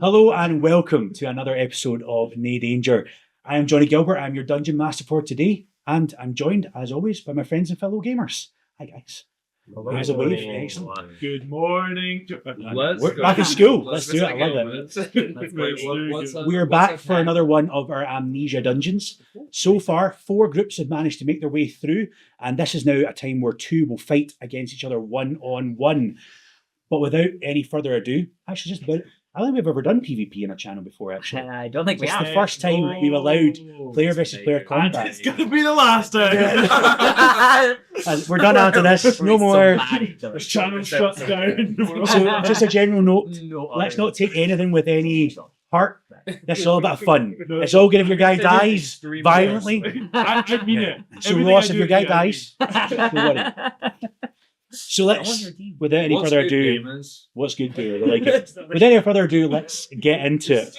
Hello and welcome to another episode of Nae Danger. I am Jonny Gilbert, I'm your Dungeon Master for today, and I'm joined, as always, by my friends and fellow gamers. Hi guys. Here's a wave. Excellent. Good morning. We're back in school. Let's do it. I love it. We're back for another one of our Amnesia dungeons. So far, 4 groups have managed to make their way through, and this is now a time where 2 will fight against each other one-on-one. But without any further ado, actually just about I don't think we've ever done PvP in our channel before, actually. I don't think we have. It's the first time we've allowed player versus player combat. And it's going to be the last time. We're done after this. No more. This channel shuts down. So, just a general note. Let's not take anything with any heart. This is all about fun. It's all good if your guy dies violently. I mean it. So, Ross, if your guy dies, don't worry. So let's, without any further ado, what's good gamers? I like it. Without any further ado, let's get into it.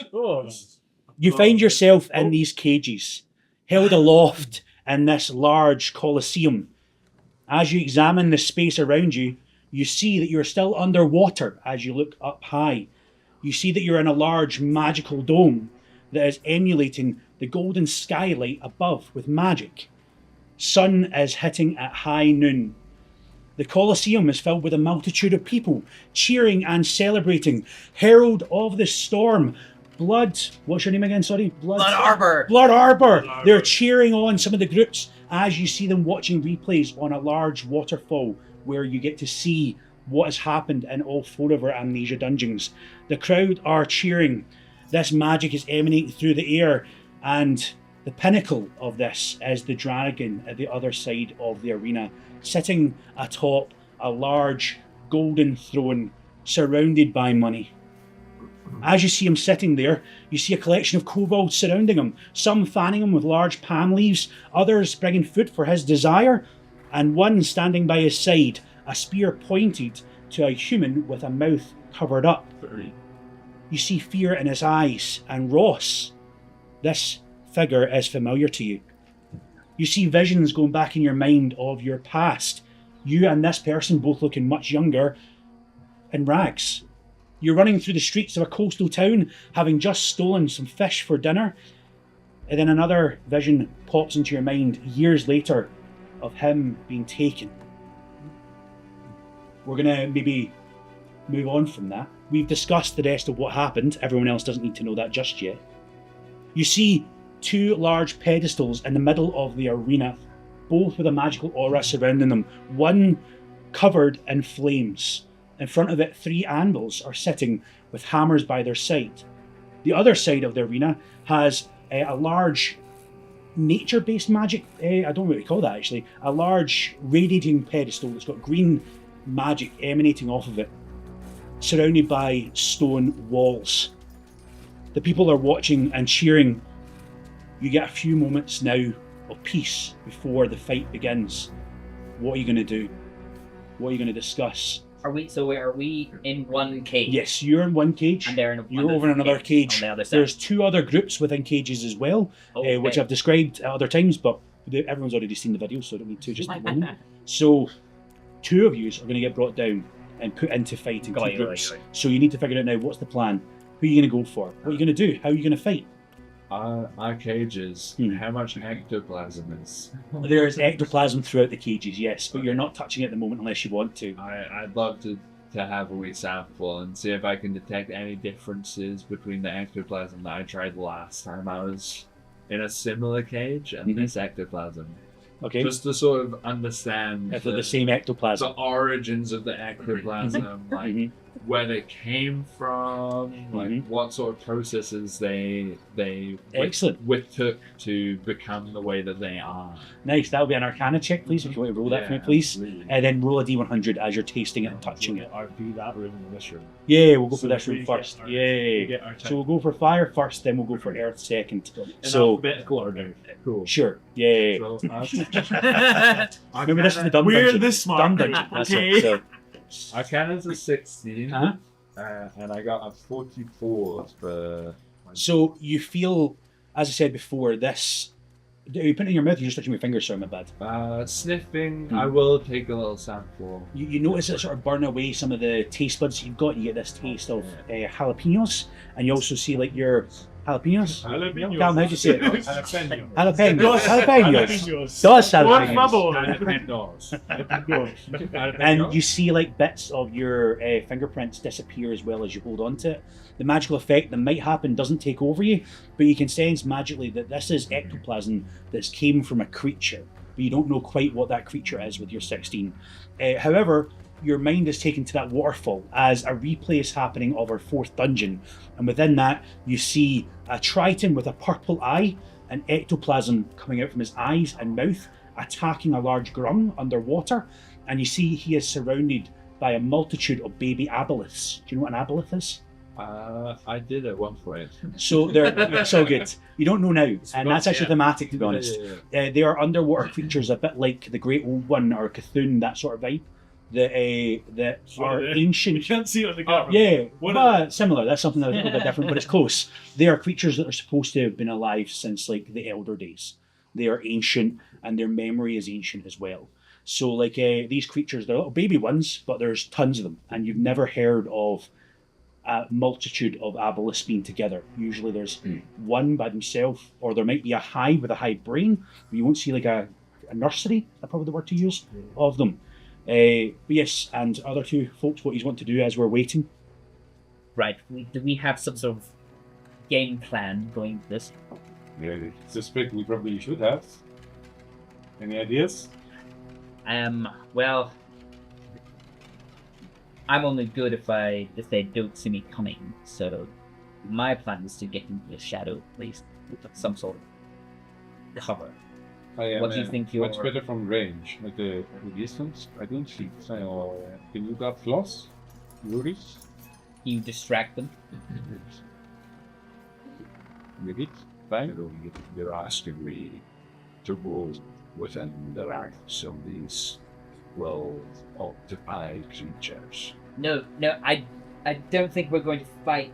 You find yourself in these cages, held aloft in this large colosseum. As you examine the space around you, you see that you're still underwater as you look up high. You see that you're in a large magical dome that is emulating the golden skylight above with magic. Sun is hitting at high noon. The Colosseum is filled with a multitude of people, cheering and celebrating. Herald of the Storm, what's your name again, sorry? Blood Arbor. Blood Arbor. They're cheering on some of the groups as you see them watching replays on a large waterfall where you get to see what has happened in all 4 of our Amnesia dungeons. The crowd are cheering. This magic is emanating through the air, and the pinnacle of this is the dragon at the other side of the arena, sitting atop a large golden throne surrounded by money. As you see him sitting there, you see a collection of kobolds surrounding him, some fanning him with large palm leaves, others bringing food for his desire, and one standing by his side, a spear pointed to a human with a mouth covered up. You see fear in his eyes, and Ross, this figure is familiar to you. You see visions going back in your mind of your past. You and this person both looking much younger in rags. You're running through the streets of a coastal town, having just stolen some fish for dinner. And then another vision pops into your mind years later of him being taken. We're going to maybe move on from that. We've discussed the rest of what happened. Everyone else doesn't need to know that just yet. You see 2 large pedestals in the middle of the arena, both with a magical aura surrounding them, one covered in flames. In front of it, 3 anvils are sitting with hammers by their side. The other side of the arena has a large nature-based magic, I don't know what we call that actually, a large radiating pedestal that's got green magic emanating off of it, surrounded by stone walls. The people are watching and cheering. You get a few moments now of peace before the fight begins. What are you going to do? What are you going to discuss? Are we in one cage? Yes, you're in one cage. And they're in you're over in another cage. On the other side. There's 2 other groups within cages as well, which I've described at other times, but everyone's already seen the video, so I don't need to just one. So 2 of you are going to get brought down and put into fighting groups. Right. So you need to figure out now what's the plan. Who are you going to go for? What are you going to do? How are you going to fight? Our cages, how much ectoplasm is? There's ectoplasm throughout the cages, yes, but you're not touching it at the moment unless you want to. I'd love to have a wee sample and see if I can detect any differences between the ectoplasm that I tried last time I was in a similar cage and this ectoplasm. Okay. Just to sort of understand if they're the same ectoplasm. The origins of the ectoplasm, like where they came from, like what sort of processes they withtook to become the way that they are. Nice. That'll be an Arcana check, please, if you want to roll that for me, please. Absolutely. And then roll a D100 as you're tasting it and touching it. I'll do that room in this room. Yeah, we'll go for this room first. Yeah. So we'll go for fire first, then we'll go for earth second. In alphabetical order. Cool. Sure. Yeah. So, maybe this is the dumb we're dungeon. this smart. Dumb dungeon. That's it. So. Arcana's a 16, and I got a 44 for... So you feel, as I said before, this Are you putting it in your mouth? You're just touching your fingers, sorry, my bad. Sniffing, I will take a little sample. You notice it sort of burn away some of the taste buds you've got. You get this taste of jalapenos, and you also see like your jalapenos. Jalapenos. Callum, how do you say it? Jalapeno. Jalapenos. Jalapenos. Dos jalapenos. And you see like bits of your fingerprints disappear as well as you hold on to it. The magical effect that might happen doesn't take over you, but you can sense magically that this is ectoplasm that's came from a creature, but you don't know quite what that creature is with your 16. However, your mind is taken to that waterfall as a replay is happening of our 4th dungeon, and within that you see a triton with a purple eye and ectoplasm coming out from his eyes and mouth, attacking a large grung underwater, and you see he is surrounded by a multitude of baby aboliths. Do you know what an abolith is? I did at one point. So they're so good. You don't know now, and that's actually thematic, to be honest. They are underwater creatures, a bit like the Great Old One or Cthulhu, that sort of vibe. That are ancient. You can't see it on the camera. Yeah, but similar. That's something that's a little bit different, but it's close. They are creatures that are supposed to have been alive since like the Elder Days. They are ancient, and their memory is ancient as well. So like these creatures, they're little baby ones, but there's tons of them, and you've never heard of a multitude of aboliths being together. Usually there's one by themselves, or there might be a hive with a hive brain. You won't see like a nursery, that's probably the word to use, of them. But yes, and other two folks, what you want to do as we're waiting? Right. Do we have some sort of game plan going to this? Yeah, I suspect we probably should have. Any ideas? Well, I'm only good if they don't see me coming. So my plan is to get into the shadow, at least with some sort of cover. What do you think you're... Much better from range, like the distance. I don't see. So, can you got floss? Luris? You distract them. Maybe? Fine. You're asking me to go within the ranks of these well-occupied creatures. No, I don't think we're going to fight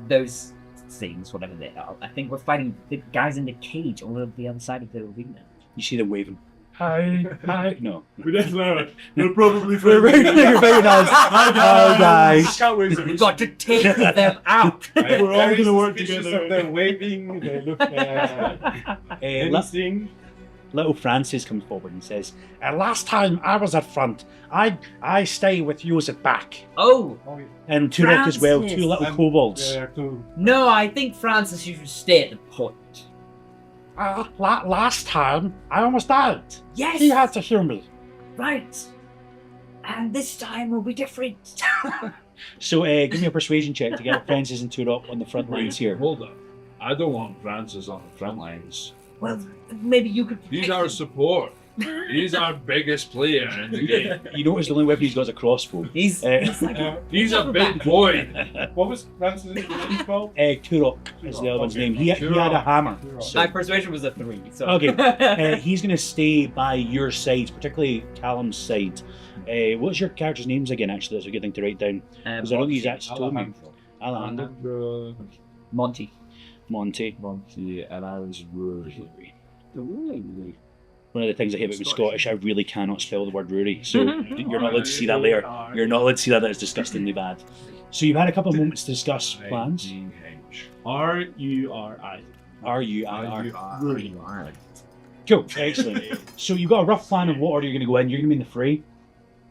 those things, whatever they are. I think we're fighting the guys in the cage over the other side of the arena. You see them waving. Hi. No. We don't know. They're probably We're very nice. Oh, guys. We've got to take them out. We're all going to work together. Of them waving, they look menacing. Little Francis comes forward and says, last time I was at front, I stay with you at back. Oh! And Turok as well, two little kobolds. No, I think Francis, you should stay at the point. Last time, I almost died. Yes! He had to hear me. Right. And this time will be different. So give me a persuasion check to get Francis and Turok on the front lines here. Hold on. I don't want Francis on the front lines. Well, maybe you could... He's our support. He's our biggest player in the game. You notice the only weapon he's got is a crossbow. He's like He's a big boy. What was Francis' name called? Turok is the other one's name. He had a hammer. So. My persuasion was a 3. So. Okay, he's going to stay by your side, particularly Callum's side. What's your character's names again, actually? That's a good thing to write down. Because I don't think he's actually told me. Alejandro. Monty, and I was Rory. One of the things I hate about being Scottish, I really cannot spell the word Rory, so you're not allowed to see that later. You're not allowed to see that, it's disgustingly bad. So you've had a couple of moments to discuss plans. R-U-R-I. R-U-I-R. Cool, excellent. So you've got a rough plan of what order you're going to go in. You're going to be in the fray.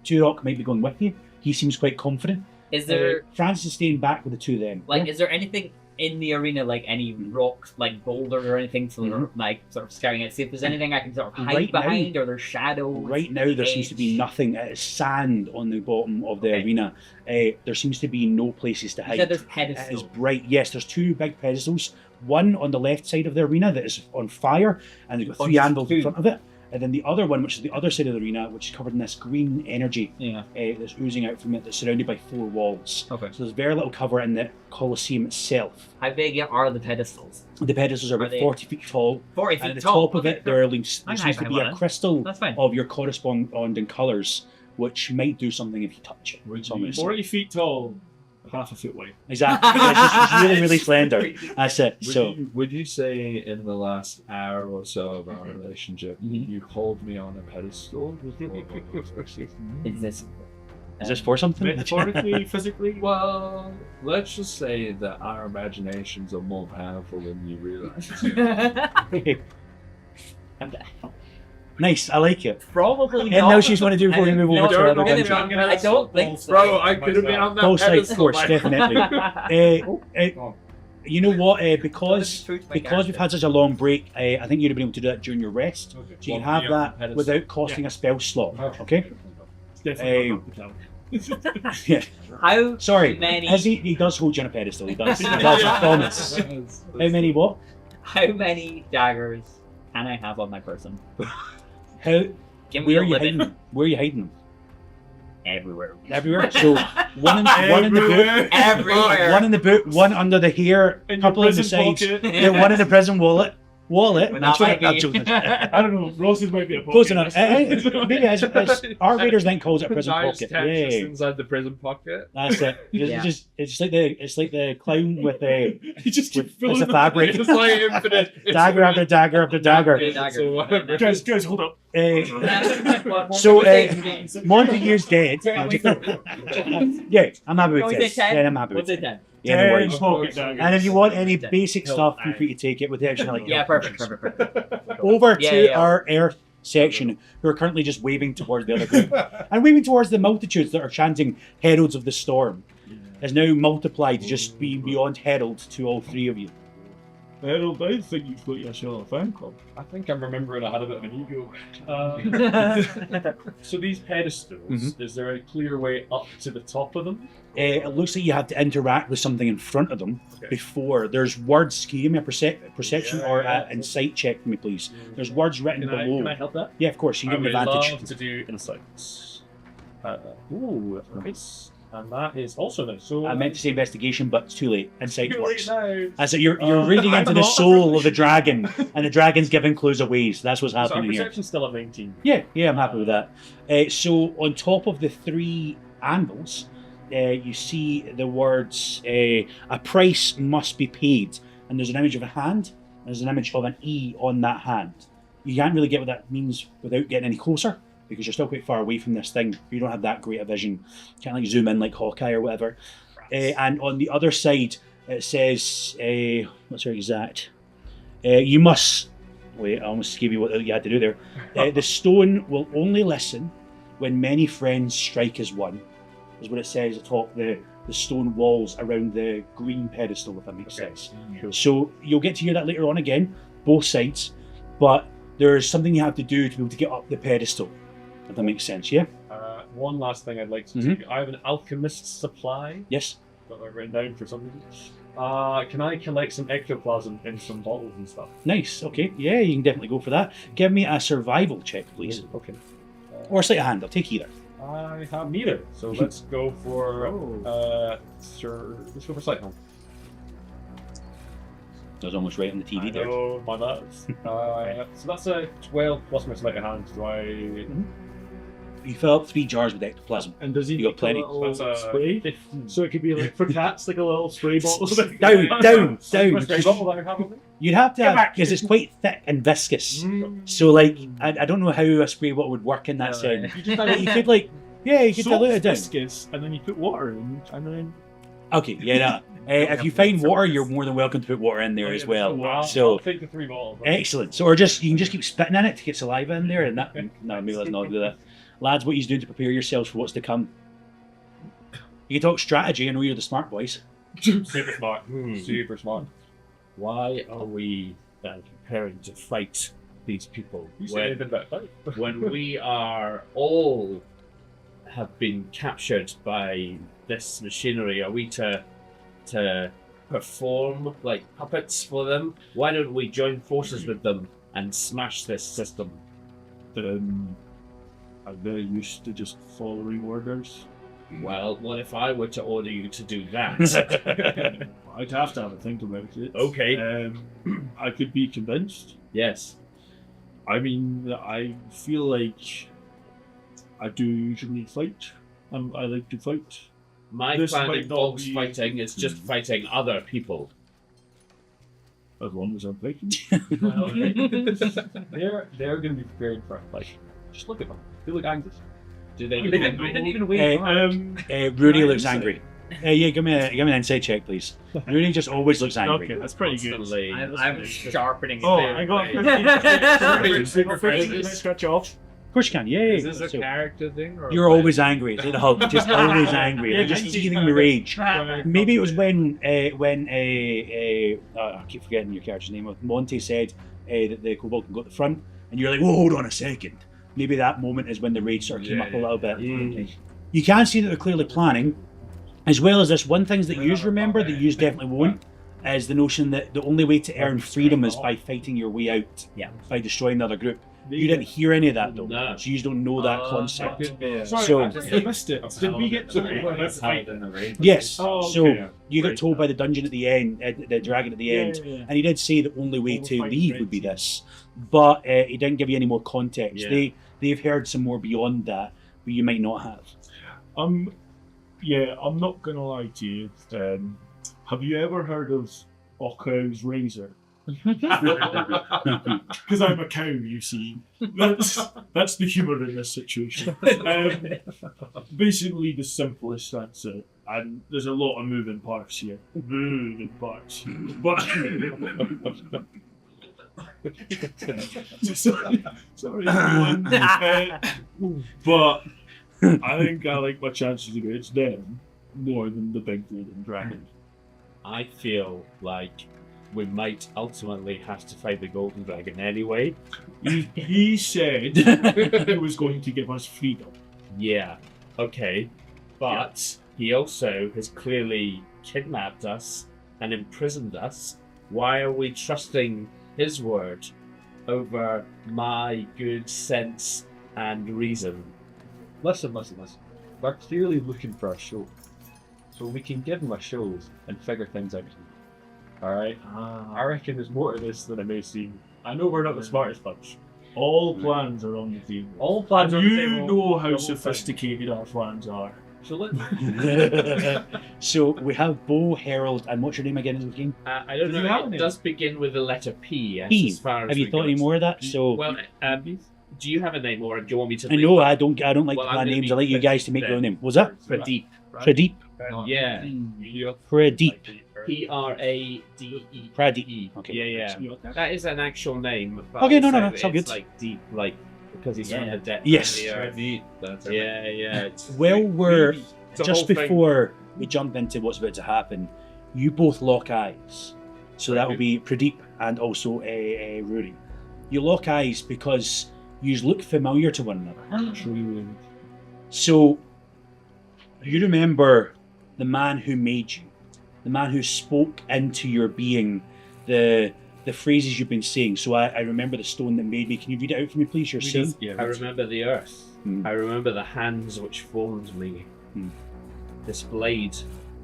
Turok might be going with you. He seems quite confident. is there Francis is staying back with the two of them. like is there anything in the arena, like any rocks, like boulders or anything, for like sort of scouting it? See if there's anything I can sort of hide Right now- behind, or there's shadows. Right now, there seems to be edge. nothing. It's sand on the bottom of the Okay. arena. There seems to be no places to You hide. said there's It is pedestals. bright. Yes, there's two big pedestals. One on the left side of the arena that is on fire, and they've got three On anvils in two. front of it. And then the other one, which is the other side of the arena, which is covered in this green energy Yeah. that's oozing out from it, that's surrounded by four walls. Okay. So there's very little cover in the Colosseum itself. How big are the pedestals? The pedestals are about they- 40 feet tall. 40 And feet at the tall. top of Okay, it, there seems I'm to high be by a one. crystal That's fine. of your corresponding colours, which might do something if you touch it. Would It's you almost- 40 feet tall. half a foot wide. Exactly. It's really, really slender. That's it. Would you say in the last hour or so of our relationship, you hold me on a pedestal? Is this for something? Metaphorically, physically? Well, let's just say that our imaginations are more powerful than you realize. Nice, I like it. Probably And not. now she's going to do before we move over to our other dungeon. I don't think so. Bro, I could have been on that False light, of pedestal. course, definitely. You know what? Because we've had such a long break, I think you'd have been able to do that during your rest. Okay. So you can have that without costing a spell slot. Okay? Definitely not the town. Yeah. How Sorry. many? He does hold you on a pedestal. He does. He does. I promise. How many what? How many daggers can I have on my person? How? Give me Where a are you limit. hiding them? Where are you hiding them? Everywhere. Everywhere. So one in the boot. Everywhere. One in the boot. One under the hair. A couple in the sides. Yeah, one in the prison wallet. That might be- I don't know. Ross's might be a pocket. Close enough. Maybe as our Raiders then calls it a prison Nice pocket. Tetris Yeah, inside the prison pocket. that's it. Yeah. It's like the clown with You just keep with the filling fabric. It's like infinite. Dagger after dagger after dagger. So whatever. Guys, hold up. So Montague's dead. Yeah, I'm happy with What's this. it, 10? Yeah, I'm happy with What's it. it then? Yeah, no worries. Pocket daggers. And if you want any basic stuff, feel free to take it with the extra like Yeah, perfect. over Yeah, to yeah. our Earth section, who are currently just waving towards the other group and waving towards the multitudes that are chanting "Heralds of the Storm." Has now multiplied to just be beyond herald to all three of you. Harold, I think you've got yourself a fan club. I think I'm remembering I had a bit of an ego. So these pedestals, is there a clear way up to the top of them? It looks like you have to interact with something in front of them before. There's words. Can you give me a perception or an insight check for me, please? There's words written below. Can I help that? Yeah, of course. You I can give would me advantage. love to do insights. Ooh, nice. And that is also nice. So I meant to say investigation, but it's too late. Insight Too works. late now. As you're reading into the soul of the dragon, and the dragon's giving clues away. So that's what's So our happening here. perception's still at 19. Yeah, I'm happy with that. So on top of the three anvils, you see the words "a price must be paid," and there's an image of a hand. And there's an image of an E on that hand. You can't really get what that means without getting any closer, because you're still quite far away from this thing. You don't have that great a vision. Can't like zoom in like Hawkeye or whatever. And on the other side, it says, what's your exact? You must. Wait, I almost gave you what you had to do there. The stone will only listen when many friends strike as one, is what it says atop the stone walls around the green pedestal, if that makes sense. So you'll get to hear that later on again, both sides, but there's something you have to do to be able to get up the pedestal, if that makes sense, yeah? One last thing I'd like to do. I have an alchemist's supply Yes. that I've written down for some reason. Can I collect some ectoplasm in some bottles and stuff? Nice, okay. Yeah, you can definitely go for that. Give me a survival check, please. Okay. Or a sleight of hand, I'll take either. I have neither, so let's go for let's go for sleight of hand. I was almost right on the TV there. Oh, my maths. So that's a 12 plus my sleight of hand. Do I? You fill up 3 jars with ectoplasm. And does he You got make plenty. a little That's a spray? 15. So it could be like for cats, like a little spray bottle. Down. My spray bottle that I have with me? You'd have to have, because it's quite thick and viscous. So, like, I don't know how a spray bottle would work in that sense. You just But you could, like, yeah, you could dilute it down. viscous, and then you put water in, and then Okay, yeah, no. If you find water, you're more than welcome to put water in there as well. Wow, So, I'll take the 3 bottles. excellent. So, or just you can just keep spitting in it to get saliva in there, and that. No, maybe let's not do that. Lads, what are you doing to prepare yourselves for what's to come? You can talk strategy. I know you're the smart boys. Super smart. Super smart. Why are we preparing to fight these people You said anything about that? when we are all have been captured by this machinery? Are we to perform like puppets for them? Why don't we join forces with them and smash this system? I'm very used to just following orders. Well, what if I were to order you to do that? I'd have to have a think about it. Okay. I could be convinced. Yes. I mean, I feel like I do usually fight. I like to fight. My This plan might not involves be- fighting. It's just fighting other people. As long as I'm thinking. They're going to be prepared for it. Like, just look at them. They look angry. Do they? They didn't even wait. Rooney looks angry. Yeah, give me an insight check, please. Rooney just always looks angry. Okay, that's pretty good. Constantly. I'm sharpening his Oh, favorite I got blade. 15. Can I scratch off? Of course you can, yay. Is this a So, character thing? Or you're always angry. It's like the Hulk, just always angry. You're just seething with rage. Maybe it was when I keep forgetting your character's name. Monty said that the kobold can go at the front, and you're like, whoa, hold on a second. Maybe that moment is when the rage sort of came up a little bit. You can see that they're clearly planning, as well as this one things that you remember that you definitely won't, is the notion that the only way to earn freedom is by fighting your way out, by destroying the other group. You didn't hear any of that though, No. so you don't know that concept. Sorry, So- I missed it. Did we get to Yes, Oh, so okay. you got told by the dungeon at the end, the dragon at the end, Yeah. and he did say the only way to fight leave French. would be this, but he didn't give you any more context. Yeah. They've heard some more beyond that, but you might not have. Yeah, I'm not gonna lie to you. Have you ever heard of Occam's razor? Because I'm a cow, you see. That's the humour in this situation. Basically, the simplest answer, and there's a lot of moving parts here. Moving parts. But sorry, everyone. But I think I like my chances against them more than the big golden dragon. I feel like we might ultimately have to fight the golden dragon anyway. He said he was going to give us freedom. Yeah, okay. But he also has clearly kidnapped us and imprisoned us. Why are we trusting his word over my good sense and reason? Listen. We're clearly looking for a show. So we can give them a show and figure things out. Alright? I reckon there's more to this than it may seem. I know we're not the smartest bunch. All plans are on the table. All plans And are on the you table. know how The whole thing. sophisticated our plans are. So let So we have Bo, Herald, and what's your name again, King? I don't Does he know. have a It name? does begin with the letter P. Yes, P. As far as Have you we thought got. any more of that? So Well, do you have a name, or do you want me to? I know I don't like Well, to I'm plan gonna names. be I like you guys to make your own name. Was that Pradeep. Pradeep? Yeah. Pradeep. Pradeep. Pradeep. Okay. Yeah. That is an actual name. But Okay, no, also it's all it's good. like deep, like because he's from the depth Yes. of the earth. That's Yeah. Well, we're It's a just whole thing. before we jump into what's about to happen. You both lock eyes, so that will be Pradeep and also Rory. You lock eyes because you look familiar to one another. So you remember the man who made you, the man who spoke into your being, the phrases you've been saying. So I remember the stone that made me. Can you read it out for me, please? You're saying. I remember the earth. Hmm. I remember the hands which formed me. Hmm. This blade,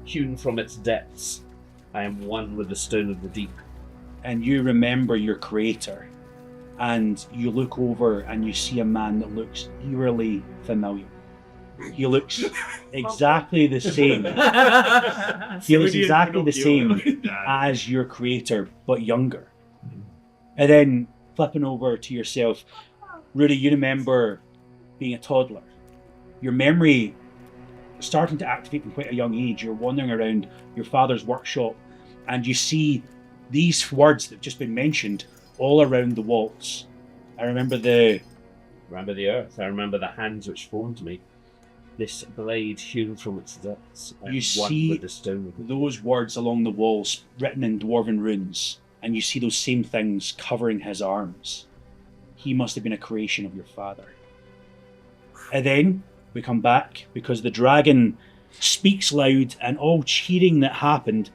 hewn from its depths. I am one with the stone of the deep. And you remember your creator, and you look over and you see a man that looks eerily familiar. He looks exactly the same. He looks exactly the same as your creator, but younger. And then flipping over to yourself, Rudy, you remember being a toddler. Your memory starting to activate from quite a young age. You're wandering around your father's workshop and you see these words that have just been mentioned all around the walls. I remember I remember the earth. I remember the hands which formed me. This blade hewn from its depths. I am You one see with the stone of the those words along the walls written in dwarven runes, and you see those same things covering his arms. He must have been a creation of your father. And then we come back because the dragon speaks loud, and all cheering that happened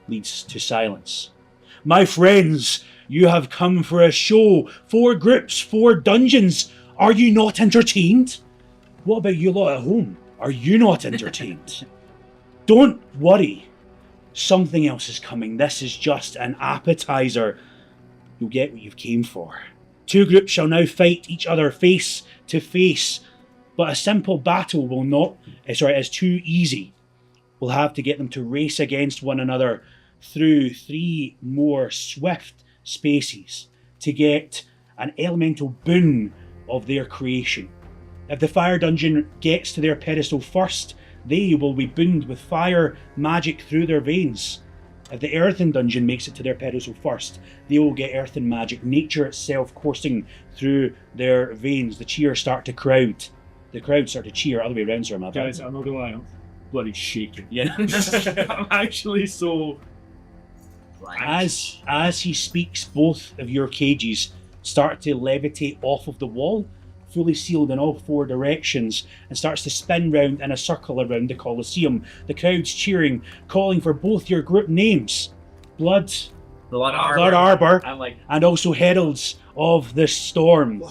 leads to silence. My friends, you have come for a show. 4 groups, 4 dungeons. Are you not entertained? What about you lot at home? Are you not entertained? Don't worry. Something else is coming. This is just an appetizer. You'll get what you've came for. 2 groups shall now fight each other face to face. But a simple battle is too easy. will have to get them to race against one another through 3 more swift spaces to get an elemental boon of their creation. If the fire dungeon gets to their pedestal first, they will be booned with fire magic through their veins. If the earthen dungeon makes it to their pedestal first, they will get earthen magic, nature itself coursing through their veins. The cheers start to crowd. The crowd start to cheer. Other way around, sorry, my bad. Guys, I'm not gonna lie, I'm bloody shaking. Yeah. I'm actually so... As he speaks, both of your cages start to levitate off of the wall, fully sealed in all 4 directions, and starts to spin round in a circle around the Colosseum. The crowd's cheering, calling for both your group names, Blood Arbor, and also Heralds of the Storm.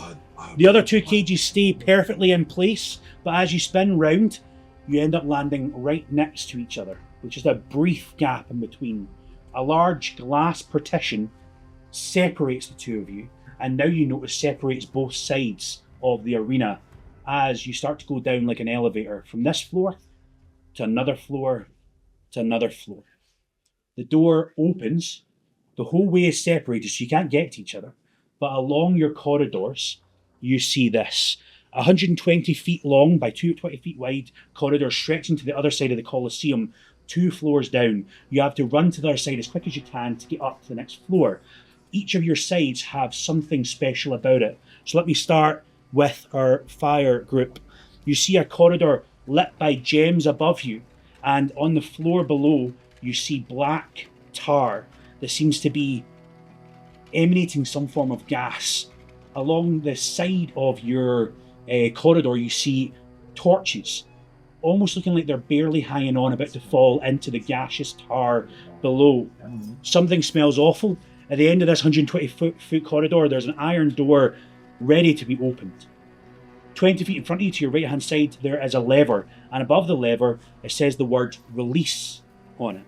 The other 2 cages stay perfectly in place, but as you spin round, you end up landing right next to each other, with just a brief gap in between. A large glass partition separates the 2 of you, and now you notice separates both sides of the arena as you start to go down like an elevator from this floor to another floor to another floor. The door opens, the whole way is separated so you can't get to each other, but along your corridors you see this 120 feet long by 220 feet wide corridor stretching to the other side of the Colosseum, 2 floors down. You have to run to the other side as quick as you can to get up to the next floor. Each of your sides have something special about it. So let me start with our fire group. You see a corridor lit by gems above you, and on the floor below you see black tar that seems to be emanating some form of gas. Along the side of your corridor you see torches, almost looking like they're barely hanging on, about to fall into the gaseous tar below. Something smells awful. At the end of this 120 foot corridor, there's an iron door ready to be opened. 20 feet in front of you to your right hand side, there is a lever, and above the lever, it says the word release on it.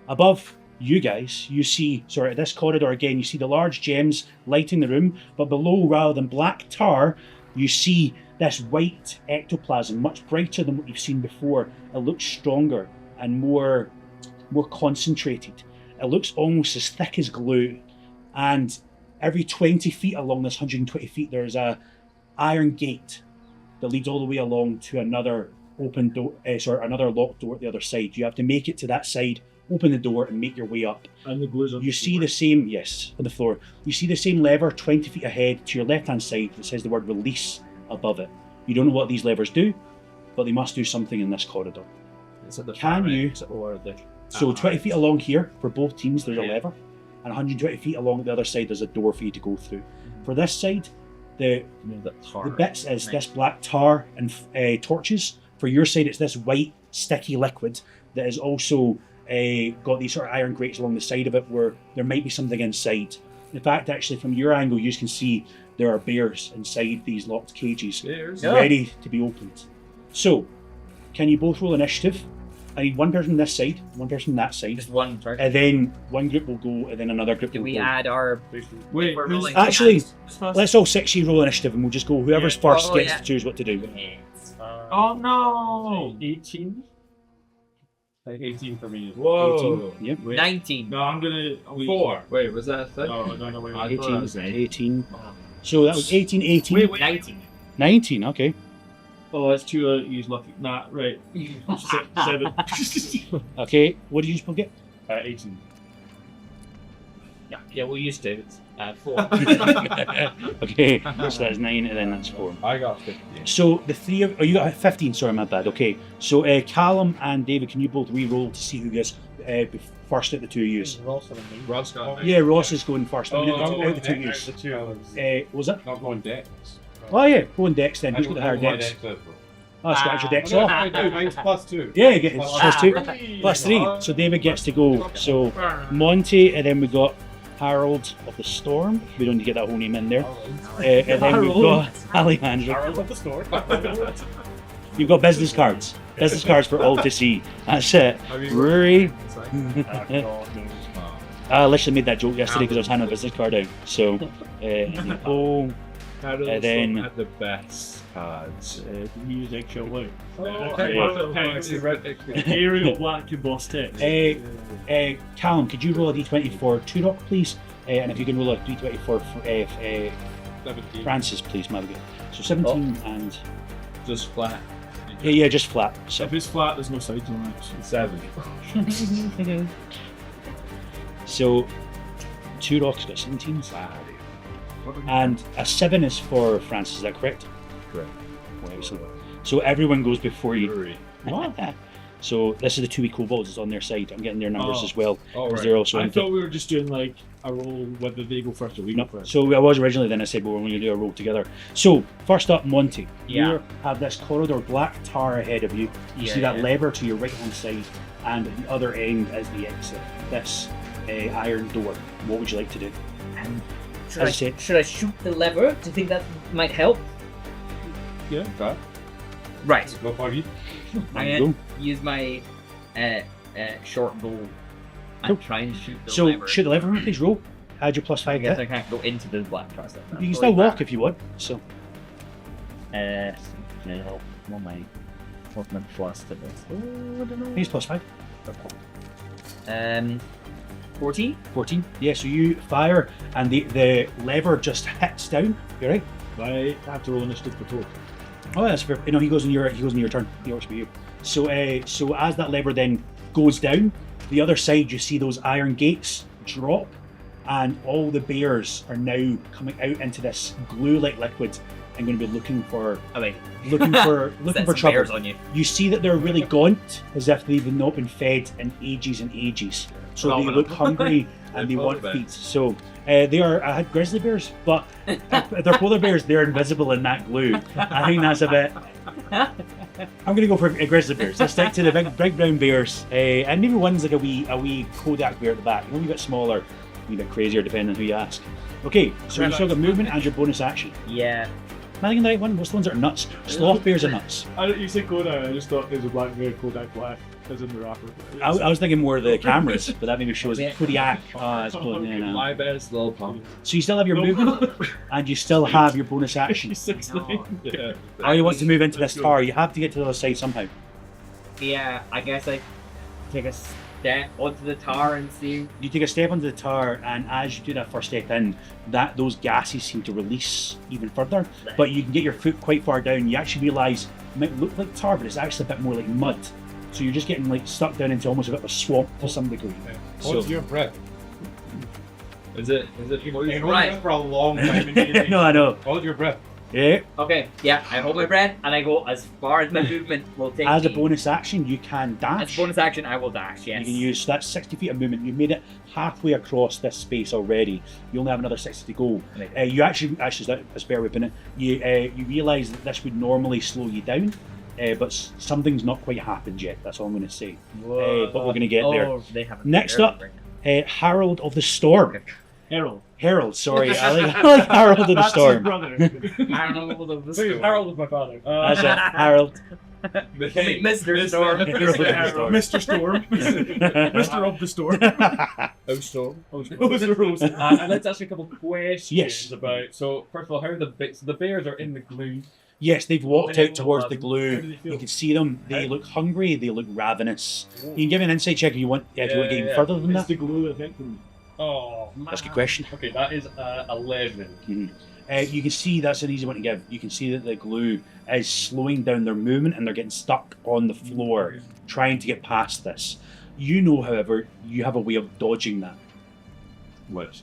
Above you guys, you see, this corridor again, you see the large gems lighting the room, but below, rather than black tar, you see this white ectoplasm, much brighter than what you've seen before. It looks stronger and more concentrated. It looks almost as thick as glue. And every 20 feet along this 120 feet, there's a iron gate that leads all the way along to another open door, another locked door at the other side. You have to make it to that side, open the door, and make your way up. And the glue's on you the see floor. the same, yes, on the floor. You see the same lever 20 feet ahead to your left-hand side that says the word release above it. You don't know what these levers do, but they must do something in this corridor. Is it the Can you? Or the... So 20 feet along here, for both teams, there's a lever, and 120 feet along the other side, there's a door for you to go through. For this side, the bits is this black tar and torches. For your side, it's this white, sticky liquid that is also got these sort of iron grates along the side of it where there might be something inside. In fact, actually, from your angle, you can see there are bears inside these locked cages, ready to be opened. So, can you both roll initiative? I need one person on this side, one person on that side. Just one person. And then one group will go, and then another group Do will we go. add our... Wait, we're who's- rolling Actually, hands. let's all 6 roll initiative, and we'll just go. Whoever's Yeah. first Oh, gets yeah. to choose what to do. Yes. Oh no! 18? 18 for me. Whoa! 18. Yep. 19. No, I'm gonna... 4. Wait, was that a thing? No, wait. I thought 18. that was 18. So that was 18, 18. Wait. 19. 19, okay. Oh, that's too use lucky. Nah, right. 7. Okay, what did you just get? 18. Yeah, we used to. 4. Okay, so that's 9, and then that's 4. I got 15. So the three of... Oh, you got 15, sorry, my bad. Okay, so Callum and David, can you both re-roll to see who gets first at the 2 U's? Ross got Yeah, Ross is going first. Oh, out the 2 U's. Was it? Not going Dex. Oh yeah, go on Dex then. Who's got the higher Dex? Oh, scratch your Dex off. I do, mine's +2. Yeah, you get plus 2. Three. Plus 3. So David gets to go. So Monty, and then we got Harold of the Storm. We don't need to get that whole name in there. And then we've got Alejandro. Harold of the store. You've got business cards. Business cards for all to see. That's it. Rory. I literally made that joke yesterday because I was handing a business card out. So, Nicole, Carol's then- not at the best cards. Did he use eggshell white? Okay. Aerial black to boss text. Callum, could you roll a d20 for Turok, please? And if you can roll a d20 for 17. Francis, please, my good. So 17 and Just flat. yeah, just flat. So If it's flat, there's no sides on it. 7. so Turok's got 17, and a 7 is for Francis. Is that correct? Correct. Excellent. So everyone goes before you. What? So this is the 2 kobolds is on their side. I'm getting their numbers Oh. as well. Oh, 'Cause right. they're also I in- thought we were just doing like a roll whether they go first or we go No, first. so I was originally, then I said, well, we're going to do a roll together. So, first up, Monty. Yeah. You have this corridor, black tar ahead of you. You see that lever to your right hand side, and at the other end is the exit. This iron door. What would you like to do? Should As I I said- should I shoot the lever? Do you think that might help? Yeah. Right. Go for you. I'm Go. gonna use my short bow Cool. and try and shoot the So, lever. shoot the lever, please roll. Add your +5 I guess hit. I can't go into the black tar stuff. You can still walk if you want. So, No, what's my plus to this? Oh, I don't know. here's +5. 14? 14. Yeah, so you fire, and the lever just hits down. You right? I have to roll initiative for Torque. Oh, that's fair. No, he goes in your turn. He works for you. So, so as that lever then goes down, the other side you see those iron gates drop, and all the bears are now coming out into this glue-like liquid and going to be looking for Oh wait. looking for Bears trouble. on you. You see that they're really gaunt, as if they've not been fed in ages and ages. So they Phenomenal. look hungry and they They're want polar feet. bears. So they are grizzly bears, but if they're polar bears, they're invisible in that glue. I think that's a bit. I'm gonna go for grizzly bears. Let's stick to the big brown bears, and maybe one's like a wee Kodak bear at the back, a wee bit smaller, a wee bit crazier, depending on who you ask. Okay, so you've still got movement and your bonus action. Yeah. Am I thinking the right one? What's the ones that are nuts? Sloth bears are nuts. You said Kodak, I just thought there's a black bear, Kodak black, as in the rapper. I was thinking more of the cameras, but that maybe shows Yeah. Kodiak. It's called, yeah, no. My best little pump. So you still have your movement, and you still have your bonus action. She's 16. Yeah. Or you want to move into this tower, you have to get to the other side somehow. Yeah, I guess I take a step onto the tower and see. You take a step onto the tower, and as you do that first step in, those gases seem to release even further. But you can get your foot quite far down. You actually realise it might look like tar, but it's actually a bit more like mud. So you're just getting like stuck down into almost a bit of a swamp to some degree. Hold your breath. Is it poison? Right. For a long time. And No, I know. Hold your breath. Yeah. Okay, yeah, I hold my breath and I go as far as my movement will take As a me. bonus action, you can dash. As a bonus action, I will dash, yes. You can use that's 60 feet of movement. You've made it halfway across this space already. You only have another 60 to go. Right. You actually that's bear whipping it. You realise that this would normally slow you down, but something's not quite happened yet. That's all I'm going to say. But we're going to get there. They haven't Next been up, there. Herald of the Storm. Harold. Herald, sorry, I like Herald of the That's Storm. his brother. I don't know what the Wait, Harold was my father. That's it, Harold. Mr. Storm. Mr. Storm. Mr. of the Storm. Oh, Storm. Mr. Let's ask you a couple of questions Yes. about. So, first of all, how are the bears are in the glue? Yes, they've walked out towards the How do glue. they feel? You can see them. They look hungry. They look ravenous. You can give me an insight check if you want. If you want to get even further than It's that. the glue affecting. Oh, That's a good question. okay, that is 11. You can see that's an easy one to give. You can see that the glue is slowing down their movement and they're getting stuck on the floor trying to get past this. You know, however, you have a way of dodging that. What?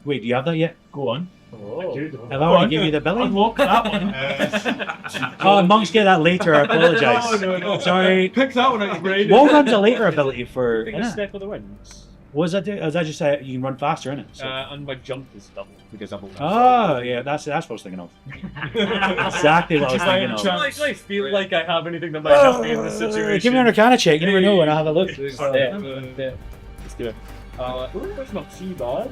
Wait, do you have that yet? Go on. Oh. Have I already given you the ability? Unlock that one. Oh, monks get that later. I apologise. No. Sorry. Pick that one out your brain. Wall run's a later ability for. Biggest innit? step of the winds. What does that do? As I just said, you can run faster, innit? So. And my jump is double because I'm. Oh, yeah, that's what I was thinking of. Exactly what I was thinking of. I feel like I have anything that might help me in this situation. Give me an Arcana check. You never know, and I'll have a look. Let's do it. It's not too bad.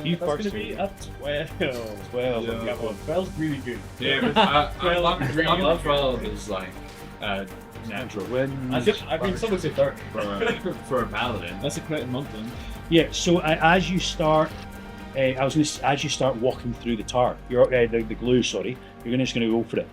You That's first. going to be a 12. 12. Yeah. Yeah, well, 12's really good. Yeah, but I love 12 is like natural I mean, someone say 30. for a paladin. That's a credit month then. Yeah, so as you start I was going to, as you start walking through the tar, the glue, sorry, you're just going to go for it.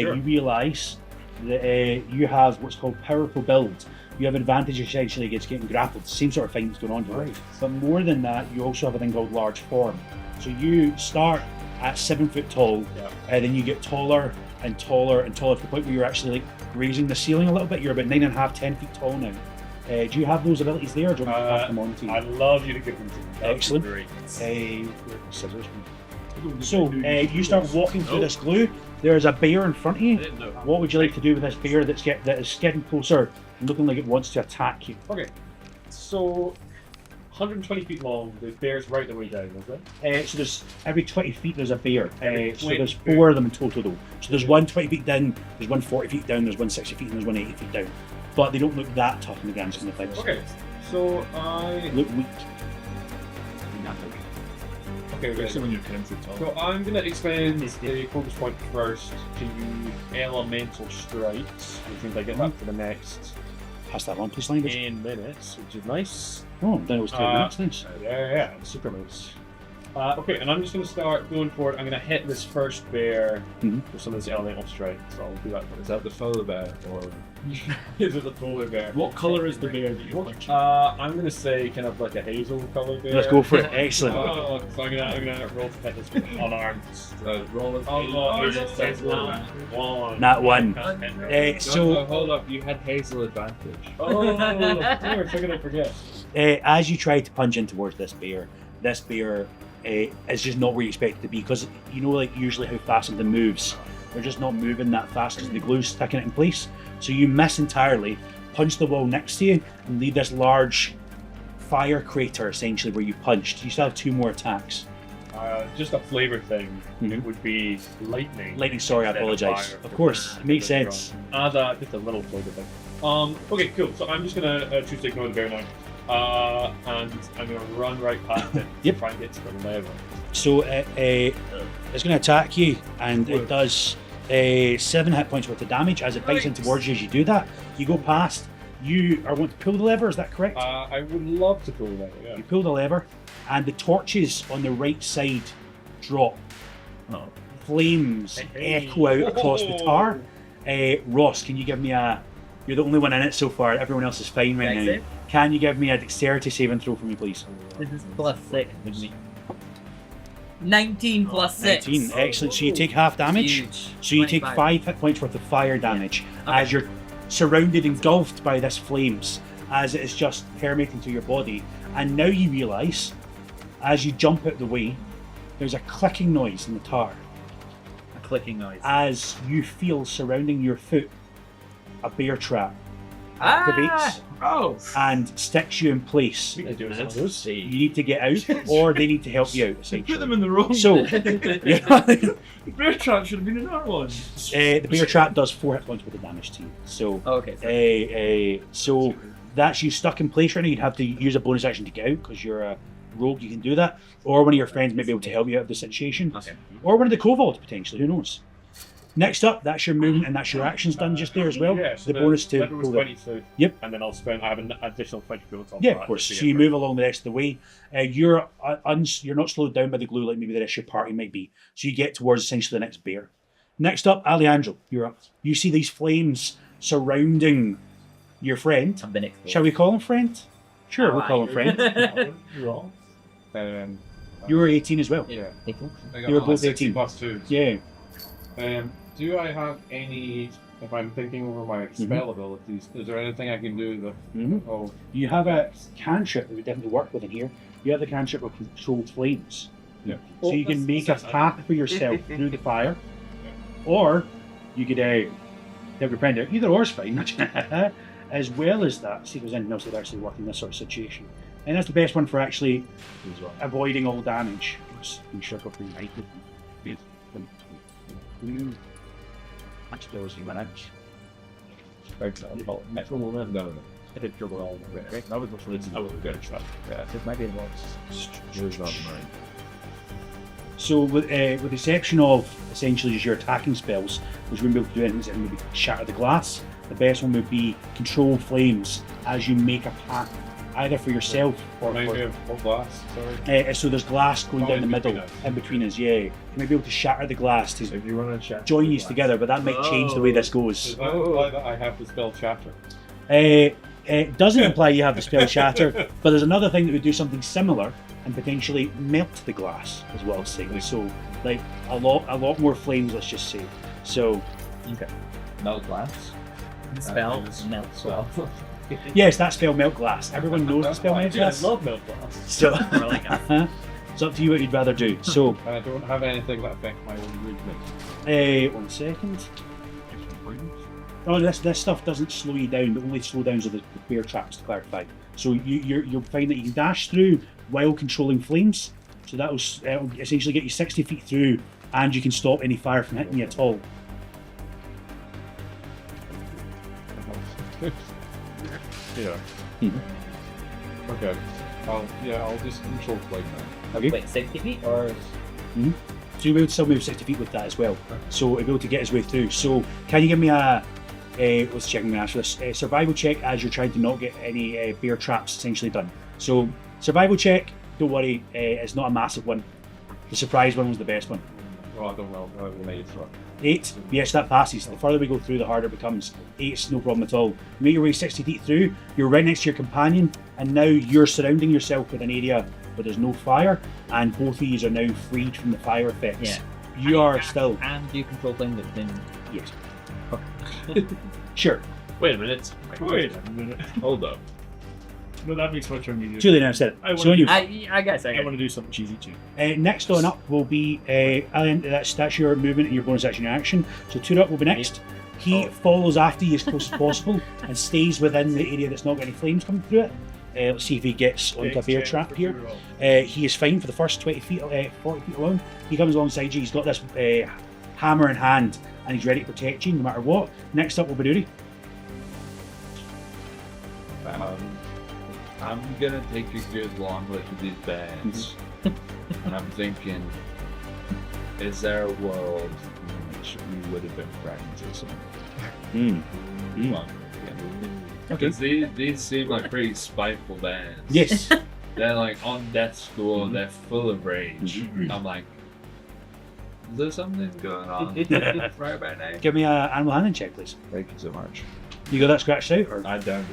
Sure. You realise that you have what's called powerful build. You have advantage essentially against getting grappled. Same sort of thing that's going on here. Right. But more than that, you also have a thing called large form. So you start at 7 foot tall, and then you get taller and taller and taller to the point where you're actually like raising the ceiling a little bit. You're about 9.5, 10 feet tall now. Do you have those abilities there, or do you want me to pass them on to you? I'd love you to give them to me. Excellent. Great. Scissors. So you start walking through this glue. There's a bear in front of you. What would you like to do with this bear that is getting closer and looking like it wants to attack you? Okay. So 120 feet long, the bear's right the way down, is it? So there's every 20 feet there's a bear. So 20 there's 4 of them in total though. So there's one 20 feet down, there's one 40 feet down, there's one 60 feet, and there's one 80 feet down. But they don't look that tough in the grand scheme of things. Okay. So I Look weak. Okay, Especially when you're 10 feet tall. so I'm gonna expend the focus point first to use elemental strikes, which means I get that for the next Pass that on, please, language. 10 minutes, which is nice. Oh, then it was 10 minutes. Nice. Yeah, super nice. Okay, and I'm just going to start going for it. I'm going to hit this first bear with some of this elemental strike. So I'll do that. Is that the polar bear or? Is it the polar bear? What colour is the bear that you're punching? I'm going to say kind of like a hazel color bear. Let's go for it. Excellent. So I'm gonna roll to hit this unarmed. Roll it. It says one. Not one. So hold up, you had hazel advantage. Oh, we're gonna forget. As you try to punch in towards this bear is just not where you expect it to be, because you know, like usually how fast something moves, they're just not moving that fast because the glue's sticking it in place. So you miss entirely, punch the wall next to you, and leave this large fire crater essentially where you punched. You still have 2 more attacks. Just a flavor thing. It would be lightning. Lightning, sorry, I instead of apologise. fire. Of course, it makes sense. Just a little flavor thing. Okay, cool. So I'm just gonna choose to ignore the bear now. And I'm gonna run right past it. Yep. Try and get to the level. So it's going to attack you, and it does 7 hit points worth of damage as it bites in towards you. As you do that, you go past. You are want to pull the lever, is that correct? I would love to pull that. Yeah. You pull the lever, and the torches on the right side drop. Flames echo out across the tar. Ross, can you give me a... You're the only one in it so far. Everyone else is fine right now. Can you give me a dexterity saving throw for me, please? This is +6. 19 + 6. 19. Excellent. So you take half damage. Huge. So you take 25. 5 hit points worth of fire damage Okay. as you're surrounded, engulfed by this flames, as it is just permeating through your body. And now you realise, as you jump out the way, there's a clicking noise in the tar. A clicking noise. As you feel surrounding your foot, a bear trap activates and sticks you in place. We can do some of those. You need to get out, or they need to help you out, essentially. Put them in the wrong. So, The bear trap should have been another one. the bear trap does 4 hit points worth of damage to you. So, Okay. so that's you stuck in place right now. You'd have to use a bonus action to get out because you're a rogue. You can do that, or one of your friends may be able to help you out of the situation, or one of the kobolds potentially. Who knows? Next up, that's your movement and that's your actions done just there as well. Yeah, so the bonus to level was pull 20 foot. Yep. And then I have an additional 20 foot on top Yeah, of of course. that. So you move along the rest of the way. You're not slowed down by the glue like maybe the rest of your party might be. So you get towards essentially the next bear. Next up, Alejandro, you're up. You see these flames surrounding your friend. I've been exposed. Shall we call him friend? Sure, we'll call him friend. You were 18 as well. Yeah. You were both 18. +2. Yeah. Do I have any, if I'm thinking over my spell abilities, is there anything I can do that... You have a cantrip that would definitely work with in here. You have the cantrip of controlled flames. Yeah. So you can make a path for yourself through the fire, or you could have your friend out. Either or is fine. As well as that, see if there's anything else that actually work in this sort of situation. And that's the best one for actually avoiding all damage. You circle for united. Much those you manage. No. I did dribble all the way. That was before I was good at that. Yeah, it might be the most. Yours not mine. So with the exception of essentially just your attacking spells, which wouldn't be able to do anything except maybe shatter the glass, the best one would be control flames as you make a path either for yourself or Remind me for... of what glass, sorry. So there's glass going Oh, down the in middle, between us. in between us, yeah. You might be able to shatter the glass to If you want to chat, join these together, but that might change the way this goes. Does that imply that I have the spell Shatter? It doesn't imply you have the spell Shatter, but there's another thing that would do something similar and potentially melt the glass, is what I was saying. So, like, a lot more flames, let's just say. So, Melt glass. The spell melts well. yes, that spell melt glass. Everyone knows the spell melt glass. I love milk glass. So, Or like a it's up to you what you'd rather do. So, And I don't have anything that affects my own movement. 1 second. Oh, this stuff doesn't slow you down. The only slowdowns are the bear traps, to clarify. So you'll find that you can dash through while controlling flames. So that'll essentially get you 60 feet through, and you can stop any fire from hitting you at all. Yeah. Okay. I'll just control flame now. Okay. wait, 60 feet or So you'll be able to still move 60 feet with that as well. So he'll be able to get his way through. So can you give me a let's check my answer this. Survival check as you're trying to not get any bear traps essentially done. So survival check, don't worry, it's not a massive one. The surprise one was the best one. Well, I don't know. I will make it through. 8, yes, that passes. The further we go through, the harder it becomes. 8's no problem at all. You make your way 60 feet through, you're right next to your companion, and now you're surrounding yourself with an area where there's no fire, and both of you are now freed from the fire effects. Yeah. You are still... And you control flames within. Yes. Sure. Wait a minute. Wait a minute. Hold up. No, that makes my turn easier. Julie now said I it. wanna So on you. I guess I I want to do something cheesy too. Next on up will be Iain. That's your movement and your bonus action and action. So Turok will be next. He follows after you as close as possible and stays within the area that's not got any flames coming through it. Let's see if he gets onto a bear trap here. He is fine for the first 20 feet, 40 feet along. He comes alongside you. He's got this hammer in hand and he's ready to protect you no matter what. Next up will be Nuri. I'm gonna take a good long look at these bands, and I'm thinking, is there a world in which we would have been friends or something? Because these seem like pretty spiteful bands. Yes. They're like on death's door, they're full of rage. I'm like, is there something going on right about now? Give me an animal handling check, please. Thank you so much. You got that scratched out? Or? I don't.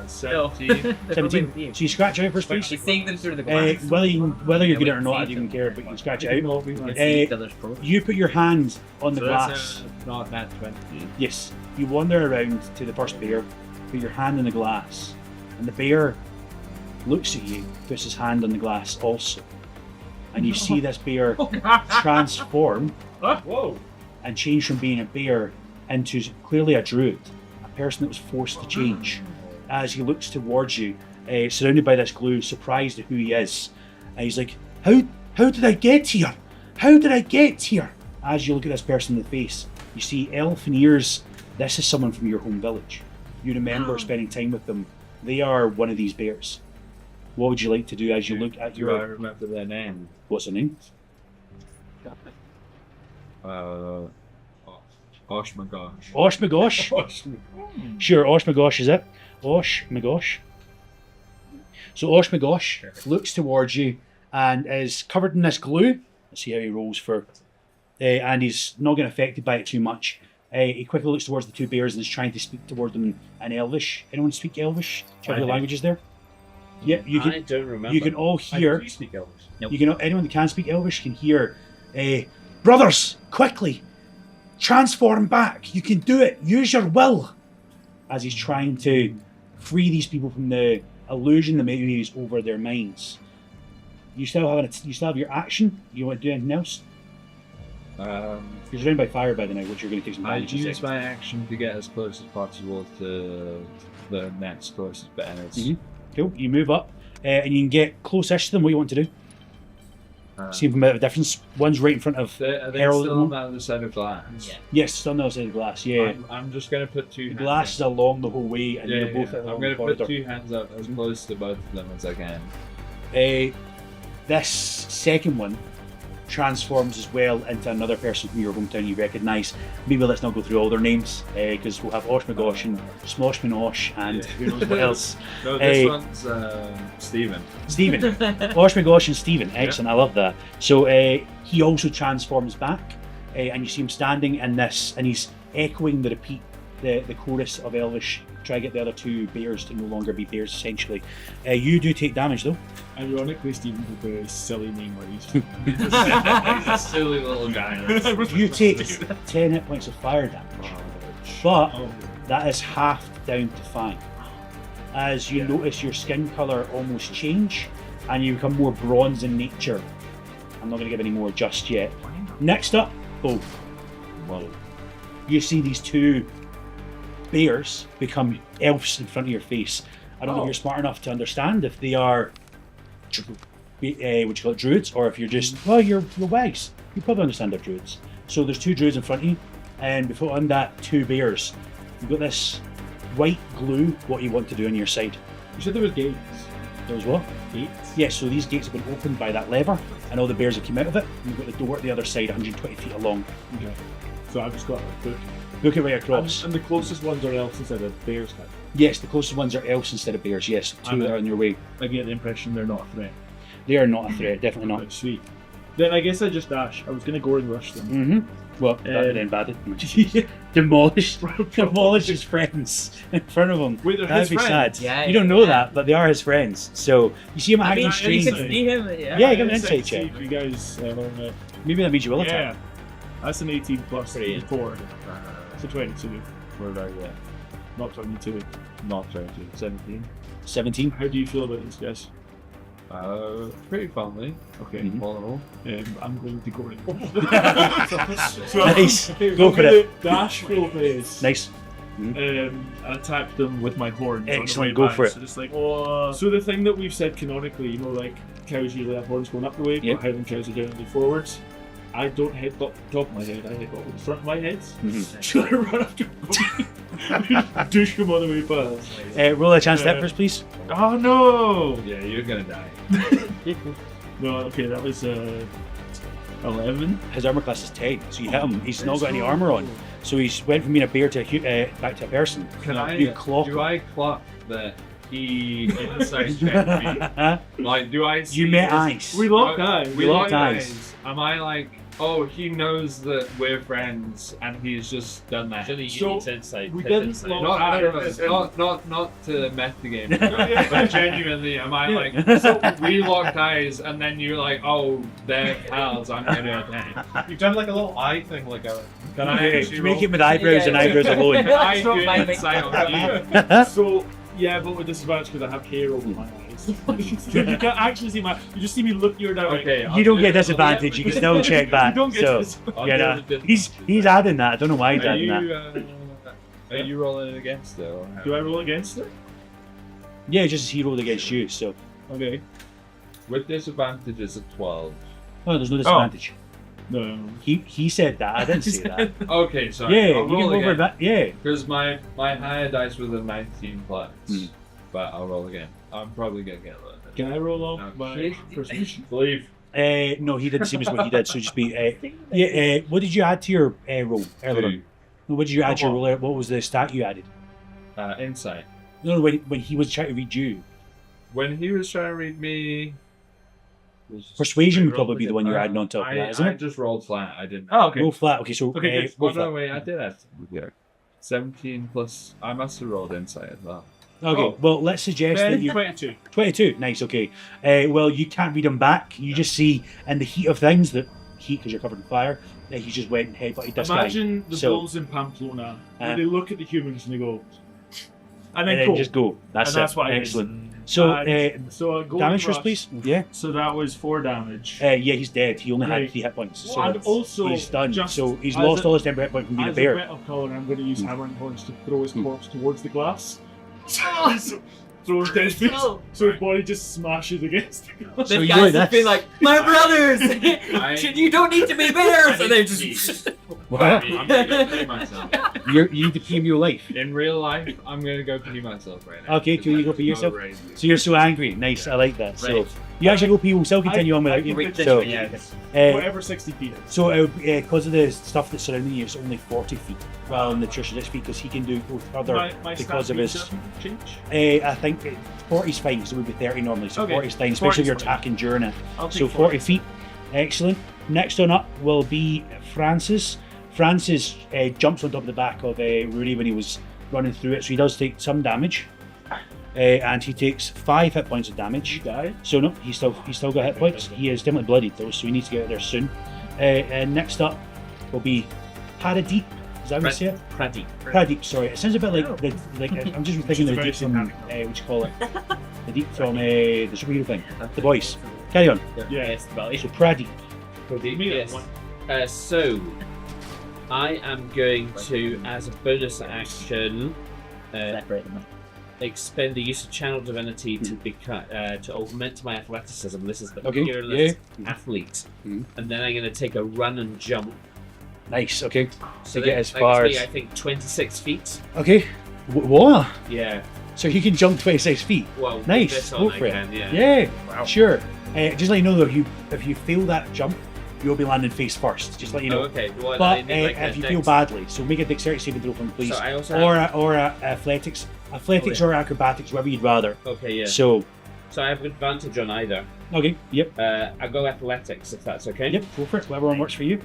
17. 17. So you scratch it out first, please. He's seeing them through the glass. Whether you're good at it or not, I see don't even care, but you can scratch it out. You can see each other's profile. You put your hand on the So glass. that's not that 20. Yes. You wander around to the first bear, put your hand on the glass, and the bear looks at you, puts his hand on the glass also. And you see this bear transform Whoa! and change from being a bear into clearly a druid, a person that was forced to change. As he looks towards you, surrounded by this glue, surprised at who he is. And he's like, how did I get here? How did I get here? As you look at this person in the face, you see elf and ears. This is someone from your home village. You remember spending time with them. They are one of these bears. What would you like to do as you look at Do I your... remember their name? What's their name? Osh my gosh. Osh my gosh. Sure, Osh my gosh is it. Osh my gosh. So Osh my gosh looks towards you and is covered in this glue. Let's see how he rolls for... and he's not getting affected by it too much. He quickly looks towards the two bears and is trying to speak toward them in Elvish. Anyone speak Elvish? Do you have the languages there? Yep, you I can. don't remember. You can all hear. I do speak Elvish. You can. Anyone that can speak Elvish can hear. Brothers, quickly, transform back. You can do it. Use your will. As he's trying to free these people from the illusion that maybe is over their minds. You still have your action. You want to do anything else? You're surrounded by fire by the now, which you're going to take some I damage. in a use second. my action to get as close as possible to the next closest bears. Mhm. Cool. You move up, and you can get close-ish to them. What do you want to do? See if a bit of a difference. One's right in front of. Are they Harold still on the other side of glass? Yeah. Yes, still on the other side of the glass. Yeah, I'm just going to put two the hands glass is along the whole way, and Yeah, you're both yeah. along I'm the going to corridor. put two hands up as close to both of them as I can. This second one transforms as well into another person from your hometown you recognise. Maybe let's not go through all their names because we'll have Oshmagosh and Smoshmanosh and who knows what else. No, this one's Stephen. Stephen. Oshmagosh and Stephen. Excellent, I love that. So he also transforms back and you see him standing in this and he's echoing the chorus of Elvish. Try to get the other two bears to no longer be bears, essentially. You do take damage, though. Ironically, Stephen's a very silly name, right? He's a silly little guy. You take 10 hit points of fire damage, but that is halved down to 5. As you notice your skin colour almost change, and you become more bronze in nature. I'm not going to give any more just yet. Next up, you see these two bears become elves in front of your face. I don't know if you're smart enough to understand if they are what you call it, druids, or if you're just you're wags. You probably understand they're druids. So there's two druids in front of you, and before on that, two bears. You've got this white glue. What you want to do on your side? You said there was gates. There was what? Gates? Yes. So these gates have been opened by that lever, and all the bears have come out of it. And you've got the door at the other side, 120 feet along. Okay. So I've just got a book. Look it right across. And the closest ones are elves instead of bears. Yes, the closest ones are elves instead of bears. Yes, two that are on your way. I get the impression they're not a threat. They are not a threat, definitely not. Right, sweet. Then I guess I just dash. I was going to go and rush them. Mm-hmm. Well, that would end badly. Demolish his friends in front of him. Wait, they're That'd his be friends? sad. Yeah, you don't know that, but they are his friends. So you see him acting You strange. can see him. Yeah, give me an insight check. If you guys Maybe that means you will attack. yeah. That's an 18 plus 4. So 22. Where are you? Not 22. Not 22. 17. 17. How do you feel about this, guys? Pretty friendly. Okay. All in all. I'm going to go in. Nice. Go for it. Dash full face. Nice. Attack them with my horns. Excellent, go for it. So just like, so the thing that we've said canonically, you know, like cows usually have horns going up the way, Yep. but Highland cows are generally forwards. I don't headbutt the top of my head, I headbutt with the front of my head. So I run after him, douche him on the way past. Roll a chance step first, please. Oh no! Yeah, you're gonna die. No, okay, that was 11. His armor class is 10, so you hit him. He's not got any armor on, so he's went from being a bear to back to a person. You clock do I clock that he insight checked me? Like, do I see You met his- eyes. We locked eyes. We locked locked eyes. eyes. Am I like, oh, he knows that we're friends and he's just done that? Actually, you So, need to insight. we his didn't insight. lock- Not to meth the game, but genuinely, am I like, so we locked eyes and then you're like, oh, they're pals, I'm gonna attack. You've done like a little eye thing, like a. Can I actually Make roll? it with eyebrows and eyebrows alone. Can I It's not do my an thing. insight on you? So, yeah, but with disadvantage because I have hair over my eyes. You can't actually see my. You just see me look your direction. Okay, I'll You don't do get it. disadvantage. You can still check back. You don't get So disadvantage. I'll yeah, do no, it. he's adding that. I don't know why he's Are adding that. you, are you rolling against it? Or how? Do I roll against it? Yeah, just as he rolled against you. So Okay. With disadvantage, it's a 12. oh, there's no disadvantage. No. He said that. I didn't say that. Okay, sorry. Yeah, I'll you can roll go over again. that. Yeah. Because my higher dice was a 19 plus. Mhm. But I'll roll again. I'm probably gonna get a little bit. Can I roll off my persuasion? Believe. No, he did the same as what you did. So just be. What did you add to your roll earlier? on? No, what did you add to your roll? What was the stat you added? Insight. No, when he was trying to read you. When he was trying to read me, Persuasion would probably be the one you're adding on top of that, isn't I it? just rolled flat. I didn't. Oh, okay. Roll flat. Okay, so Okay, roll Oh flat. no, wait, I did have. Yeah. 17 plus. I must have rolled insight as well. Okay, Oh. well, let's suggest that you 22. 22. Nice, okay. Well, you can't read him back. You just see in the heat of things that heat because you're covered in fire. That he just went and headbutted this Imagine the So- bulls in Pamplona Uh, where they look at the humans and they go, and guy. then And go. then just go. That's And that's it. what I did. Excellent. So, So a golden damage first, rush. please. Yeah. So that was 4 damage. Yeah, he's dead. He only had Right. 3 hit points. So and also, he's done. just So he's as lost a- all his temper hit point from being a As a bear. bit of colour, I'm going to use hammer and horns to throw his corpse towards the glass. So throws down his face, No. so his body just smashes against the glass. So This you guy's do just this. been like, my brothers! You don't need to be bears! And they just. Well, I'm gonna go pee myself. you need to pee in your life. In real life, I'm gonna go pee myself right now. Okay, cool, you go pee That's yourself? no raising. So you're so angry. Nice, I like that. So Right. you actually go pee, we'll still continue on I without you. can So, Whatever 60 feet is. so because of the stuff that's surrounding you, it's only 40 feet rather than the 36 feet because he can do go further My because of stat his. doesn't change. I think 40 is fine, so it would be 30 normally. So Okay, 40 is fine, especially if you're 40 's fine. attacking during it. I'll So take 40 feet, excellent. Next one up will be Francis. Francis jumps on top of the back of Rooney when he was running through it, so he does take some damage. And he takes 5 hit points of damage. Die. So no, he's still got hit points. He is definitely bloodied though, so he needs to get out there soon. And next up will be Paradeep. Is that how you say it? Pradeep. Pradeep. Sorry, it sounds a bit like I'm just thinking of the deep from what you call it, the deep from the superhero thing, The Boys. Carry on. Yes, the belly. So Pradeep. Yes. So, I am going to, as a bonus action, Separate them. expend the use of Channel Divinity to augment my athleticism. This is the Okay, fearless yeah. athlete, Mhm. and then I'm going to take a run and jump. Nice. Okay. So To get that as takes far me, as- I think 26 feet. Okay. What? Yeah. So you can jump 26 feet. Well, with Nice. this Go on, for I it. can, yeah. Yeah. Wow. Sure. Just let you know though, if you fail that jump, you'll be landing face first. Just let you know. Oh, okay. Well, I But need, like, if a you feel dex. badly, so make a dexterity saving throw from please, So I also or athletics, or acrobatics, whatever you'd rather. Okay, yeah. So So I have advantage on either. okay, yep, I go athletics if that's okay. yep, go for it. Whatever one works for you.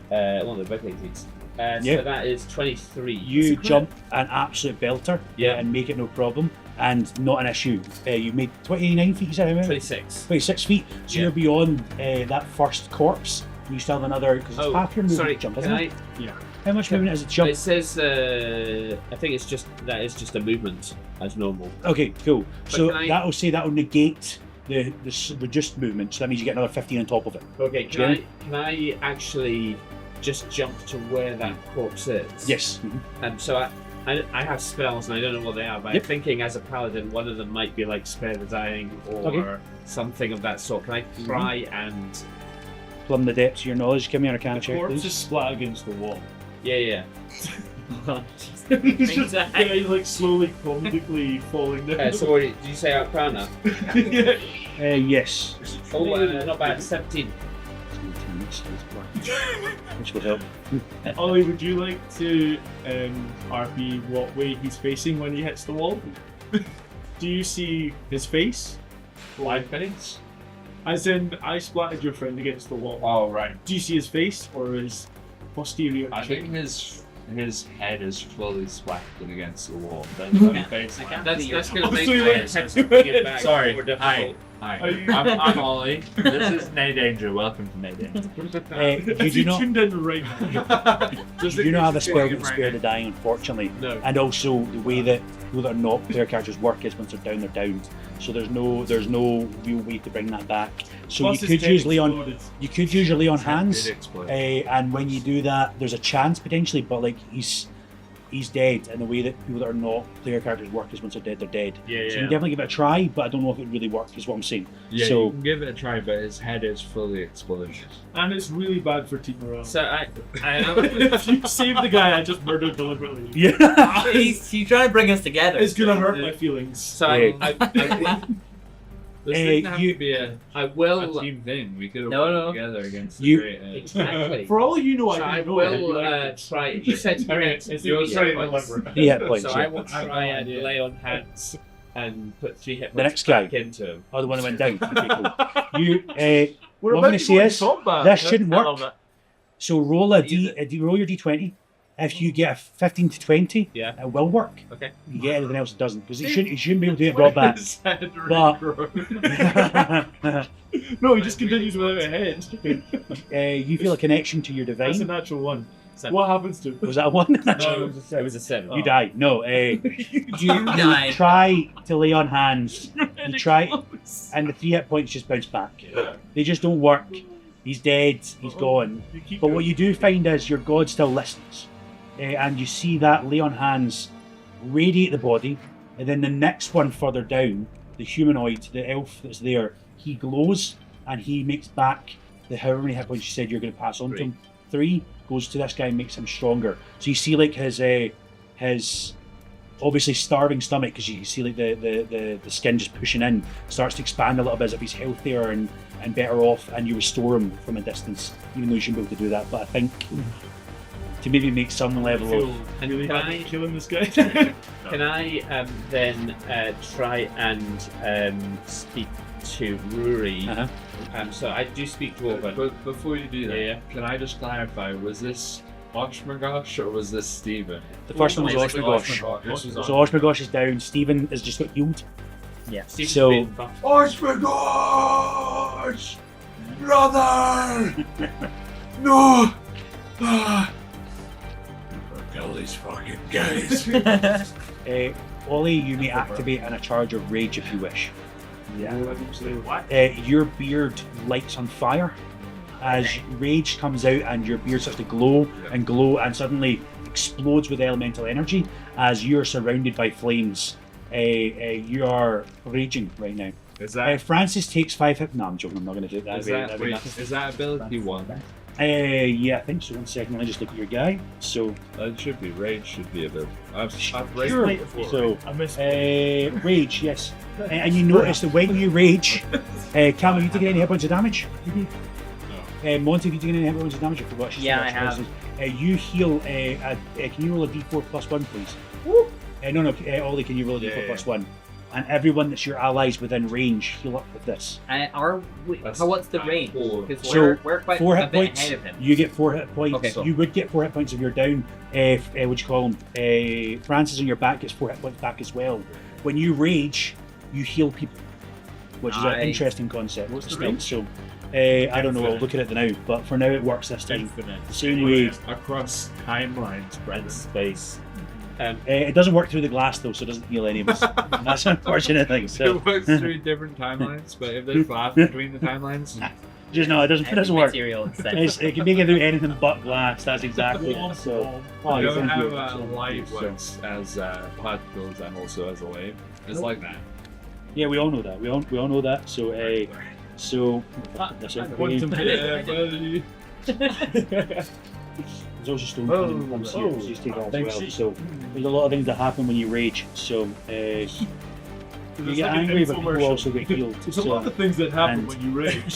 Well, they're both 18s. Yeah. So that is 23. You jump an absolute belter, Yeah. and make it no problem, and not an issue. You made 29 feet, you said, how many? 26. 26 feet. So Yeah. you're beyond that first corpse. You still have another because it's half your movement sorry. jump, Can isn't I? it? How much movement is it jump? It says. I think it's just that is just a movement as normal. Okay, cool. So can I- that'll negate the reduced movement. So that means you get another 15 on top of it. Okay. Yeah. Can I actually just jump to where that corpse is? Yes. And so I have spells and I don't know what they are, but Yep. I'm thinking as a paladin, one of them might be like spare the dying or Okay. something of that sort. Can I try and? Plumb the depths of your knowledge. Give me an arcana The check, corpse please. is splat against the wall. Yeah. He's just he's like slowly, comically falling down. So what did you say, Arcana? Yeah. Yes. Oh, not bad. 17. Which will help. Ollie, would you like to RP what way he's facing when he hits the wall? Do you see his face? Live face? As in, I splattered your friend against the wall. Oh, right. Do you see his face or his posterior? I cheek? think his head is fully splattered against the wall. That's the face. That's going to make so you my went head get back Sorry. more difficult. Hi. Are you- I'm Ollie. This is Nay Danger. Welcome to Nay Danger. You do not. tuned in right now. You do not have a spell that spare the dying, unfortunately. No. And also the way that people that are not player characters work is once they're down. So there's no real way to bring that back. So Plus you his could head use lay on exploded. hands, Did explode. and when you do that, there's a chance potentially, but like he's dead. And the way that people that are not player characters work is once they're dead. So you can definitely give it a try, but I don't know if it really works. Is what I'm saying. Yeah, So you can give it a try, but his head is fully exploded. And it's really bad for team morale. So I If you save the guy I just murdered deliberately, yeah. He's trying to bring us together. it's gonna hurt my feelings. So This Hey, didn't have you- to be a will. team thing. We could have No, worked no. together against the You- great Ed. Exactly. For all you know, So I I don't know it. will Like, try. You said to me, You're trying to deliver it. 3 hit points. So Yeah. I will try and lay on hands and put 3 hit points The next guy. back into him. Oh, the one that went down. Okay, cool. You We're What I'm about gonna to say go to is, combat. this shouldn't I work. love it. So roll roll your d20. If you get a 15 to 20, Yeah. it will work. Okay. You get anything else, it doesn't, because you shouldn't be able to get it brought back. His head But- regrows. No, he just continues without a head. You feel a connection to your That's a divine. natural one. Seven. What happens to him? Was that a one? No, it was a 7. You die. No. You died. Try to lay on hands. You try, and the 3 hit points just bounce back. They just don't work. He's dead. He's gone. You keep But going. what you do find is your god still listens, and you see that lay on hands radiate the body, and then the next one further down, the humanoid, the elf that's there, he glows and he makes back the however many hit points you said you're going to pass on to him. 3 goes to this guy and makes him stronger. So you see like his obviously starving stomach, because you can see like the skin just pushing in, starts to expand a little bit as if he's healthier and better off, and you restore him from a distance, even though you shouldn't be able to do that. But I think to maybe make some level of... Really Can bad I- at killing this guy. Can I then try and speak to Rory? So I do speak Dwarven. But before you do that, Yeah. can I just clarify? Was this Oshmagosh or was this Stephen? The first one was It's Oshmagosh. Oshmagosh. So Oshmagosh is down, Stephen has just got healed. Yeah. Steven's So- being buffed. Oshmagosh! Brother! No! Kill these fucking guys. Ollie, you may activate in a charge of rage if you wish. What? Your beard lights on fire as rage comes out, and your beard starts to glow and suddenly explodes with elemental energy as you're surrounded by flames. You are raging right now. Is that Francis takes 5 hit. No, I'm joking. I'm not going to do it that is way. that That'd be wait, nuts. is that ability one? Yeah, I think so. 1 second. Let me just look at your guy. So, That should be rage. Should be ability. I've sure. played it before. So, I missed rage, yes. And you notice that when you rage, Callum, have you taken any hit points of damage? Monty, have you taken any hit points of damage? I forgot. Yeah, I have. You heal. Can you roll a d4 plus 1, please? No, Ollie, can you roll a d4 plus 1? And everyone that's your allies within range heal up with this. What's the range? Because So, we're quite 4 a hit bit points. ahead of him. You get 4 hit points. Okay, cool. You would get 4 hit points if you're down. What you call them? Francis on your back gets 4 hit points back as well. When you rage, you heal people, which is an Nice. interesting concept. What's the still. range? So, I don't know. I'll look at it now, but for now it works this time. The same way. across timelines, And space. It doesn't work through the glass though, so it doesn't heal any of us. That's an unfortunate thing. So, It works through different timelines, but if there's glass between the timelines, just no, it doesn't work. Material instead. It can make it through anything but glass. That's exactly it. So, oh, you don't thank have you. light So- ones as particles and also as a wave. It's like that. Yeah, we all know that. We all know that. So, that's it. There's also stone from here, so you take that as well. So there's a lot of things that happen when you rage. So you get angry, but people also get healed. There's a lot of things that happen and- when you rage.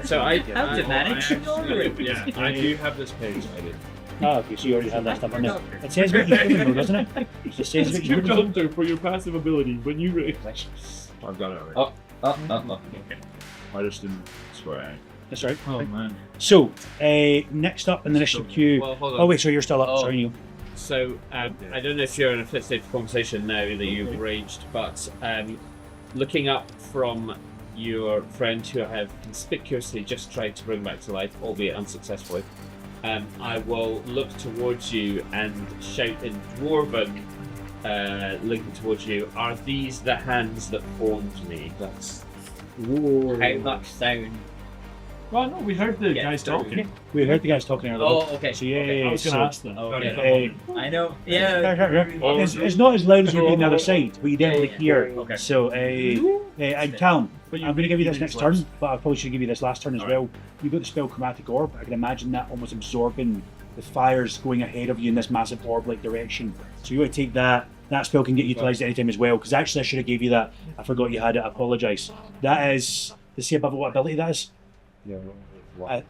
So I How dramatic. Yeah, I do have this page. I did. Okay, so you already have that stuff on there. It says what you're doing though, doesn't it? It says what you're Skip doing. counter for your passive ability when you rage. I've got it already. I just didn't swear. That's right. Oh man. So, next up in the initiative queue. Well, hold on. Oh wait, so you're still up. Oh. Sorry, Neil. So I don't know if you're in a fit state of conversation now that you've raged, but looking up from your friend who I have conspicuously just tried to bring back to life, albeit unsuccessfully, I will look towards you and shout in Dwarven, looking towards you, are these the hands that formed me? That's How much sound? Well, no, we heard the Yeah, guys sorry. talking. We heard the guys talking earlier. Oh, okay. So yeah, Okay. I was going to ask them. Okay. I know. Yeah. It's not as loud as you're on the other side, but you definitely Yeah. hear. Okay. So, and Callum, I'm going to give you this next turn, but I probably should give you this last turn as well. You've got the spell Chromatic Orb. I can imagine that almost absorbing the fires going ahead of you in this massive orb-like direction. So you want to take that. That spell can get utilised at any time as well, because actually I should have gave you that. I forgot you had it. I apologise. That is, to see above what ability that is? Yeah.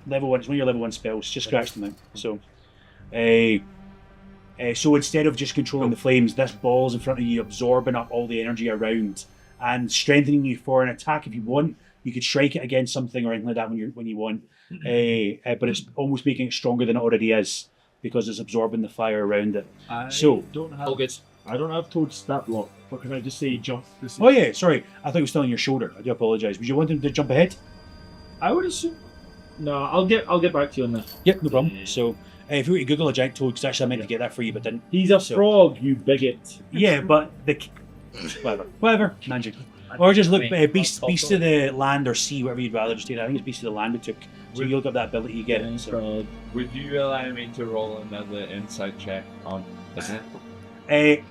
Level 1, it's one of your level 1 spells, just scratch them out. So, so instead of just controlling the flames, this ball's in front of you, absorbing up all the energy around and strengthening you for an attack if you want. You could strike it against something or anything like that when you want, but it's almost making it stronger than it already is because it's absorbing the fire around it. So, don't have. all good. I don't have Toad's stat block, but can I just say jump? This is- oh yeah, sorry, I thought it was still on your shoulder. I do apologise. Would you want him to jump ahead? I would assume. No, I'll get back to you on that. Yep, no problem. So, if you were to Google a giant toad, because actually I meant to get that for you, but didn't. He's a So- frog, you bigot. Yeah, but whatever, magic. Or just look, beast of the land or sea, whatever you'd rather just take. I think it's beast of the land we took. So you look up that ability you get. So. Frog. Would you allow me to roll another insight check on that?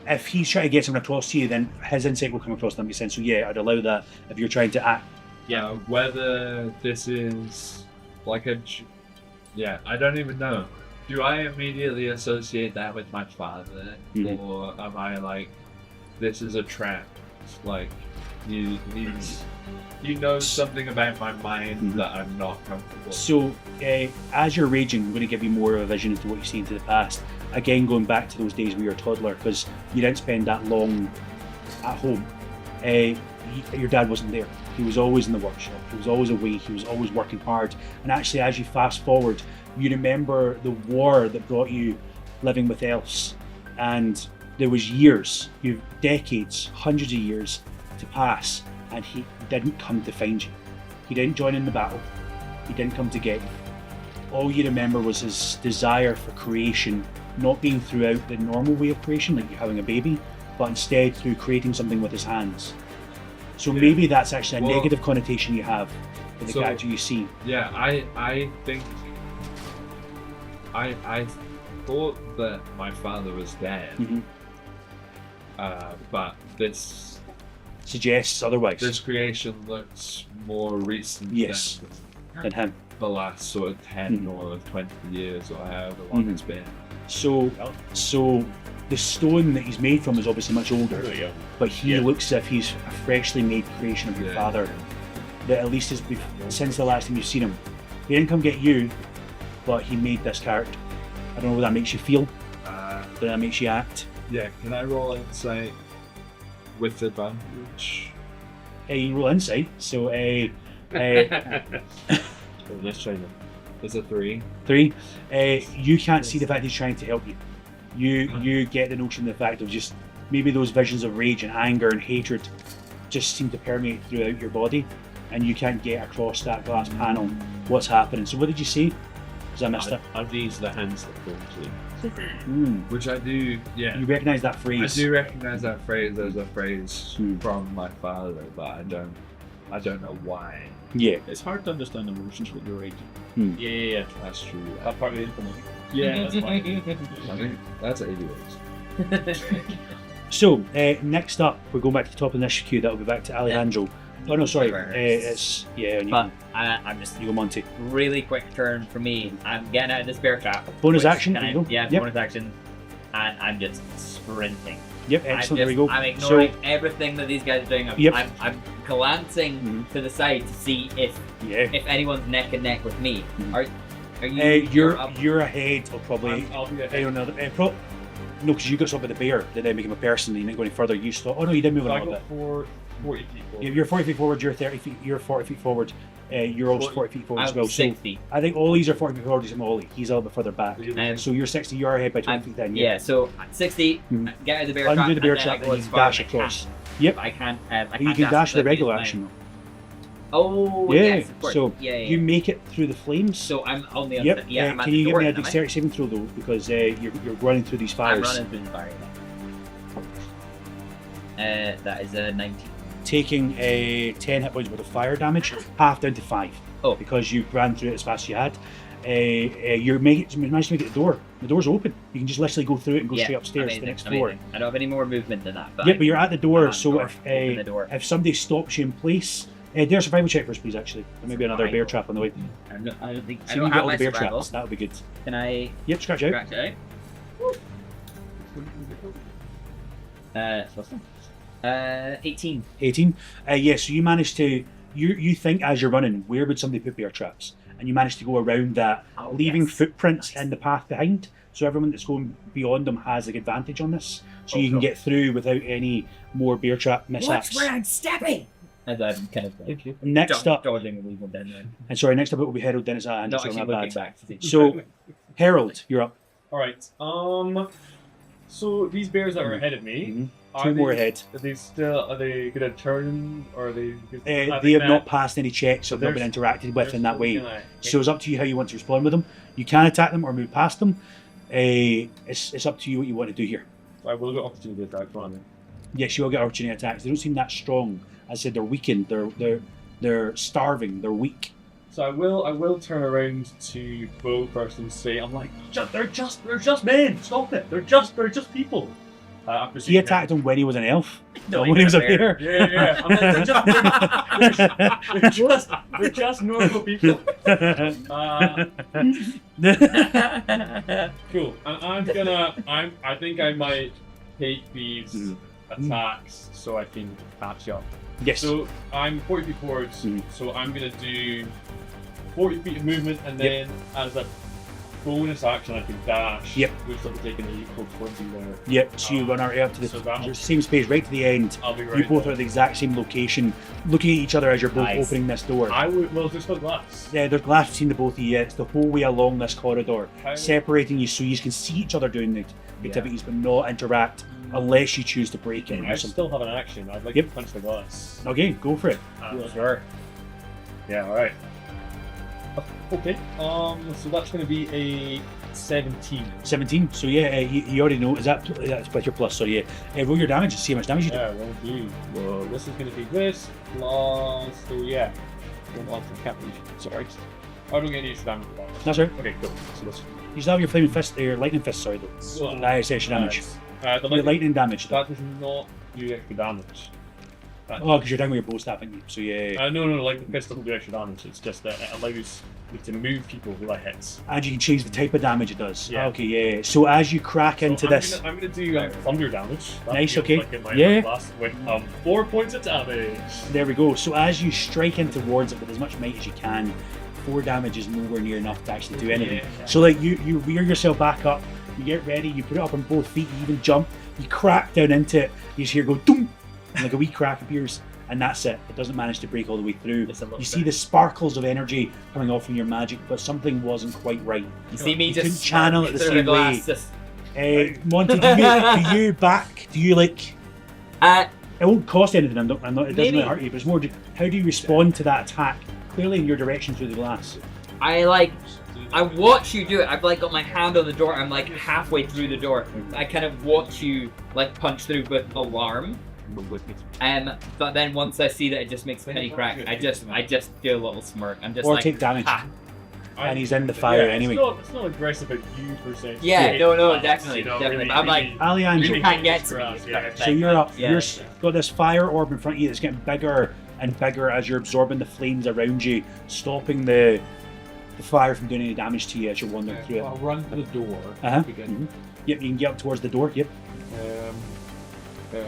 If he's trying to get something across to you, then his insight will come across. That makes sense. So yeah, I'd allow that if you're trying to act. Yeah, whether this is like a Yeah, I don't even know. Do I immediately associate that with my father, or am I like, this is a trap? Like, you know something about my mind that I'm not comfortable. So, as you're raging, I'm going to give you more of a vision into what you've seen to the past. Again, going back to those days when you were a toddler, because you didn't spend that long at home. Your dad wasn't there. He was always in the workshop. He was always away. He was always working hard. And actually, as you fast forward, you remember the war that brought you living with elves. And there was years, decades, hundreds of years to pass, and he didn't come to find you. He didn't join in the battle. He didn't come to get you. All you remember was his desire for creation, not being throughout the normal way of creation, like you're having a baby, but instead through creating something with his hands. So maybe that's actually a negative connotation you have for the character you see. Yeah, I think I thought that my father was dead, but this suggests otherwise. This creation looks more recent than him. The last sort of 10 or 20 years or however long it's been. So the stone that he's made from is obviously much older, but he looks as if he's a freshly made creation of your father. That at least is since the last time you've seen him. He didn't come get you, but he made this character. I don't know what that makes you feel, but that makes you act. Yeah, can I roll insight with advantage? You roll insight, so let's try that. There's a 3. 3. You can't see the fact he's trying to help you. You get the notion of the fact of just maybe those visions of rage and anger and hatred just seem to permeate throughout your body, and you can't get across that glass panel what's happening. So what did you say? Because I missed it. I've used the hands that fall to. Which I do, You recognise that phrase? I do recognise that phrase as a phrase from my father, but I don't know why. Yeah. It's hard to understand emotions with your raging. Yeah. That's true. That's part of the information. Yeah, that's fine. I think that's 80 words. So, next up, we're going back to the top of the initiative queue. That'll be back to Alejandro. Oh no, sorry. It's I'm just you go Monty. Really quick turn for me. I'm getting out of this bear trap. Bonus action. Bonus action, and I'm just sprinting. Yep, excellent. There we go. I'm ignoring everything that these guys are doing. I'm glancing to the side to see if anyone's neck and neck with me. Are you? You're ahead of probably. I'll be ahead. Another. No, because you got stopped by the bear. That then became a person. And you didn't go any further. You stopped. Oh no, you did move a little bit. 40 feet forward. You're 40 feet forward. You're 30 feet. You're 40 feet forward. You're also 40 feet forward as well. 60. So I think Ollie's are 40 feet forward. Except Ollie. He's a little bit further back. So you're 60. You're ahead by 20 feet then. Yeah. So 60. Get out of the bear trap. Undo the bear trap and you dash across. Yep. I can't. You can dash the regular action. Oh, yes, of course. So you make it through the flames. So I'm on the other side. Yeah, I'm at can the you door, give me a dexterity saving throw though, because you're running through these fires. I'm running through the fire. That is a 19. Taking 10 hit points worth of fire damage, half down to 5. Oh, because you ran through it as fast as you had. You managed to make it to the door. The door's open. You can just literally go through it and go straight upstairs to the next floor. I don't have any more movement than that. But you're at the door. So if somebody stops you in place. Do a survival check first, please. Actually, there may be another bear trap on the way. I don't think. So I don't you got have all my the bear survival. traps. That would be good. Can I? Yep, scratch out. Scratch out. 18. 18. So you managed to. You think as you're running, where would somebody put bear traps? And you managed to go around that, leaving footprints in the path behind. So everyone that's going beyond them has like advantage on this. So you can get through without any more bear trap mishaps. Watch where I'm stepping. As I'm kind of like next up, dodging and leaving then. And sorry, next up it will be Harold Dennis and not actually looking back to see. So Harold, you're up. All right. So these bears that are ahead of me, two more ahead. Are they going to turn, or are they? They have not passed any checks, so they've not been interacted with in that way. So it's up to you how you want to respond with them. You can attack them or move past them. It's up to you what you want to do here. I will get opportunity attack on them. Yes, you will get opportunity attacks. They don't seem that strong. As I said, they're weakened. They're starving. They're weak. So I will turn around to Bo first and say, I'm like, they're just men. Stop it. They're just people. He attacked him when he was an elf. No, when he was a bear. Yeah. I'm like, we're just normal people. Cool. I think I might take these attacks so I can catch up. Yes. So I'm 40 feet forward, so I'm gonna do 40 feet of movement, and then as a bonus action I can dash. Yep. Which will be taking the equal 20 there. Yep, so you run right up to the same space, right to the end. I'll be right You both there. are at the exact same location, looking at each other as you're both opening this door. Well, there's no glass. Yeah, there's glass between the both of you. It's the whole way along this corridor, separating you so you can see each other doing the activities, but not interact unless you choose to break it. I still have an action. I'd like to punch the glass. Okay, go for it. Sure. Yeah, alright. Okay, so that's going to be a 17. 17. So yeah, you already know. That's with your plus. So yeah, roll your damage and see how much damage you do. Yeah, will do. Well, this is going to be this plus. So yeah, sorry. I don't get any extra damage. That's right. Okay, cool. So let's. You still have your flaming fist, your lightning fist. Sorry, though. That's extra damage. Your lightning damage. That does not do extra damage. Because you're down with your bow staff, aren't you? So yeah. No, like the fist doesn't do extra damage. It's just that it allows me to move people who it hits. And you can change the type of damage it does. Yeah. Okay, yeah. So as you crack into this, I'm gonna do thunder damage. That nice. feels Okay. Like it might Yeah. last with 4 points of damage. There we go. So as you strike in towards it with as much might as you can, 4 damage is nowhere near enough to actually do anything. Yeah. So like you rear yourself back up, you get ready, you put it up on both feet, you even jump, you crack down into it, you just hear go doom, and like a wee crack appears, and that's it. It doesn't manage to break all the way through. You see the sparkles of energy coming off from your magic, but something wasn't quite right. You see me You just couldn't channel it the through same glass, way. just- Monty, do you like? It won't cost anything. It doesn't Maybe. really hurt you, but it's more. How do you respond to that attack? Clearly in your direction through the glass. I watch you do it. I've like got my hand on the door. I'm like halfway through the door. I kind of watch you like punch through with alarm. But then once I see that it just makes a penny crack, I just do a little smirk. I'm just Or like, take damage. ha. And he's in the fire anyway. It's not aggressive at you per se. Yeah, no, But, definitely, you know, definitely. really, I'm like, Ali Angel. you can't get to me. Yeah. So you're up. Yeah. You've got this fire orb in front of you that's getting bigger and bigger as you're absorbing the flames around you, stopping the fire from doing any damage to you as you're wandering through it. I'll run to the door. Yep, you can get up towards the door. Yep. Do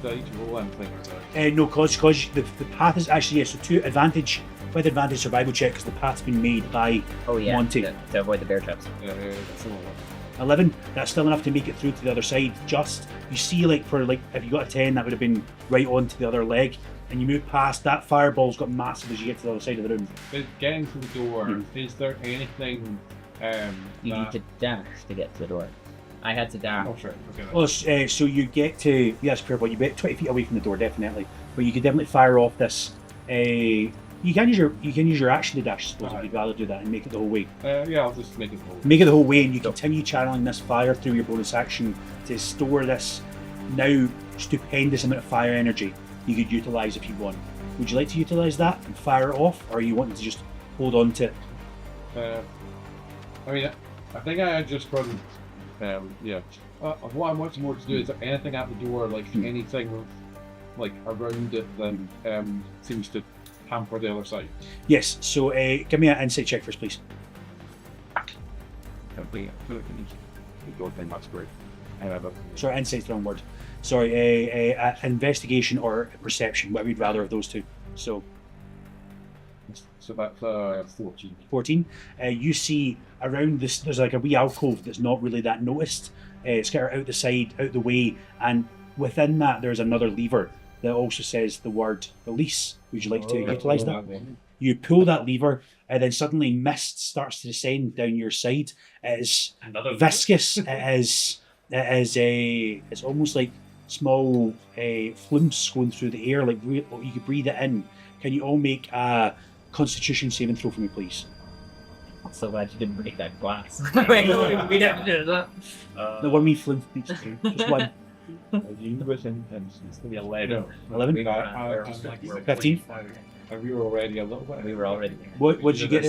I need to roll anything? No, because the path is actually so 2 advantage with advantage survival check because the path's been made by Monty. To avoid the bear traps. That's 11. That's still enough to make it through to the other side. Just you see, if you got a 10, that would have been right onto the other leg, and you move past that. Fireball's got massive as you get to the other side of the room. But getting to the door, is there anything? You need to dash to get to the door. I had to dash. Oh, sure. Okay. Well, so you get to that's fair, but you get 20 feet away from the door, definitely. But you could definitely fire off this. You can use your action to dash, I suppose, if you'd rather do that and make it the whole way. Yeah, I'll just make it the whole way. Make it the whole way, and you continue channeling this fire through your bonus action to store this now stupendous amount of fire energy you could utilize if you want. Would you like to utilize that and fire it off, or are you wanting to just hold on to it? I mean, I think I just run. Yeah. What I want more to do is anything at the door, like anything like around it that seems to hamper the other side. Yes. So give me an insight check first, please. Sorry, insight's the wrong word. Sorry, investigation or perception, whatever you'd rather of those two. So that's 14. 14. You see around this, there's like a wee alcove that's not really that noticed. It's kind of out the side, out the way, and within that there's another lever that also says the word release. Would you like to utilize that? You pull that lever, and then suddenly mist starts to descend down your side. It is viscous. It's almost like small flumes going through the air, like you could breathe it in. Can you all make a Constitution saving throw for me, please? I'm so glad you didn't break that glass. We never did that. No, one wee flume, please. Just one. It's going to be 11. 11? 15? We were already a little bit. We were already. What did you get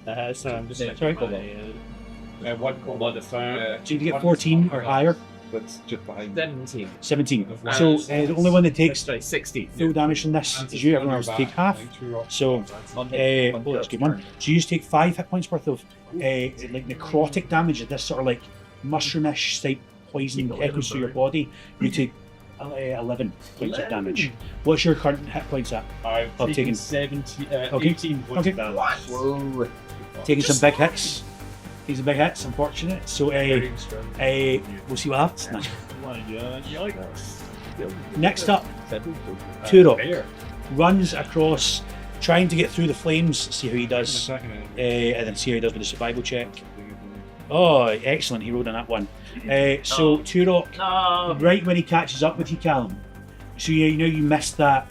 there? So I'm just Sorry? One modifier. So you get 14 or higher. that's just behind. 17. 17. So the only one that takes Sorry, 16. full damage from this is you. Everyone else take half. So, oh, that's a good one. So you just take 5 hit points worth of like necrotic damage. This sort of like mushroomish type poison echoes through your body. You take 11 points of damage. What's your current hit points at? I've taken 17, 18 points of damage. Whoa. Taking some big hits. Taking some big hits, unfortunate. So we'll see what happens. Next up, Turok runs across, trying to get through the flames, see how he does, and then see how he does with the survival check. Oh, excellent, he rolled on that one. So Turok, right when he catches up with you, Callum, so you know you missed that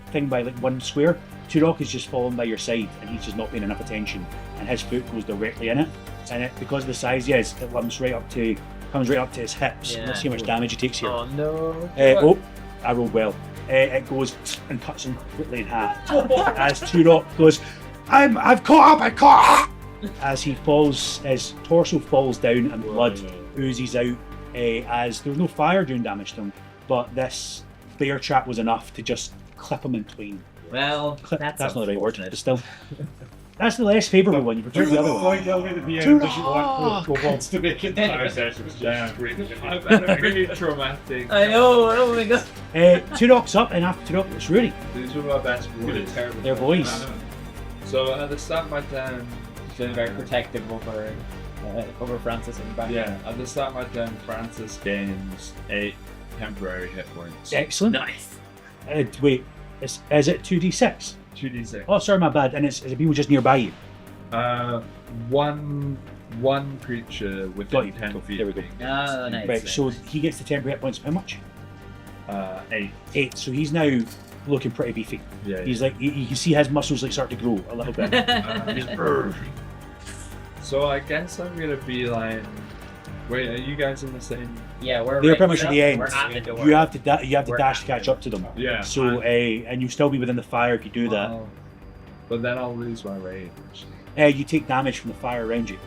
thing by like 1 square, Turok is just fallen by your side and he's just not paying enough attention and his foot goes directly in it, and it, because of the size he is, it comes right up to his hips. Yeah. Let's see how much damage he takes here. Oh no. I rolled well. It goes and cuts him completely in half. As Turok goes, I've caught up! As he falls, his torso falls down and blood oozes out. As there was no fire doing damage to him, but this bear trap was enough to just clip him in twain. Well, That's not the right word, but still. That's the less favourable one. You prefer the other one. Wants to make it. Really traumatic. I know. Oh my god. Turok's up, and after Turok, it's Rudy. These were my best boys. They're boys. So at the start of my turn, Feeling very protective over Francis and back. yeah, at the start of my turn, Francis gains 8 temporary hit points. Excellent. Nice. Wait, is it 2d6? 2d6. Oh, sorry, my bad. And is it people just nearby you? One creature Got within you. 10 feet. There we go. Oh, nice. Right, so he gets the temporary hit points of how much? 8. 8. So he's now looking pretty beefy. Yeah. He's like, you can see his muscles like start to grow a little bit. So I guess I'm gonna be like, wait, are you guys in the same? Yeah, we're They're right pretty much at the end. We're at the door. You have to We're dash to at catch the up to them. Yeah. So and you still be within the fire if you do that. But then I'll lose my rage. You take damage from the fire around you,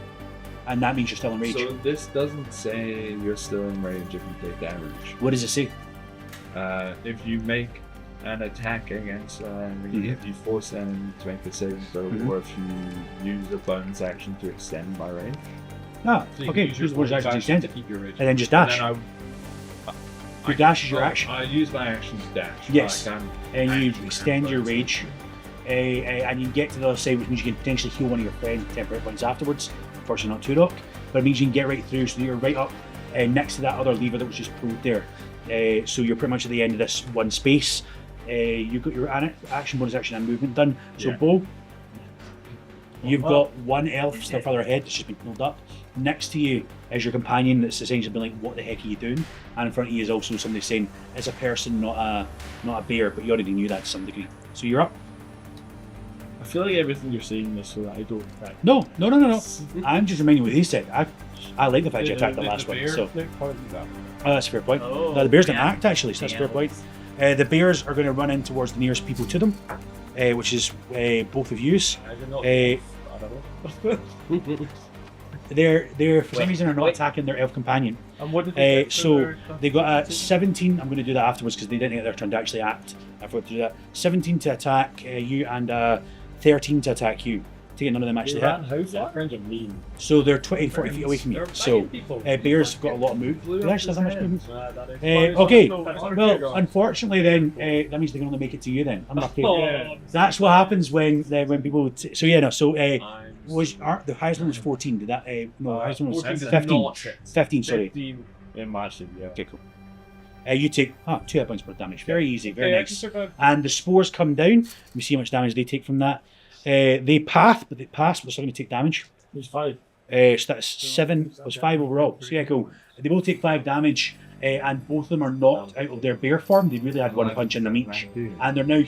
and that means you're still in rage. So this doesn't say you're still in rage if you take damage. What does it say? If you make an attack against an enemy, if you force an enemy to make a saving throw, or if you use a bonus action to extend my range. Ah, okay. Use the bonus action to extend it, and then just dash. And Your dash is your action. I use my action to dash. Yes. But I can And you actually extend your bonus rage, and you get to the other side, which means you can potentially heal one of your friends with temporary points afterwards. Unfortunately, not Turok, but it means you can get right through, so you're right up next to that other lever that was just pulled there. So you're pretty much at the end of this one space. You've got your action, bonus action, and movement done. So, Yeah. Bo, you've got one elf still further ahead that's just been pulled up. Next to you is your companion that's essentially been like, "What the heck are you doing?" And in front of you is also somebody saying, "It's a person, not a bear." But you already knew that to some degree. So you're up. I feel like everything you're saying is so that I don't attack. No. I'm just reminding you what he said. I like the fact you attacked the last one. So that's a fair point. Oh, No, the bears didn't yeah. act actually, so that's a fair point. The bears are going to run in towards the nearest people to them, which is both of yous. I did not. Uh, I don't know. They're for some reason are not attacking their elf companion. And what did they get So for they got a 17. I'm going to do that afterwards because they didn't get their turn to actually act. I forgot to do that. 17 to attack you and 13 to attack you. Taking none of them actually hit. How far? Friends are mean. So they're 20, 40 feet away from you. So bears have got a lot of move. Do they actually have that much movement? Okay. Well, unfortunately, then that means they can only make it to you. Then unlucky. That's what happens when people. So yeah, no. So the highest one was 14? Did that? No, the highest one was 15. 15. Sorry. 15 in match, yeah. Okay, cool. You take 2 hit points per damage. Very easy, very nice. And the spores come down. We see how much damage they take from that. They pass, but they're still going to take damage. It was 5. So that's 7. It was 5 overall. So yeah, cool. They both take 5 damage, and both of them are knocked out of their bear form. They really had one punch in them each, and they're now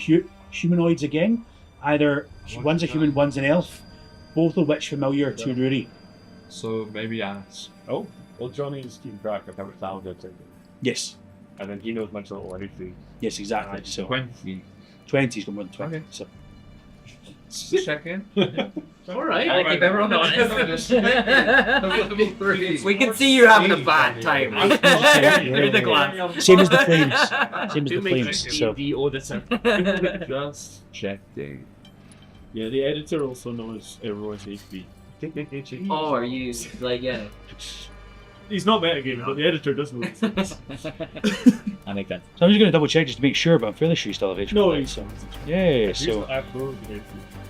humanoids again. Either one's a human, one's an elf. Both of which familiar to Rory. So maybe ask. Oh, well, Johnny's keeping track of how much damage I took. Yes. And then he knows much little anything. Yes, exactly. So 20. 20 is going more than 20. Okay. check in. All right. I keep everyone honest. Level 3. We can see you having a bad time. Through the glass. Same as the flames. Same as Do the make flames. So the auditor. Just checking. Yeah, the editor also knows everyone's HP. Oh, are you like He's not metagaming, but the editor does know. I make that. So I'm just going to double check just to make sure, but I'm fairly sure you still have HP. No, right? he's So yeah. So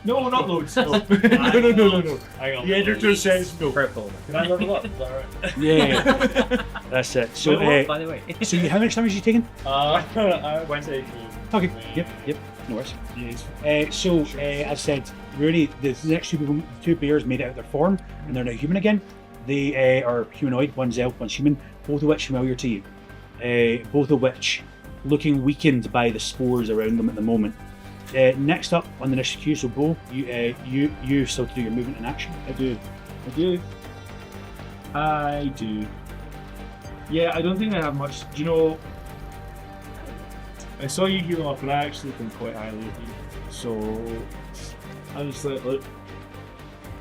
no, not loads. No, no. The editor says no. Purple. Can I level up? Is that right? yeah, that's it. So By the way. so how much damage are you taking? I went to Okay. Yep. No worries. As I said, really, the next two bears made it out of their form, and they're now human again. They are humanoid. One's elf, one's human. Both of which familiar to you. Both of which looking weakened by the spores around them at the moment. Next up on the initiative queue, so Bo, you still to do your movement and action. I do. Yeah, I don't think I have much. Do you know? I saw you heal up, and I actually think quite highly of you. So I'm just like, look,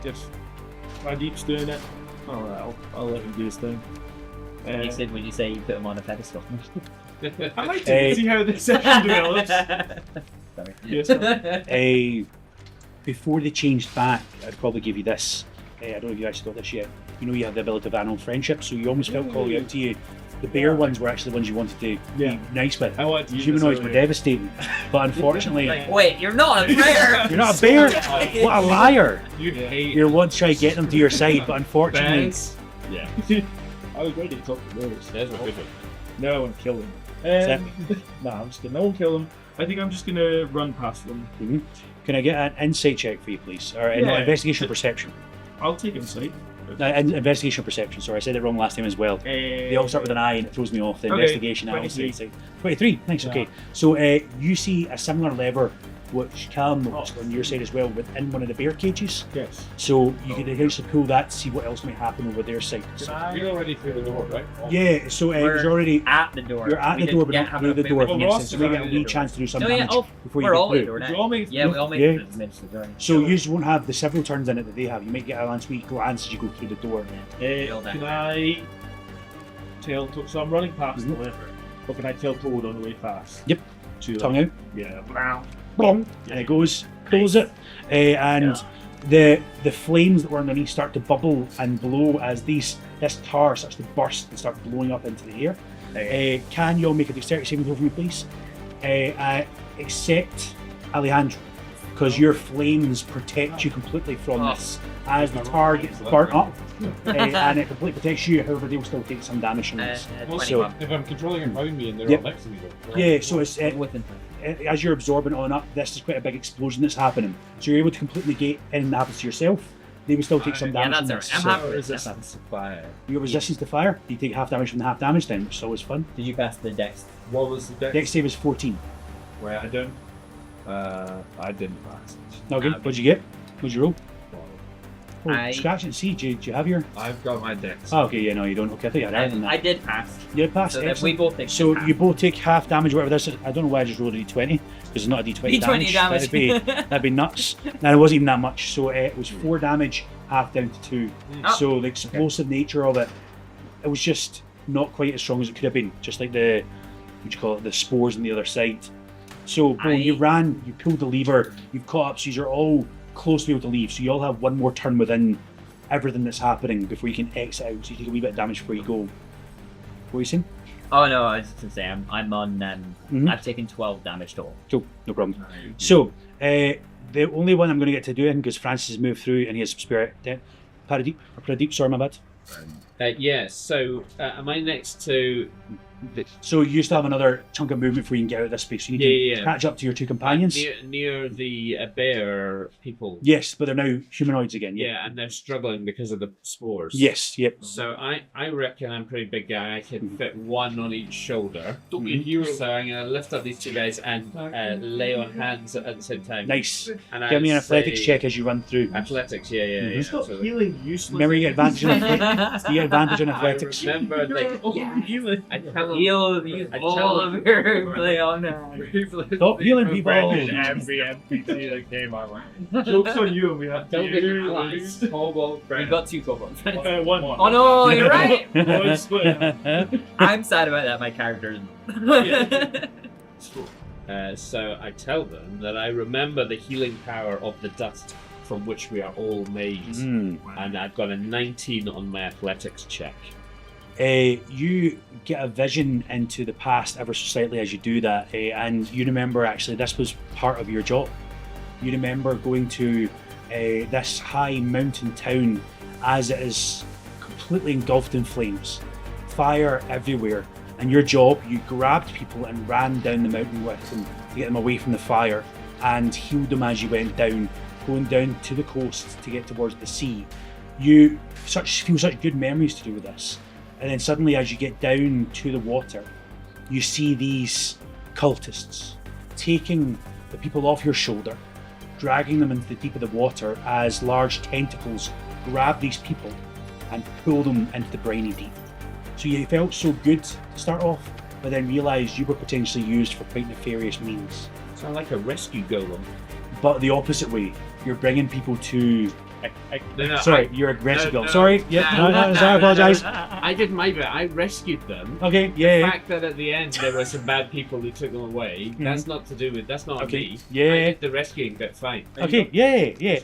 if my deep's doing it, I'll let him do his thing. You said when you say you put him on a pedestal. I like to see how this session develops. Sorry. Yes, Before they changed back, I'd probably give you this. I don't know if you actually got this yet. You know you have the ability of animal friendship, so you almost felt calling out to you. The bear ones were actually the ones you wanted to be nice with. I wanted to use Humanoids this were earlier. devastating, but unfortunately, Wait, you're not a bear! you're not a bear. What a liar! You hate You want to try to get them to your side, but unfortunately, bears. Yeah. I was ready to talk to bears. There's a good No, I want to kill them. Nah, I'm just kidding. I won't kill them. I think I'm just gonna run past them. can I get an insight check for you, please, or no, Yeah. investigation or perception? I'll take insight. Investigation or perception. Sorry, I said it wrong last time as well. They all start with an I, and it throws me off. The Okay, investigation, I 23. always say 23. Nice. Yeah. Okay, so you see a similar lever, which Callum noticed on your side as well, within one of the bear cages. Yes. So you can actually pull that to see what else might happen over their side. You're already through the door, right? Yeah. So it was already. At the door. You're at We the door, but didn't not have through enough the door. movement. Well, So we get a wee door. chance to do some No, damage yeah, before you we're get all at the through. door now. We all make Yeah, we all make Yeah. it to the door. So you won't have the several turns in it that they have. You might get a lance wee glance as you go through the door. Can I tail? So I'm running past the lever. But can I tail toad on the way fast? Yep. To Tongue out. Yeah. Boom, and it goes, pulls it, and the flames that were underneath start to bubble and blow as this tar starts to burst and start blowing up into the air. Can you all make a dexterity saving throw for me, please? Except Alejandro, because your flames protect you completely from this. As the tar gets burnt up, and it completely protects you. However, they'll still take some damage from this. So, If I'm controlling it around me and they're Yep. all next to me, though. yeah, so it's Within as you're absorbing it on up, this is quite a big explosion that's happening. So you're able to completely negate anything that happens to yourself. They will still take some Yeah, damage that's from alright. this. I'm So happy with Resistance to fire. your resistance to fire, you take half damage from the half damage then, which is always fun. Did you pass the dex? What was the dex? Dex save is 14. Where I didn't. I didn't pass. Okay, what'd you get? What'd you roll? Oh, I- scratch and see. Do you have your? I've got my dex. Oh, okay, yeah, no, you don't. Okay, I think you had higher than that. I did pass. You did pass. So that we Excellent. both take So half. you both take half damage, whatever this is. I don't know why I just rolled a d20 because it's not a d20 D20 damage. That'd be nuts. And it wasn't even that much. So it was 4 damage, half down to 2. Oh, So the explosive nature of it, it was just not quite as strong as it could have been. Just like the, what do you call it, the spores on the other side. So Bo, you ran, you pulled the lever, you've caught up, so you're all close to be able to leave. So you all have one more turn within everything that's happening before you can exit out. So you take a wee bit of damage before you go. What were you saying? Oh no, I was just gonna say I'm on. Mhm. I've taken 12 damage total. Cool, no problem. So the only one I'm going to get to do it because Francis has moved through and he has spirit. Paradeep, sorry, my bad. Yeah, so am I next to... So you still have another chunk of movement before you can get out of this space. So you need Yeah, to yeah. catch up to your two companions. Near the bear people. Yes, but they're now humanoids again. Yeah, and they're struggling because of the spores. Yes, yep. So I reckon I'm a pretty big guy. I can fit one on each shoulder. Don't be a hero. So I'm going to lift up these two guys and lay on hands at the same time. Nice. And Give me an I'd say- athletics check as you run through. Athletics, yeah. It's not absolutely. healing useless. Remember, you get advantage on athletics. You get advantage on athletics. I remember, like, I cannot Heal use all of your play on that. Stop healing people. Every NPC that came our way. Joke's on you, and we have Don't get two class. cobalt We friends. got 2 cobalt friends. One. Oh no, you're right! Oh, split it. I'm sad about that, my character isn't. So I tell them that I remember the healing power of the dust from which we are all made, and I've got a 19 on my athletics check. You get a vision into the past ever so slightly as you do that, and you remember actually this was part of your job. You remember going to this high mountain town as it is completely engulfed in flames, fire everywhere, and your job, you grabbed people and ran down the mountain with them to get them away from the fire and healed them as you went down, going down to the coast to get towards the sea. You feel such good memories to do with this. And then suddenly as you get down to the water, you see these cultists taking the people off your shoulder, dragging them into the deep of the water as large tentacles grab these people and pull them into the briny deep. So you felt so good to start off, but then realised you were potentially used for quite nefarious means. Sound like a rescue golem. But the opposite way, you're bringing people to... No, sorry, you're aggressive. no, sorry, sorry, I apologise. I did my bit. I rescued them. Okay, The yeah. fact that at the end there were some bad people who took them away, that's not to do with, that's not Okay, me. yeah. I did the rescuing bit fine. Okay, yeah.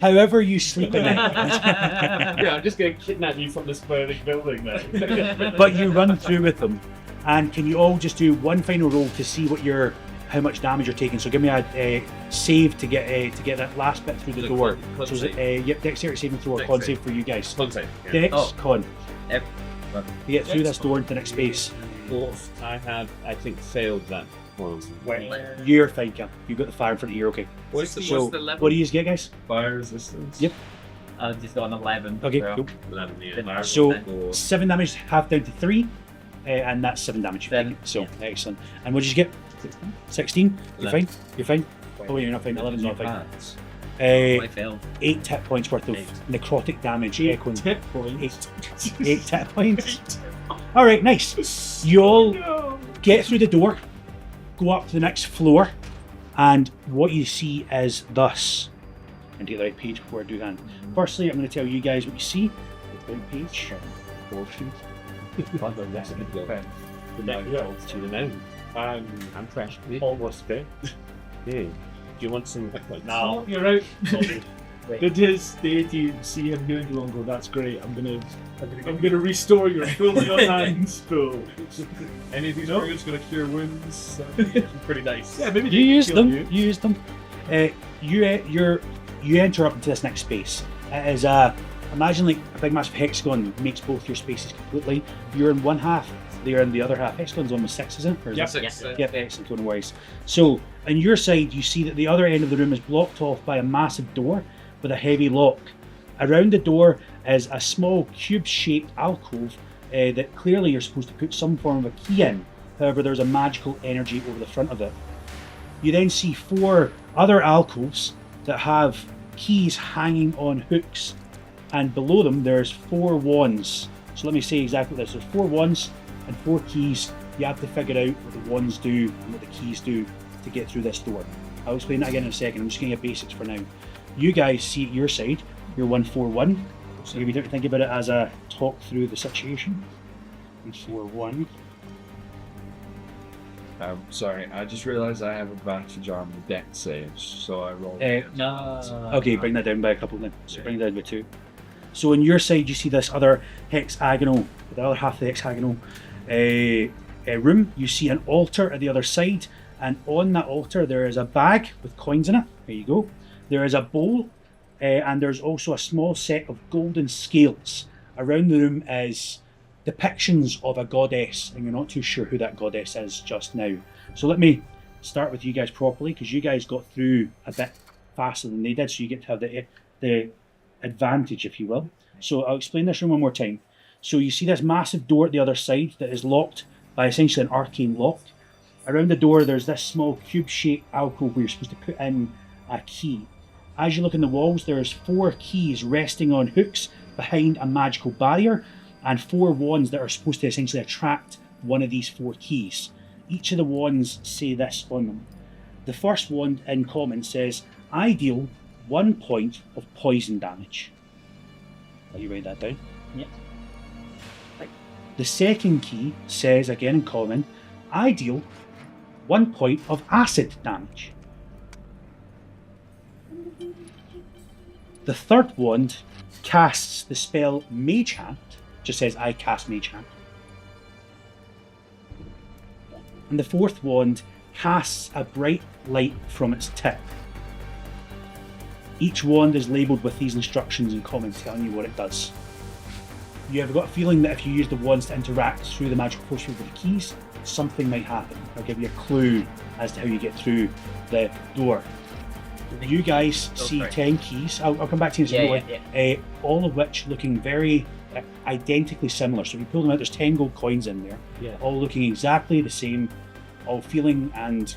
However you sleep at night. Yeah, I'm just going to kidnap you from this burning building then. But you run through with them. And can you all just do one final roll to see what how much damage you're taking? So give me a save to get that last bit through the door. Con So save. yep, dexterity saving throw or Dex con save. save for you guys. Con save. Yeah. Dex, Oh. con. Yep. To get through this door into the next space. I have, I think, failed that one. You're fine, Cam. You've got the fire in front of you, okay. What's the So, level? what do you get, guys? Fire resistance. Yep. I've just got an 11. Okay, so- cool. 11, yeah. So, 7 damage, half down to 3, and that's 7 damage. Seven. So, excellent. And what did you get? 16? You're 11. fine? You're fine? Oh, you're not fine. 11's not fine. I failed. 8 hit points worth of necrotic damage. Echoing. Hit points. 8 hit points. Alright, nice. You all get through the door, go up to the next floor, and what you see is thus. And get the right page before I do that. Firstly, I'm going to tell you guys what you see. The right page. To the moon. I'm fresh. Almost dead. Do you want some? No, you're out. Did his deity see him doing long go? That's great. I'm gonna restore your fully unhand spell. Any of these spells gonna cure wounds? Pretty nice. Yeah, maybe You use kill them. you. You use them. You enter up into this next space. It is imagine like a big massive hexagon makes both your spaces completely. You're in one half. They're in the other half. Hexagon's almost 6, isn't it? Or is Yep. it- Yes. Yep, excellent, no worries. So, on your side, you see that the other end of the room is blocked off by a massive door with a heavy lock. Around the door is a small cube-shaped alcove that clearly you're supposed to put some form of a key in. However, there's a magical energy over the front of it. You then see 4 other alcoves that have keys hanging on hooks, and below them there's 4 wands. So let me say exactly this. There's 4 wands and 4 keys. You have to figure out what the wands do and what the keys do to get through this door. I'll explain that again in a second. I'm just getting your basics for now. You guys see at your side, you're 141. So if you don't think about it as a talk through the situation. 141. Sorry, I just realised I have advantage on the deck saves, so I rolled. No. Okay, bring that down by a couple then. So bring that down by 2. So on your side, you see this other hexagonal, the other half of the hexagonal room. You see an altar at the other side, and on that altar there is a bag with coins in it. There you go. There is a bowl, and there's also a small set of golden scales. Around the room is depictions of a goddess, and you're not too sure who that goddess is just now. So let me start with you guys properly, because you guys got through a bit faster than they did, so you get to have the advantage, if you will. So I'll explain this room one more time. So you see this massive door at the other side that is locked by essentially an arcane lock. Around the door there's this small cube-shaped alcove where you're supposed to put in a key. As you look in the walls, there's 4 keys resting on hooks behind a magical barrier, and 4 wands that are supposed to essentially attract one of these 4 keys. Each of the wands say this on them. The first wand in common says, I deal 1 point of poison damage. Will you write that down? Yeah. The second key says, again in common, I deal 1 point of acid damage. The third wand casts the spell Mage Hand, just says I cast Mage Hand. And the fourth wand casts a bright light from its tip. Each wand is labelled with these instructions in common telling you what it does. You have got a feeling that if you use the wands to interact through the magical force field with the keys, something might happen. I'll give you a clue as to how you get through the door. You guys see 10 keys. I'll come back to you in a second. All of which looking very identically similar. So if you pull them out, there's 10 gold coins in there. Yeah. All looking exactly the same. All feeling and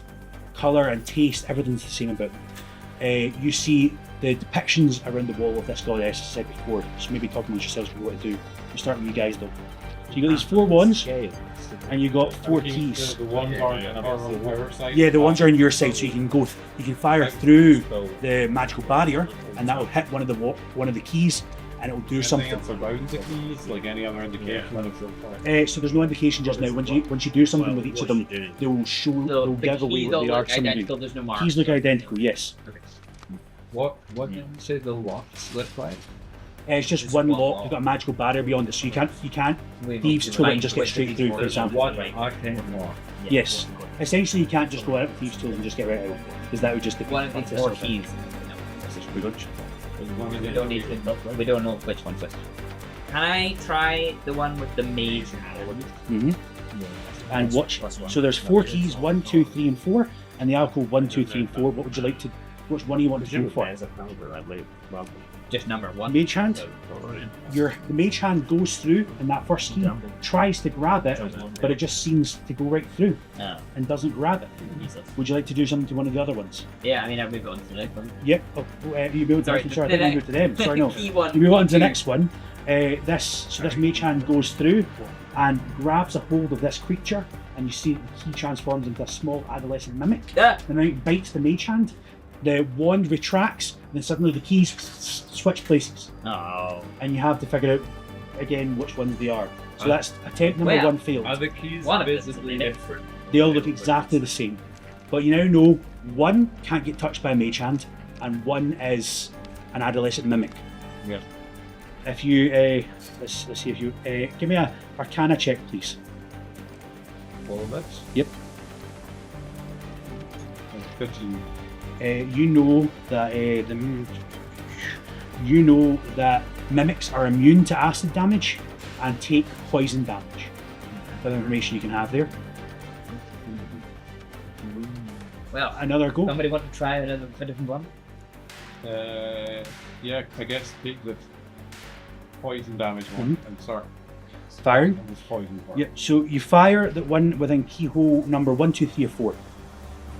colour and taste, everything's the same about them. You see the depictions around the wall of this goddess, as I said before. So maybe talk amongst yourselves what you want to do. We'll start with you guys though. So you got these 4 wands, and you got 4 keys. The ones are on our side. Yeah, the ones are on your side, so you can fire through the magical barrier, and that will hit one of the keys, and it will do something. Anything else around the keys, like any other indication? So there's no indication just now. Once you do something with each of them, they will show, they'll give away what they are. Identical, there's no mark. Keys look identical, yes. What did you say the locks look like? It's just one lock. You've got a magical barrier beyond it, so you can't thieves tool it and just get straight through. For example, Arcane lock. yes. Essentially, you can't just go out with thieves tools and just get right out, because that would just defeat One of these the 4 purpose of it. keys. We don't know which one's which. Can I try the one with the mage hand? Mm-hmm. And watch. So there's 4 keys: 1, 2, 3, and 4, and the alcove 1, 2, 3, and 4. What would you like to? Which one do you want to go for? Just number 1. Mage hand. The mage hand goes through, and that first key tries to grab it, but it just seems to go right through and doesn't grab it. Would you like to do something to one of the other ones? Yeah, I mean, I'll move on to the next one. Yep. You move on to the next one. I think you move to them. Sorry, no. Key one. You move on to the next one. This mage hand goes through and grabs a hold of this creature, and you see the key transforms into a small adolescent mimic. Yeah. And then it bites the mage hand. The wand retracts, and then suddenly the keys switch places. Oh. And you have to figure out again which ones they are. So that's attempt number 1 failed. Are the keys One of them visibly different? They all look exactly the same. But you now know 1 can't get touched by a mage hand, and 1 is an adolescent mimic. Yeah. If you let's see if you give me a Arcana check, please. All of this? Yep. 15. You know that mimics are immune to acid damage and take poison damage. That information you can have there. Well, Another go. somebody want to try a different one? Yeah, I guess take the poison damage one and start Firing. on this poison part. Yep. So you fire the one within keyhole number 1, 2, 3, or 4.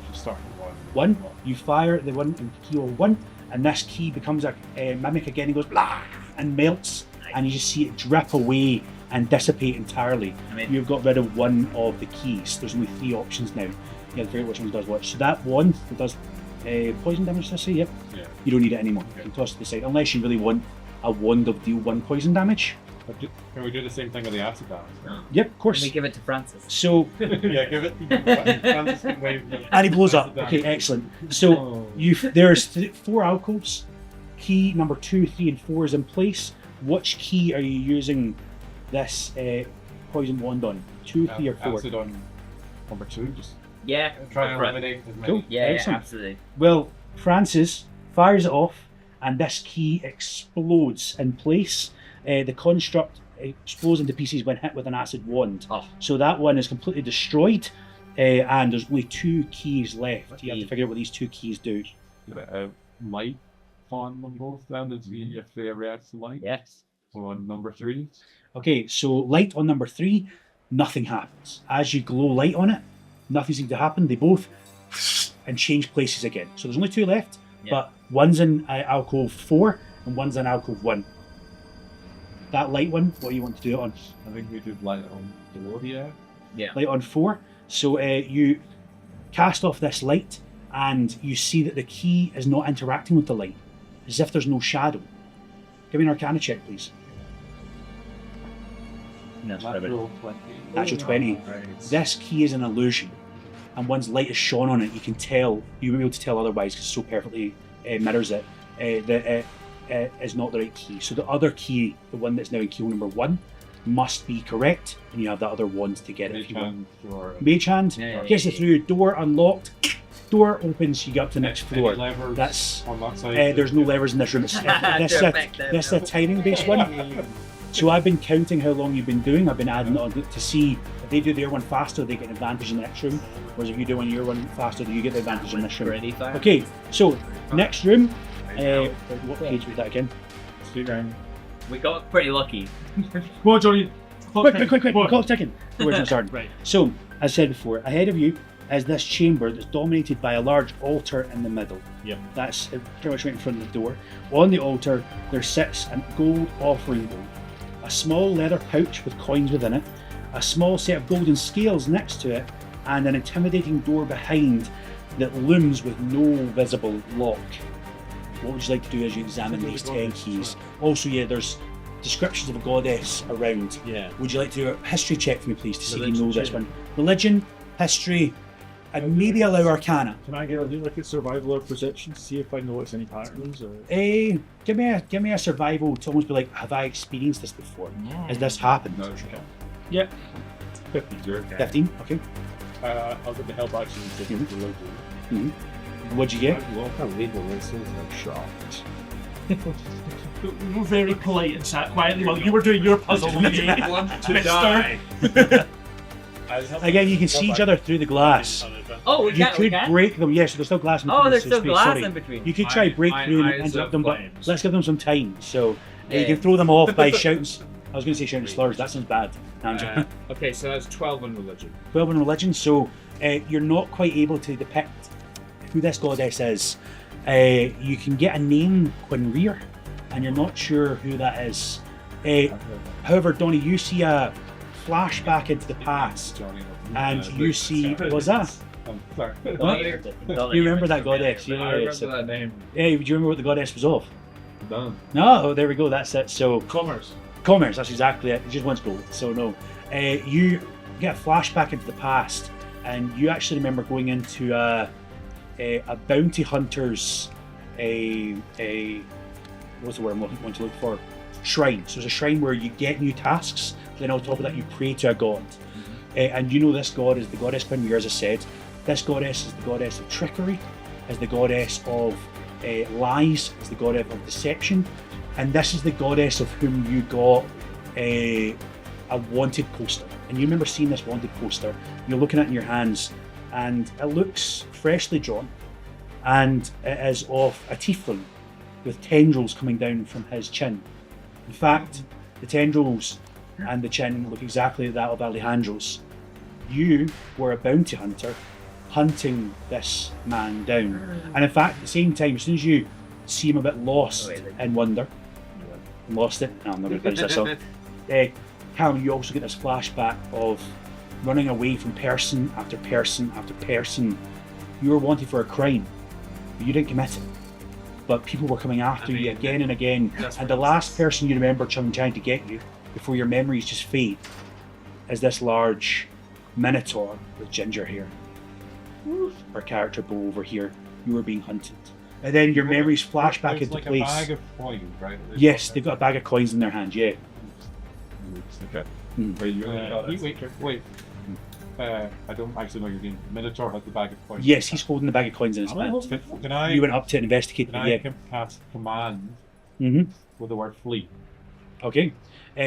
Just start with 1. 1. You fire the one in keyhole 1, and this key becomes a mimic again. He goes blah and melts, and you just see it drip away and dissipate entirely. You've got rid of 1 of the keys. There's only 3 options now. You have to figure out which one does what. So that one that does poison damage, did I say? Yep. Yeah. You don't need it anymore. You can toss it to the side, unless you really want a wand of deal 1 poison damage. Can we do the same thing with the acid damage? Yep, of course. Can we give it to Francis? So Yeah, give it. Francis can wave the and he blows up. acid damage. Okay, excellent. So there's 4 alcoves. Key number 2, 3, and 4 is in place. Which key are you using this poison wand on? 2, 3, or 4? Acid on number 2. Just Yeah. try and eliminate as many. Cool. Yeah, Excellent. absolutely. Well, Francis fires it off, and this key explodes in place. The construct explodes into pieces when hit with an acid wand. Oh. So that one is completely destroyed, and there's only 2 keys left. You have to figure out what these 2 keys do. Light on them both then to see if they react to light. Yes. On number 3. Okay, so light on number 3, nothing happens. As you glow light on it, nothing seems to happen. They both and change places again. So there's only 2 left, but one's in alcove 4 and one's in alcove 1. That light one, what do you want to do it on? I think we did light on below here. light on 4. So you cast off this light, and you see that the key is not interacting with the light, as if there's no shadow. Give me an Arcana check, please. Natural 20. Natural 20. This key is an illusion, and once light is shone on it, you can tell, you'll be able to tell otherwise because it so perfectly mirrors it, that it is not the right key. So the other key, the one that's now in key number 1, must be correct, and you have that other wand to get it if you want. Mage hand, gets it through, door unlocked, door opens, you get up to the next floor. That's on that side. there's no levers in this room. This is a timing based one. So I've been counting how long you've been doing. I've been adding on to see if they do their one faster, they get an advantage in the next room. Whereas if you do your one faster, you get the advantage in this room. Okay, so next room. What page was that again? We got pretty lucky. Come on, Johnny. Quick, clock's ticking. Where's my starting? Right. So, as I said before, ahead of you is this chamber that's dominated by a large altar in the middle. Yep. That's pretty much right in front of the door. On the altar, there sits a gold offering bowl, a small leather pouch with coins within it, a small set of golden scales next to it, and an intimidating door behind that looms with no visible lock. What would you like to do as you examine these 10 keys? Also, there's descriptions of a goddess around. Yeah. Would you like to do a history check for me, please, to see if you know this one? Religion, history, and maybe allow Arcana. Can I do like a survival or perception to see if I notice any patterns? Or... Give me a survival to almost be like, have I experienced this before? Has this happened? No, okay. Yeah. 15. 15, okay. I'll get the help action to the religion. Mm-hmm. What'd you get? Well, I can't read the list, I'm shocked. We were very polite and sat quietly while you were doing your puzzle. Want to die. Again, you can see each other through the glass. Oh, You could break them. Yes, there's still glass in between. Oh, there's still space, glass sorry. in between. You could try break through and interrupt them, but let's give them some time. So you can throw them off by shouting. I was going to say shouting slurs. That sounds bad. Okay, so that's 12 on religion. 12 in religion. So you're not quite able to depict who this goddess is. You can get a name, Quinrear, and you're not sure who that is. However, Donnie, you see a flashback into the past, and you see, what was that? Sorry. You remember that goddess? I remember that name. Do you remember what the goddess was of? Done. No, there we go, that's it. So Commerce, that's exactly it. It just wants gold. So no. You get a flashback into the past, and you actually remember going into a bounty hunter's what's the word I'm looking to look for? Shrine. So there's a shrine where you get new tasks, then on top of that you pray to a god. And you know this god is the goddess Quinrear, as I said. This goddess is the goddess of trickery, is the goddess of lies, is the goddess of deception, and this is the goddess of whom you got a wanted poster. And you remember seeing this wanted poster, you're looking at it in your hands, and it looks freshly drawn, and it is of a tiefling with tendrils coming down from his chin. In fact, the tendrils and the chin look exactly like that of Alejandro's. You were a bounty hunter hunting this man down. And in fact, at the same time, as soon as you see him a bit lost in wonder, lost it, no, I'm not going to finish this off. Callum, you also get this flashback of running away from person after person after person. You were wanted for a crime, but you didn't commit it. But people were coming after you again and again. And the last person you remember trying to get you, before your memories just fade, is this large minotaur with ginger hair. Our character Bo over here. You were being hunted. And then your memories flash back into like place. A bag of coins, right? Yes, they've got a bag of coins in their hand, yeah. Okay. Wait. I don't actually know your name. Minotaur has the bag of coins. Yes, he's holding the bag of coins in his hand. Can I? You went up to investigate Can it, yeah. I cast command Mm-hmm. with the word flee? Okay.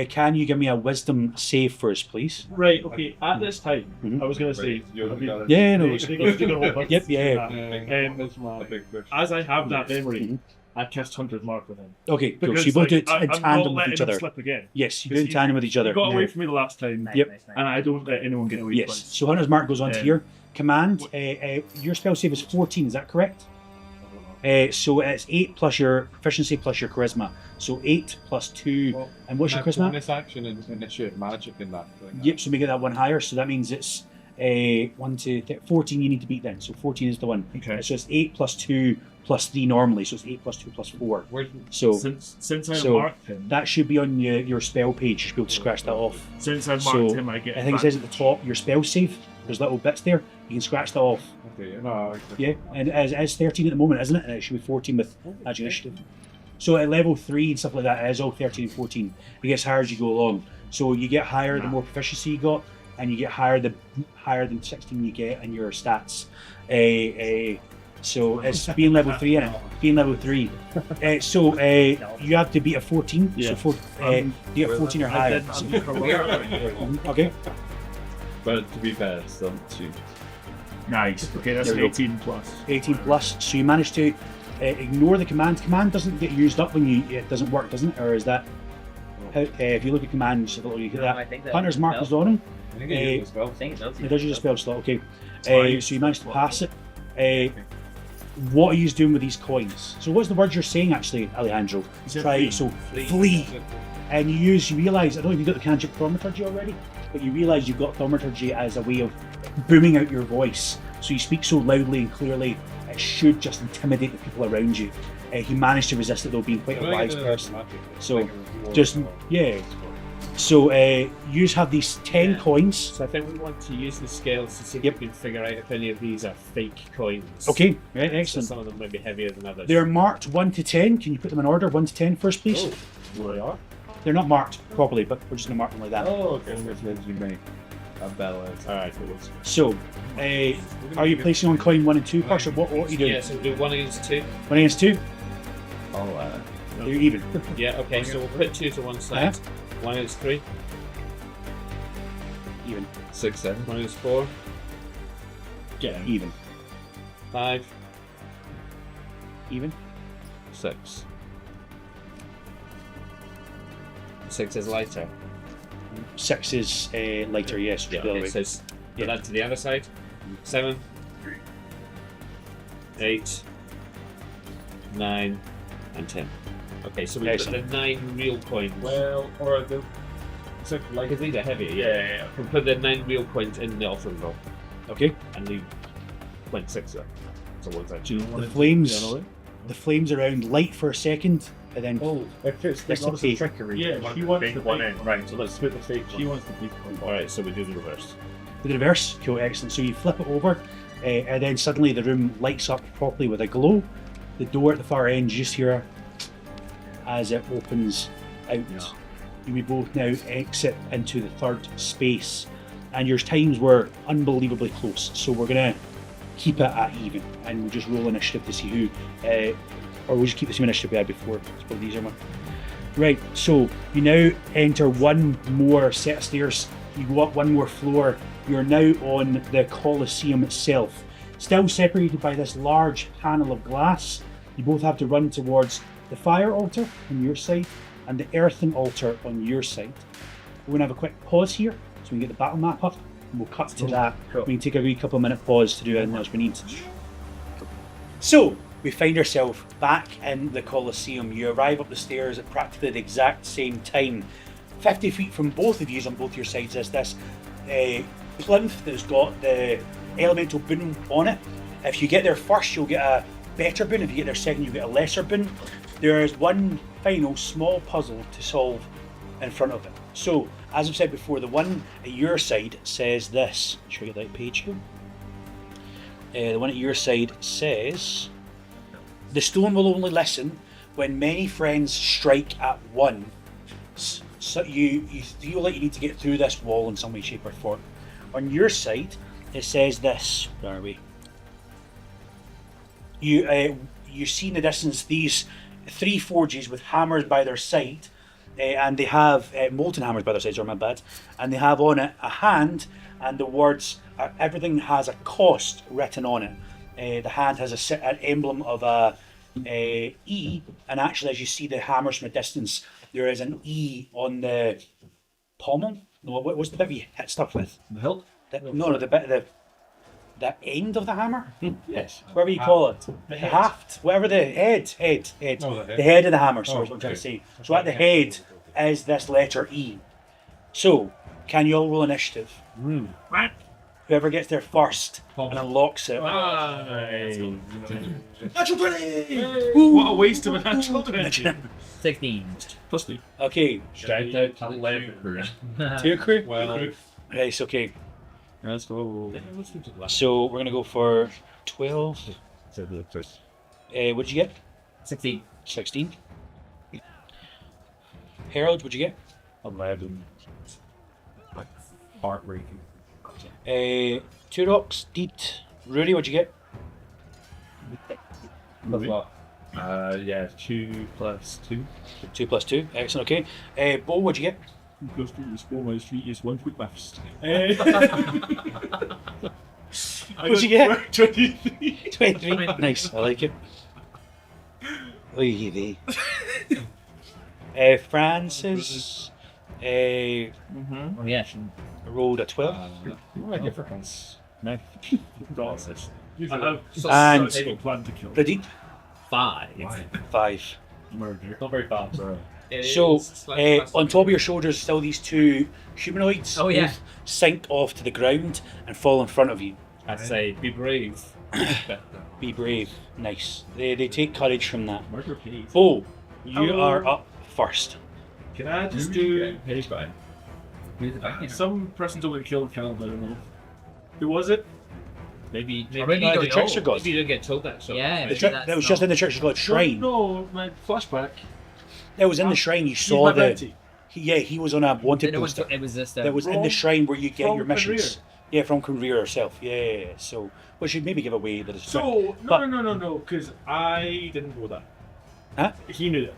Can you give me a wisdom save first, please? Right, okay, at this time, Mhm. I was going to say, Yeah, no. Yep, yeah. As I have that memory, Mhm. I cast Hunter's Mark with him. Okay, cool. Because So you both do it I'm in not tandem with letting each him other. slip again. Yes, you do it in tandem with each other. He got away Yeah. from me the last time, Yep. and I don't let anyone get away Yes. twice. So Hunter's Mark goes on to Yeah. here. Command. Your spell save is 14. Is that correct? So it's 8 plus your proficiency plus your charisma. So 8 plus 2. Well, and what's your that's charisma? bonus action and initiate magic in that thing. Yep, so we get that one higher. So that means it's 1, 2, 3, 14 you need to beat then. So 14 is the one. Okay. So it's 8 plus 2 plus 3 normally. So it's 8 plus 2 plus 4. So Since I so marked him, that should be on your spell page. You should be able to scratch that off. since I marked so him, I get. I think it says at the top your spell save. There's little bits there. You can scratch that off. Okay, no, Yeah, and it's 13 at the moment, isn't it? And it should be 14 with magic initiative. So at level 3 and stuff like that, it is all 13 and 14. It gets higher as you go along. So you get higher the more proficiency you got, and you get higher than 16 you get in your stats. So it's being level 3 in it. Being level 3. You have to beat a 14. Yeah. So you get 14 or higher. Okay. But to be fair, it's still 2. Nice. Okay, that's There we go. 18 plus. 18 plus. So you manage to ignore the command. Command doesn't get used up when it doesn't work, doesn't it? Or is that? If you look at commands, you get that. I think that Hunter's mark is on him. I think it is as well. I think it does. It does use a spell slot. Okay. fine. So you managed to pass it. What are you doing with these coins? So what's the word you're saying actually, Alejandro? He said Try flee. so flee. And you realise, I don't know if you got the cantrip thaumaturgy already, but you realise you've got thaumaturgy as a way of booming out your voice. So you speak so loudly and clearly, it should just intimidate the people around you. He managed to resist it though, being quite a wise person. So, just, yeah. So you have these 10 coins. So I think we want to use the scales to see if Yep. we can figure out if any of these are fake coins. Okay, right, So excellent. some of them might be heavier than others. They're marked 1 to 10. Can you put them in order? 1 to 10 first, please? There they are. They're not marked properly, but we're just going to mark them like that. Oh, okay. You make a bell Alright, it was. So, are you placing on coin 1 and 2 first, or what are you doing? Yeah, so we'll do 1 against 2. 1 against 2? Oh, You're even. Yeah, okay, so we'll put 2 to one side. 1 against 3. Even. 6, 7. 1 against 4. Get him. Even. 5. Even. 6. 6 is lighter. 6 is lighter, yes. Yeah, the other okay, way. so put that to the other side. 7. 8. 9. And 10. Okay, so we put the 9 real coins. Well, or the. So, like, Because these are heavier, yeah, yeah. yeah, yeah. We'll put the 9 real coins in the offering bowl Okay. and leave 0.6 there. So one side. Do you want The to flames, the flames around light for a second, and then if it's That's not okay. trickery, Yeah, she she wants wants the the one big in. one. Right, so let's put the fake one. She wants the big one. Alright, so we do the reverse. with the reverse. Cool, excellent. So you flip it over, and then suddenly the room lights up properly with a glow. The door at the far end, you just hear as it opens out. You may both now exit into the third space, and your times were unbelievably close. So we're gonna keep it at even, and we'll just roll initiative to see who, or we'll just keep the same initiative we had before. It's probably the easier one. Right. So you now enter one more set of stairs. You go up one more floor. You're now on the Colosseum itself, still separated by this large panel of glass. You both have to run towards the fire altar on your side and the earthen altar on your side. We're going to have a quick pause here so we can get the battle map up, and we'll cut to that. cool. We can take a wee couple of minute pause to do anything else we need. So, we find ourselves back in the Colosseum. You arrive up the stairs at practically the exact same time. 50 feet from both of you on both your sides is this plinth that's got the elemental boon on it. If you get there first, you'll get a better boon. If you get there second, you'll get a lesser boon. There's one final small puzzle to solve in front of it. So, as I've said before, the one at your side says this. Should I get the right page here? The one at your side says, "The stone will only listen when many friends strike at once. So you feel like you need to get through this wall in some way, shape, or form." On your side, it says this. Where are we? You see in the distance these 3 forges with hammers by their side, and they have molten hammers by their sides. Or my bad, and they have on it a hand, and the words. Everything has a cost written on it. The hand has an emblem of a E, and actually, as you see the hammers from a distance, there is an E on the pommel. No, what was the bit we hit stuff with? The hilt? No, the bit of the the end of the hammer, Yes. whatever you call it, The the haft, whatever the head, Oh, the the head of the hammer. Sorry, is what I'm trying to say. So at the head is this letter E. So can you all roll initiative? Whoever gets there first and unlocks it. Natural 20! What a waste of a natural 20. 16. Plus 2. Okay, Shout out to Lever. to your crew. Well, Right, okay. Let's go. So we're gonna go for 12. What'd you get? 16. 16. Harold, what'd you get? 11. Heartbreaking. Two rocks, Deet. Rudy, what'd you get? Yeah, 2 plus 2. 2 plus 2. Excellent, okay. Bo, what'd you get? Plus 2 is 4 minus 3 is 1 quick maths. What'd you get? 23. 23. Nice, I like it. Oy vey. Francis Oh, yeah. rolled a 12. What a difference. No. Process. I have And- such a plan to kill. Pradeep, 5. 5. Murder. Not very fast, bro. So, on top of your shoulders, still these two humanoids. Oh, yeah. Both sink off to the ground and fall in front of you. I say, be brave. Be brave. Nice. They take courage from that. Murder, please. Bo, you Hello. are up first. Can I just do... Paid by. Some person told me to kill Callum, I don't know. Who was it? Maybe Maybe you the don't trickster know. god. Maybe you don't get told that. So. Yeah, That was just in the Church of God shrine. No, my flashback. That was in the shrine. You He's saw my the. bounty. He was on a wanted No, poster. it was this. That was in the shrine where you get From your missions. Conrear. Yeah, from Conrear herself. Yeah. So we should maybe give away that it's. So, But- no, because I didn't know that. Huh? He knew that.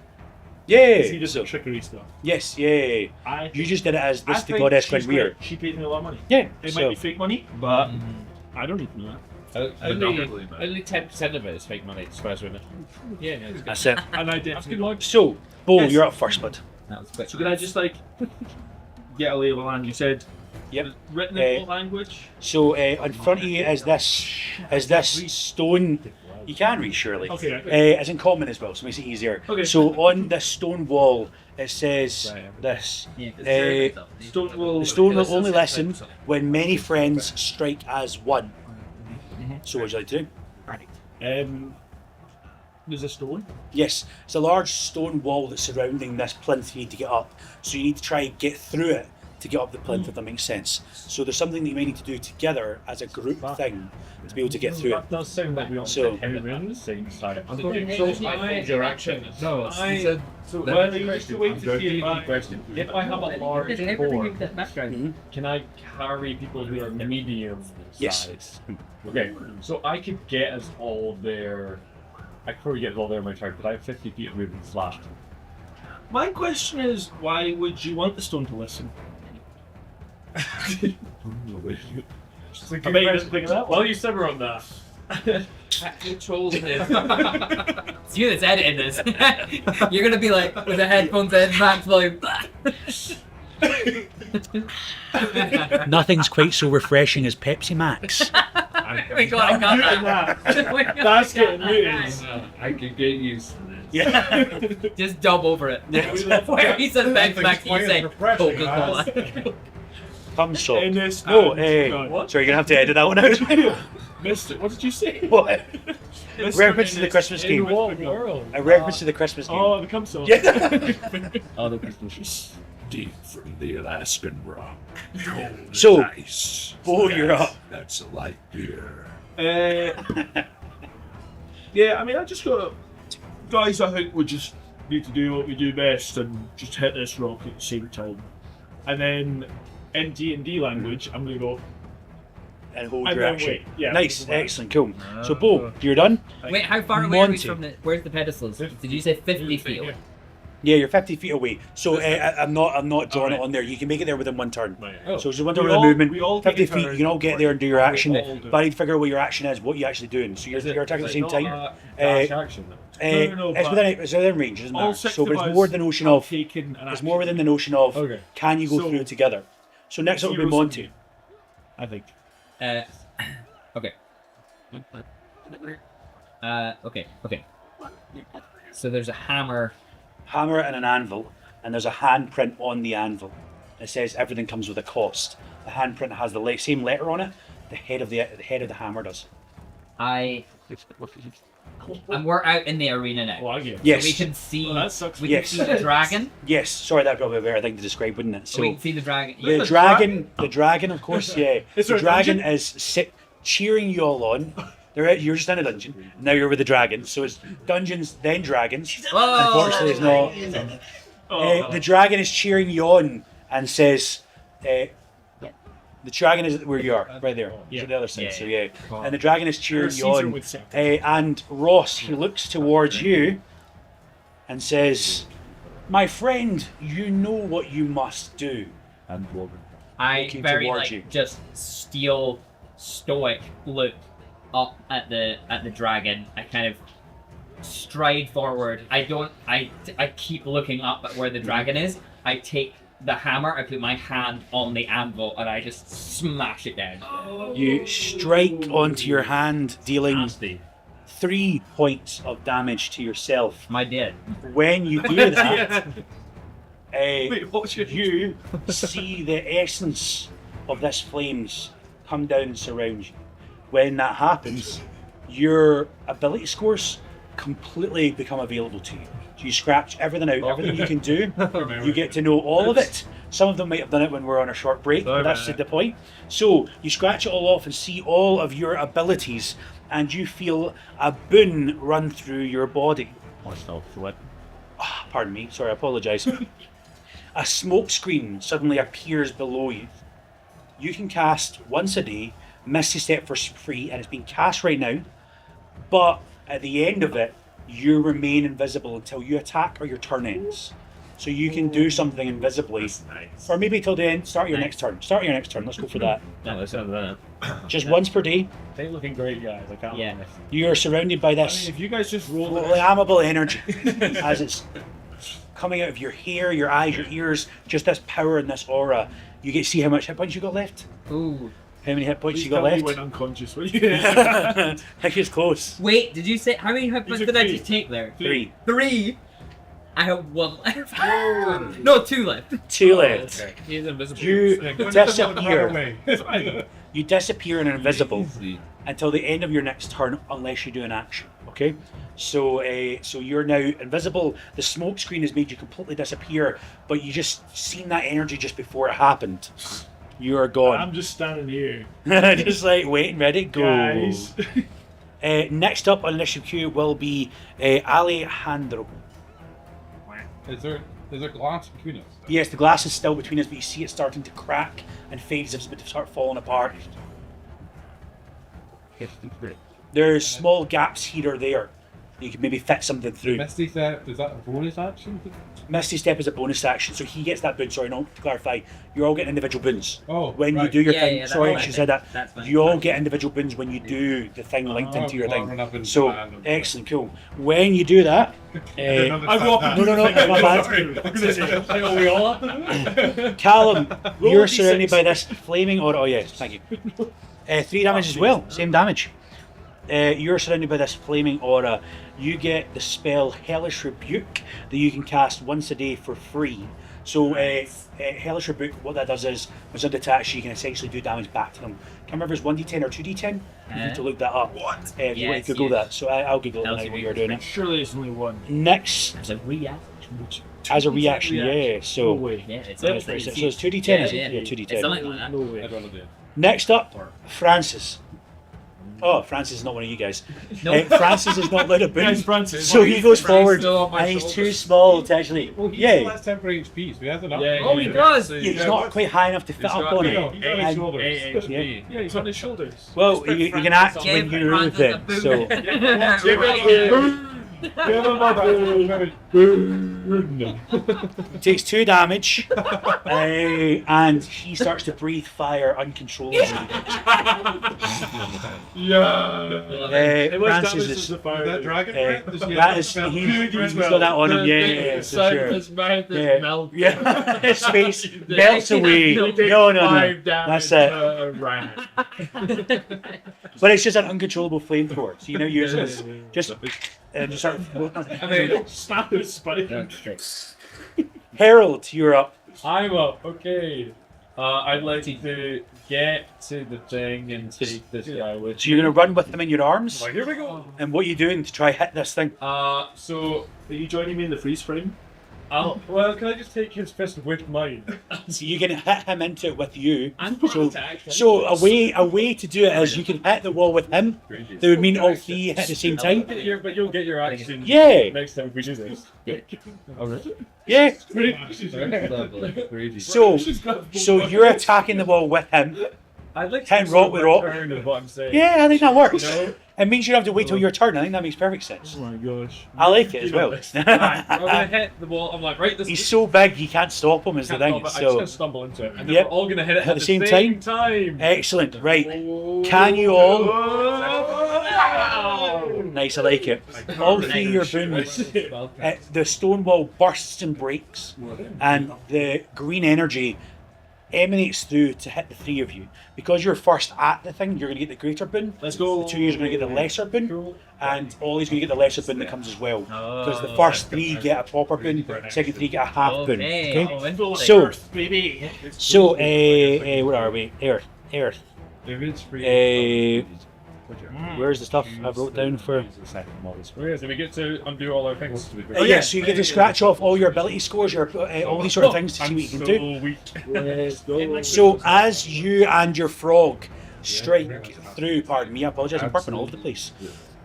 Yeah. He just So, trickery stuff. yes. Yeah. I You just did it as I this the think goddess she's Conrear. great. She paid me a lot of money. Yeah. It So might be fake money, but I don't need to know that. Only 10% of it is fake money, as far as we know. Yeah, it's good. that's it. And I did. So, Bo, Yes. you're up first, bud. That was quick. So can I just get a lay of the land? You said Yep. written in what language? So in front of you is this stone. You can read surely. Okay. It's in common as well, so it makes it easier. Okay. So on this stone wall, it says this. Yeah, Stone will. The stone will only listen when many friends strike as one. So what would you like to do? There's a stone. Yes, it's a large stone wall that's surrounding this plinth you need to get up. So you need to try and get through it to get up the plinth, if that makes sense. So there's something that you may need to do together as a group thing to be able to get through it. That does sound like we all So- said everyone on the same side. Your action. No, I- said, So Let well, me you question. used to wait I'm to going see if to I. question. If I have a large board, Mhm. can I carry people who are medium Yes. size? Okay, so I could get us all there. I could probably get us all there in my turn, but I have 50 feet of movement flat. My question is, why would you want the stone to listen? I bet you didn't think of that. Well, you simmer on that. Controls him. It's you that's editing this. You're gonna be like with the headphones in, max volume. Nothing's quite so refreshing as Pepsi Max. We got that. That's getting muted. I could get used to this. Yeah. Just dub over it. Where he says Pepsi Max, you say Coca-Cola. Come so. In this No, and- What? sorry, you're gonna have to edit that one out. Missed it. What did you say? What? Missed Reference it to the in Christmas this- in game. what world? A reference to the Christmas game. Oh, the cum song. Yeah. Oh, the Christmas. Deep from the Alaskan rock. Cold So, as ice. Bo, you're up. That's a light beer. Yeah, I mean, I just got guys. I think we just need to do what we do best and just hit this rock at the same time. And then in D&D language, I'm gonna go. And hold And your then action. wait. Yeah. Nice, excellent, cool. So, Bo, you're done? Wait, how far away are we Monty. from the? Where's the pedestals? Did you say 50 feet away? Yeah, you're 50 feet away. So I'm not drawing it on there. You can make it there within one turn. So just one turn We of all- the movement. we all 50 take a feet, turn. you can all get there and do your action. all do it. But I need to figure out what your action is, what you're actually doing. So you're attacking at the same time. Dash action, though. No, it's but within range, doesn't all matter. six So of but it's us more the notion have of taken an it's more action. within the notion of Okay. can you go So- through it together. So next up will be Heroes- Monty. I think. Okay. Okay. So there's a hammer. Hammer and an anvil, and there's a handprint on the anvil. It says everything comes with a cost. The handprint has the same letter on it. The head of the hammer does. And we're out in the arena now. Oh, I get it. Yes. So we can see. Oh, that sucks. We Yes. can see the dragon. Yes. Sorry, that'd probably be a better thing to describe, wouldn't it? So we can see the dragon. The dragon, of course, yeah. Is there The a dragon dungeon? is cheering you all on. You're just in a dungeon. Now you're with the dragon. So it's dungeons, then dragons. Whoa! Unfortunately, it's not. The dragon is cheering you on and says, the dragon is where you are, right there. Yeah. To the other side. Yeah, So yeah. yeah. And the dragon is cheering you Caesar on. would say. And Ross, he looks towards you and says, "My friend, you know what you must do." And Logan. I Looking very towards like you. just steal stoic look up at the dragon. I kind of stride forward. I keep looking up at where the dragon is. I take the hammer, I put my hand on the anvil, and I just smash it down. You strike onto your hand, dealing Nasty. 3 points of damage to yourself. My dead. When you do that, Wait, what's your you see the essence of this flames come down and surround you. When that happens, your ability scores completely become available to you. So you scratch everything out, everything you can do, you get to know all of it. Some of them might have done it when we're on a short break, but that's the point. So you scratch it all off and see all of your abilities, and you feel a boon run through your body. Pardon me, sorry, I apologise. A smoke screen suddenly appears below you. You can cast once a day, Misty Step for free, and it's being cast right now, but at the end of it, you remain invisible until you attack or your turn ends. So you can do something invisibly, or maybe till the end, start your next turn. Start your next turn, let's go for that. No, that's not that. Just once per day. They're looking great, guys. I can't. Yeah. You are surrounded by this If you guys just roll the flammable energy as it's coming out of your hair, your eyes, your ears, just this power and this aura. You get to see how much hit points you got left. Ooh. How many hit points Please you got tell me left? you went unconscious, will you? I think it's close. Wait, did you say how many hit points took did I three. just take there? 3. 3. I have 1 left. No, 2 left. 2 left. He's invisible. You disappear. Disappear. You disappear and are invisible until the end of your next turn, unless you do an action. Okay, so you're now invisible. The smoke screen has made you completely disappear, but you just seen that energy just before it happened. You are gone. I'm just standing here. Just like waiting, ready, go. Guys. Next up on initiative queue will be Alejandro. Is there glass between us? Yes, the glass is still between us, but you see it starting to crack and fade as if it's about to start falling apart. There's small gaps here or there. You can maybe fit something through. Misty Step, is that a bonus action? Misty Step is a bonus action, so he gets that boon. Sorry, no, to clarify, you're all getting individual boons. Oh, When you right. do your Yeah, thing, yeah, that's sorry, fine. she said that. That's fine. You all get individual boons when you do the thing linked into your well, run up thing. and So, land them. excellent, cool. When you do that, I go up. no, my bad. Are we all up? Callum, Roll you're a D6. surrounded by this flaming aura. Oh, yes, thank you. 3 damage as well, same damage. You're surrounded by this flaming aura. You get the spell Hellish Rebuke that you can cast once a day for free. So Hellish Rebuke, what that does is, when somebody attacks you, you can essentially do damage back to them. Can't remember if it's 1d10 or 2d10. You need to look that up. What? If you want Yes, to Google yes. that. So I'll Google it Hellish now while you're doing it. Surely it's only one. Next, It's a reaction. as a reaction, yeah. No So, way. Yeah, it's so it's 2d10, is it? Yeah, 2d10. It's something like that. No way. I'd rather do it. Next up, Francis. Oh, Francis is not one of you guys. No. Francis is not allowed a boon. Guys, Francis. So he goes forward, still on my and he's too shoulders. small to actually. Well, he's Yeah, still has temporary HP, so he has enough. Yeah, Oh, he does! he's not quite high enough to fit He's up got on me. it. He's on his And- shoulders. AHP. Yeah, he's on his shoulders. Well, you can act when Give you remove Francis a them. boon. So Give him a boon. Give him a boon. He takes 2 damage, and he starts to breathe fire uncontrollably. Francis is That dragon? that is he's got that on him. Yeah, for sure. His mouth is Yeah. melting. Yeah, his face melts away. No. That's it. But it's just an uncontrollable flamethrower, so you know use it as just start. Snap his spine. Harold, you're up. I'm up. Okay. I'd like to get to the thing and take this guy with. So you're gonna run with him in your arms. Like, here we go. And what are you doing to try hit this thing? So Are you joining me in the freeze frame? well, can I just take his fist with mine? So you can hit him into it with you. And So a way to do it is you can hit the wall with him. That would mean all 3 hit at the same time. But you'll get your action Yeah. next time we do this. Yeah. Crazy. So you're attacking the wall with him. I'd like Hit to rock with rock. turn is what I'm saying. Yeah, I think that works. No. It means you don't have to wait till your turn. I think that makes perfect sense. Oh my gosh. I like it as well. I'm gonna hit the wall. I'm like, right, this He's so big you can't stop him is the thing. I'm just So gonna stumble into it, and then Yep. we're all gonna hit it At at the the same same time. excellent. Right. Can you all? Nice, I like it. All 3 of your boons. The stone wall bursts and breaks, and the green energy emanates through to hit the 3 of you. Because you're first at the thing, you're going to get the greater boon. Let's go. The 2 of you are going to get the lesser boon, and Ollie's going to get the lesser boon that comes as well. Because the first 3 get a proper boon, second 3 get a half boon. Okay? So, baby. so where are we? Earth. Where's the stuff I wrote down for? So we get to undo all our things. Oh yeah, so you get to scratch off all your ability scores, your all these sort of things to see what you can do. So as you and your frog strike through, pardon me, I apologise, I'm burping all over the place.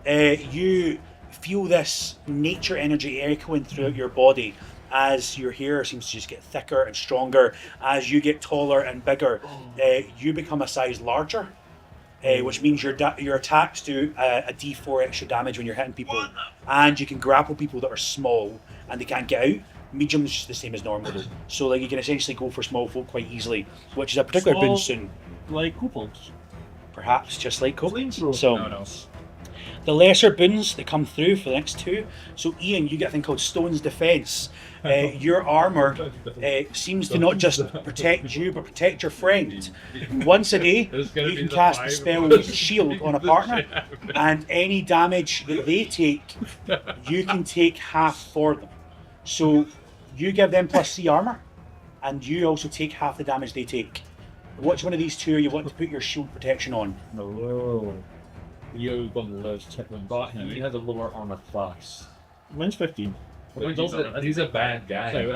You feel this nature energy echoing throughout your body as your hair seems to just get thicker and stronger. As you get taller and bigger, you become a size larger. Which means your attacks do a d4 extra damage when you're hitting people, and you can grapple people that are small and they can't get out. Medium is just the same as normal though, so like you can essentially go for small folk quite easily, which is a particular boon soon. Like coupons. Perhaps just like kobolds. Flamethrower. So the lesser boons that come through for the next 2. So Iain, you get a thing called Stone's Defense. Your armor seems to not just protect you, but protect your friend. Once a day, you can cast the spell Shield on a partner, and any damage that they take, you can take half for them. So you give them +3 armor, and you also take half the damage they take. Which one of these 2 you want to put your shield protection on? No. You're gonna lose Chitlin, but he has a lower armor class. Mine's 15. He's a bad guy. So,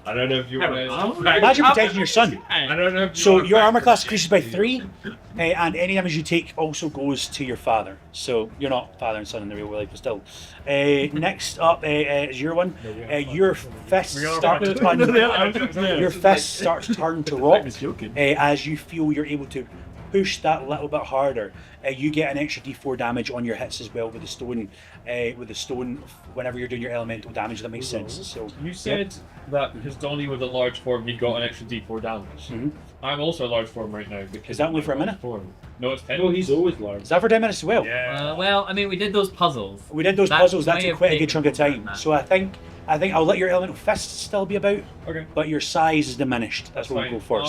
I don't know if you want to. Imagine protecting your son. I don't know if you So wanna your armor back- class increases by 3, and any damage you take also goes to your father. So you're not father and son in the real life, but still. Next up is your one. Your fists start to turn. Your fists start to turn to rock as you feel you're able to push that little bit harder. You get an extra d4 damage on your hits as well with the stone. Whenever you're doing your elemental damage, that makes sense. So You said that because Donnie was a large form, he got an extra d4 damage. Mhm. I'm also a large form right now. Because Is that only for a minute? Form. No, it's 10. No, he's always large. is that for 10 minutes as well? Yeah. Well, I mean, we did those puzzles. We did those That puzzles. That may took have quite a good taken chunk of time. more than So I think I'll let your elemental fists still be about, Okay. but your size is diminished. That's what we'll go for.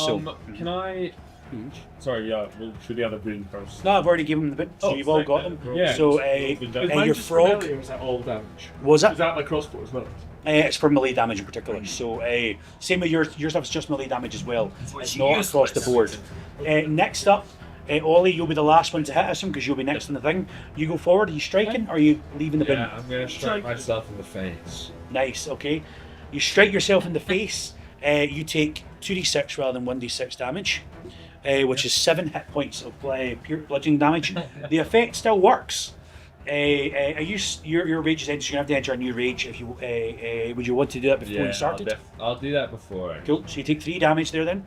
Can I? Mhm. Sorry, yeah, we'll do the other boon first. No, I've already given them the bit, so you've all got them. Yeah. So Is your mine just frog melee or is that all damage? was Is it? that my crossbow as well? It's for melee damage in particular. So same with your stuff's just melee damage as well. It's not across the board. Next up, Ollie, you'll be the last one to hit us because you'll be next on the thing. You go forward. Are you striking or are you leaving the bin? Yeah, I'm gonna strike myself in the face. Nice. Okay. You strike yourself in the face. You take 2d6 rather than 1d6 damage. Which is 7 hit points of pure bludgeoning damage. The effect still works. Your rage is ended, so you're going to have to enter a new rage. If you would you want to do that before you started? I'll do that before. Cool. So you take 3 damage there then.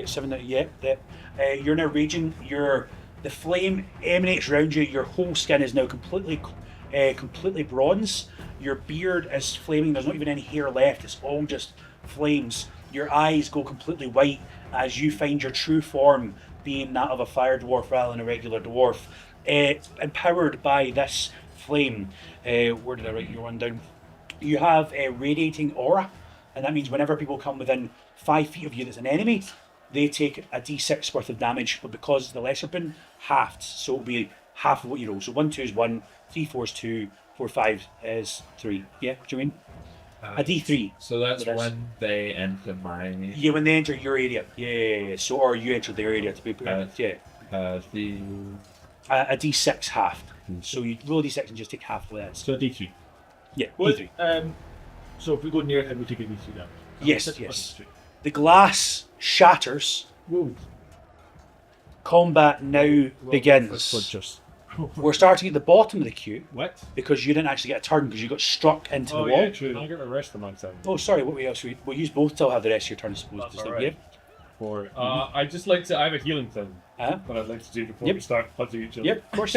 7. You're now raging. The flame emanates around you. Your whole skin is now completely bronze. Your beard is flaming. There's not even any hair left. It's all just flames. Your eyes go completely white as you find your true form being that of a fire dwarf rather than a regular dwarf. Empowered by this flame, where did I write your one down? You have a radiating aura, and that means whenever people come within 5 feet of you that's an enemy, they take a d6 worth of damage, but because it's the lesser boon, halved. So it'll be half of what you roll. So 1, 2 is 1, 3, 4 is 2, 4, 5 is 3. Yeah, what do you mean? A d3. So that's when they enter my. Yeah, when they enter your area. Yeah. So, or you enter their area to be. Yeah. A d6 halved. So you roll a d6 and just take half of that. So a D3. Yeah, Well, d3. so if we go near him, we take a D3 damage. Yes. The glass shatters. Whoa. Combat now begins. Just. We're starting at the bottom of the queue What? because you didn't actually get a turn because you got struck into the wall. Yeah, true. I get the rest of my time. Oh, sorry. What else? We'll use both till have the rest of your turn, I suppose. That's Just alright. For I just like to. I have a healing thing Uh-huh. that I'd like to do before Yep. we start hunting each other. Yep, of course.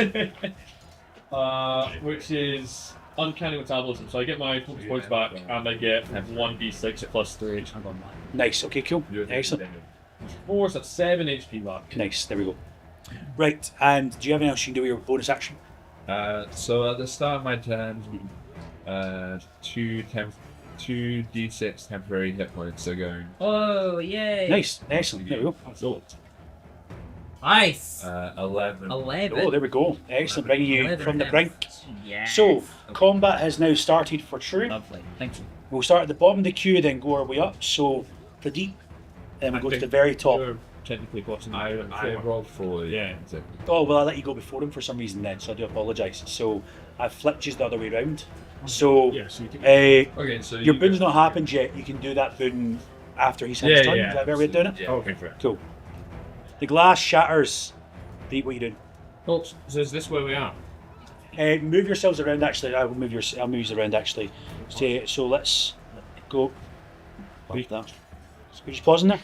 Which is uncanny metabolism. So I get my focus points back, and I get 1d6 plus 3. Nice. Okay, cool. Excellent. 4, so that's 7 HP back. Nice. There we go. Right. And do you have anything else you can do with your bonus action? So at the start of my turn, 2 d6 temporary hit points are going. Oh, yay! Nice. Excellent. There we go. So, Nice. 11. 11. Oh, there we go. Excellent. Bringing you 11 from the attempts. brink. Yes. So, combat has now started for true. Lovely. Thank you. We'll start at the bottom of the queue, then go our way up. So, the deep, then we go to the very top. you're technically bottom. I rolled 4. Yeah. Oh, well, I let you go before him for some reason then, so I do apologise. So, I flipped you the other way round. So, Yeah, so you can. Okay, so your you boon's go- not happened yet. You can do that boon after he's had his turn. Is that a better way of doing it? Yeah. Okay, fair. Cool. The glass shatters. Deep, what are you doing? Oh, so is this where we are? Move yourselves around. Actually, I'll move you around. Actually, so let's go. Like that. We just pausing there?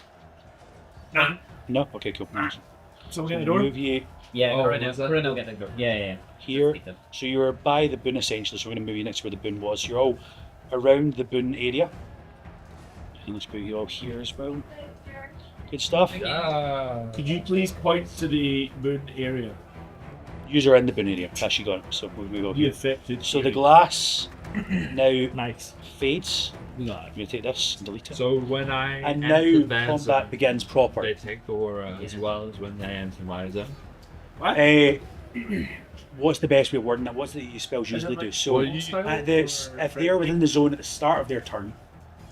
Nah. No. Okay. Cool. So we're So getting a door. move you Yeah, Oh, Corinne was that- will get the door. Yeah. here. So you're by the boon essentially. So we're going to move you next to where the boon was. You're all around the boon area. And let's move you all here as well. Good stuff. Could you please point to the moon area? User in the boon area. That's you got it. So we'll move over You here. affected. So the glass now Nice. fades. No. I'm going to take this and delete it. So when I And enter now their combat zone, begins proper. they take the aura as well as when they enter my zone. What's the best way of wording that? What's the spells usually do? So Well, you- at this, if they're within the zone at the start of their turn,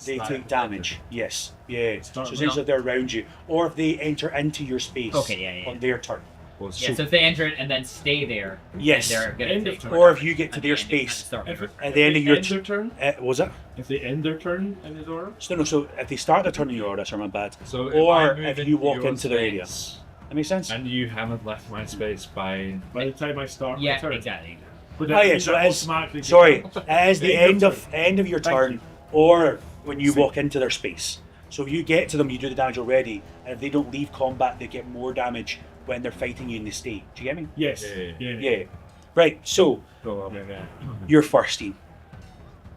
they take damage. Yes. Yeah. So essentially if they're around you. Or if they enter into your space Okay, yeah. on their turn. Well, Yeah, so if they enter it and then stay there, Yes. they're gonna End of take turn. Or if you get to at their the end, space start If over. at the end of your end their turn, was it? if they end their turn in his aura, So if they start their turn in your order, that's not bad. So Or I move if you walk your into their area. space That makes sense? and you haven't left my space by by the time I start my Yeah, turn. exactly. But Oh, yeah, means so I it's- automatically Sorry, take- it is the End of end of your Thank turn, you. or when you walk into their space. So if you get to them, you do the damage already, and if they don't leave combat, they get more damage when they're fighting you in the state. Do you get me? Yes. Yeah. Yeah. Right. So you're first, Iain.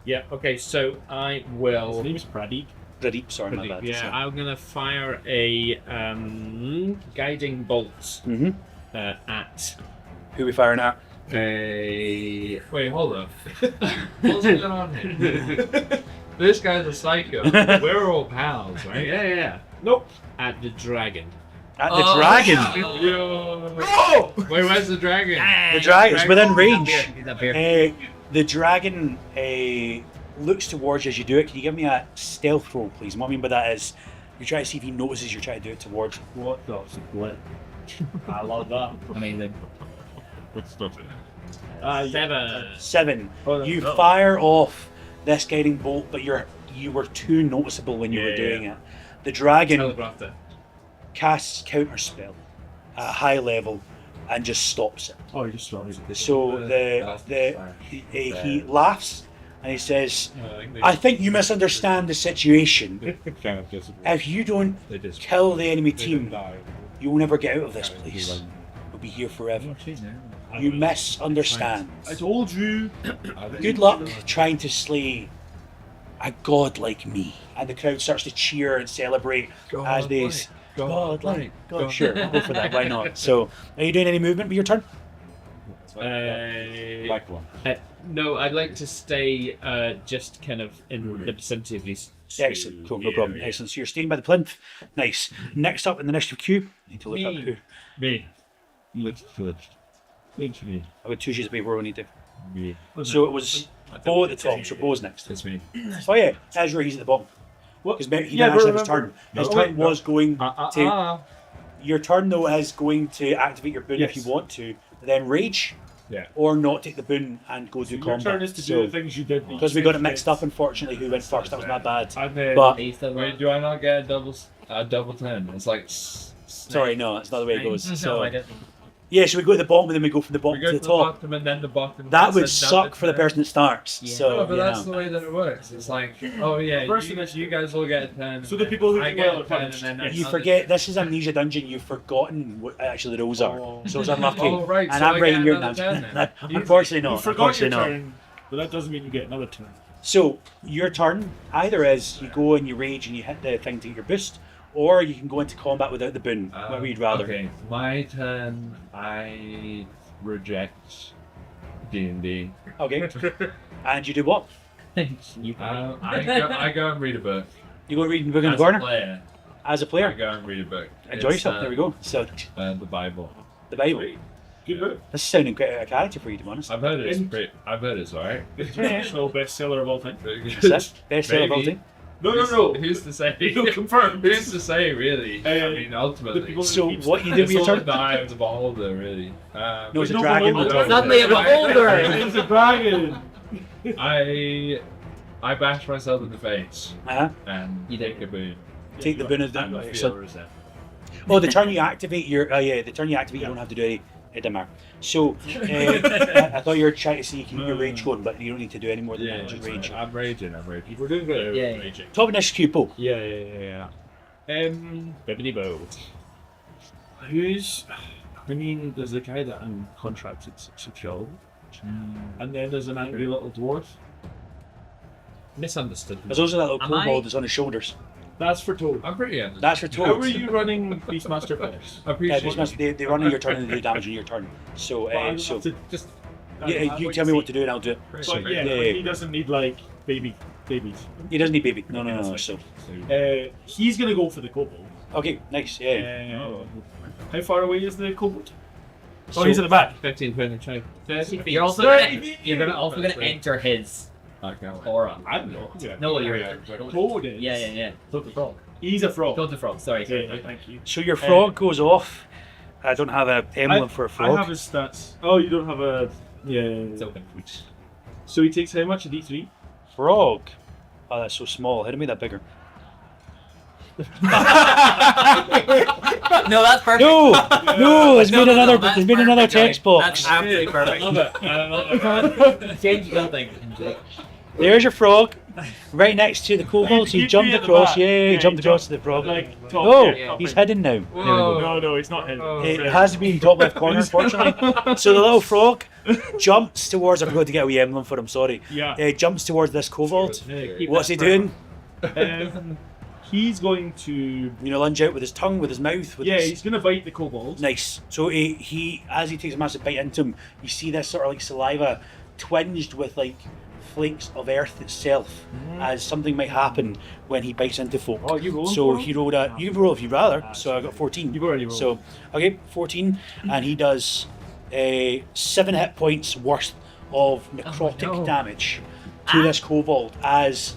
Yeah, okay, so I His will. name is Pradeep. Pradeep, sorry, my Yeah, bad. So- I'm gonna fire a guiding bolt Mhm. at. Who we firing at? Wait, hold up. What's going on here? This guy's a psycho. We're all pals, right? Yeah. Nope. At the dragon. At the dragon. Yo! Wait, where's the dragon? The dragon is within range. He's up here. The dragon looks towards you as you do it. Can you give me a stealth roll, please? What I mean by that is you try to see if he notices you're trying to do it towards him. What the split? I love that. Amazing. Seven. 7. Oh, You no. fire off this guiding bolt, but you were too noticeable when you were Yeah. doing it. The dragon Telegraphed it. casts counter spell at a high level and just stops it. Oh, you just saw it. So he laughs and he says, "I think you misunderstand the situation. If you don't They just kill the enemy team, you will never get out of this place. We'll be here forever. You misunderstand. I told you. Good luck trying to slay a god like me. And the crowd starts to cheer and celebrate as they... God. Sure, I'll go for that. Why not? So, are you doing any movement with your turn? Black one. No, I'd like to stay just kind of in the vicinity of these. Excellent, cool, no problem. Excellent. So you're staying by the plinth. Nice. Next up in the initiative queue, I need to look up who. Me. Looks good. Looks me. I've got 2 sheets of paper we need to. Me. So it was Bo at the top, so Bo's next. It's me. Oh yeah, Ezra, he's at the bottom. What? Because he didn't actually have his turn. His turn was going to... Ah. Your turn, though, is going to activate your boon if you want to, then rage, or not take the boon and go do Your combat. turn is to do the things you did. Because we got it mixed up, unfortunately, who went first. That was my bad. But Wait, do I not get a double 10? It's like... Sorry, no, that's not the way it goes. No, So, I don't. yeah, so we go to the bottom, and then we go from the bottom We go to to the the top. bottom and then the bottom. That would suck for the person that starts. Yeah. So, No, but you that's know. the way that it works. It's like, oh yeah, Person you guys all get a 10. So the people who I do get well a are 10 punished. and then You forget, this is Amnesia Dungeon, you've forgotten what actually the rules are. So it's unlucky. Oh, right, And so I'm I writing get your another names. 10 then. Unfortunately You not. forgot your Unfortunately not. turn, but that doesn't mean you get another turn. So your turn either is you go and you rage and you hit the thing to get your boost, or you can go into combat without the boon. What would you rather? Okay, my turn. I reject D&D. Okay. And you do what? I go and read a book. You go read the book in the As a corner player, as a I player. go and read a book. Enjoy It's, yourself. There we go. So The Bible. the Bible. Good book. This is sounding quite a character for you, to be honest. I've heard it's great. I've heard it's alright. International bestseller of all time. That's it. Best seller of all Maybe. time. No. Who's to say? No, confirmed. Who's to say, really? I mean, The ultimately. people So keep what you do with It's your all turn? in the eye of the beholder, really. No, it's a no, dragon. no, that- Suddenly a beholder! It's a dragon. I bash myself in the face Uh-huh. and You take a boon. Take the boon of And the. feel Excellent. resentment. Oh, the turn you activate your. The turn you activate, you don't have to do any. It doesn't matter. So, I thought you were trying to see you can get your rage going, but you don't need to do any more than that. Just rage. I'm raging. We're doing good. Yeah. Raging. Top initiative Paul. Yeah. Bibbidi Bo. Who's? I mean, there's a guy that I'm contracted to kill, and then there's an angry little dwarf. Misunderstood. There's also that little Am I- kobold that's on his shoulders. That's for Toad. I'm pretty endless. That's for How Toad. are you running Beastmaster Force? I appreciate They run on your turn and they do damage on your turn. So, so just. yeah, you tell me what to do and I'll do it. But So, yeah, yeah, but he doesn't need like babies. He doesn't need baby. No. So, He's gonna go for the kobold. okay, nice. Yeah. How far away is the kobold? So- Oh, he's at the back. 15, 20, 20. 30 feet. You're also gonna enter his aura. I'm not. No, you're Toad is. Yeah. Toad the frog. He's a frog. Toad the frog. Sorry. Yeah, thank you. So your frog goes off. I don't have an emblem for a I frog. have his stats. Oh, you don't have a. Yeah. It's open. So he takes how much? A D3? Frog. Oh, that's so small. How do I make that bigger? No, that's perfect. No, it's made another. that's It's made another perfect, Johnny. text box. That's absolutely perfect. I love it. Change nothing. There's your frog, right next to the kobold. So he He'd jumped be at the across. back. Yeah, he Yeah, jumped he across to the frog. Like, top, Oh, yeah, he's hidden now. No, it's not him. It has to be in top left corner, unfortunately. So the little frog jumps towards. I forgot to get a wee emblem for him. Sorry. Yeah. Jumps towards this kobold. Keep What's he that doing? He's going to. You know, lunge out with his tongue, with his mouth. With Yeah, his... he's going to bite the kobold. Nice. So he, as he takes a massive bite into him, you see this sort of like saliva twinged with like flakes of earth itself, as something might happen when he bites into folk. Oh, you rolling So for him? he rolled a. You can roll if you rather. So I got 14. You've already rolled. So okay, 14, and he does 7 hit points worth of necrotic damage to this kobold as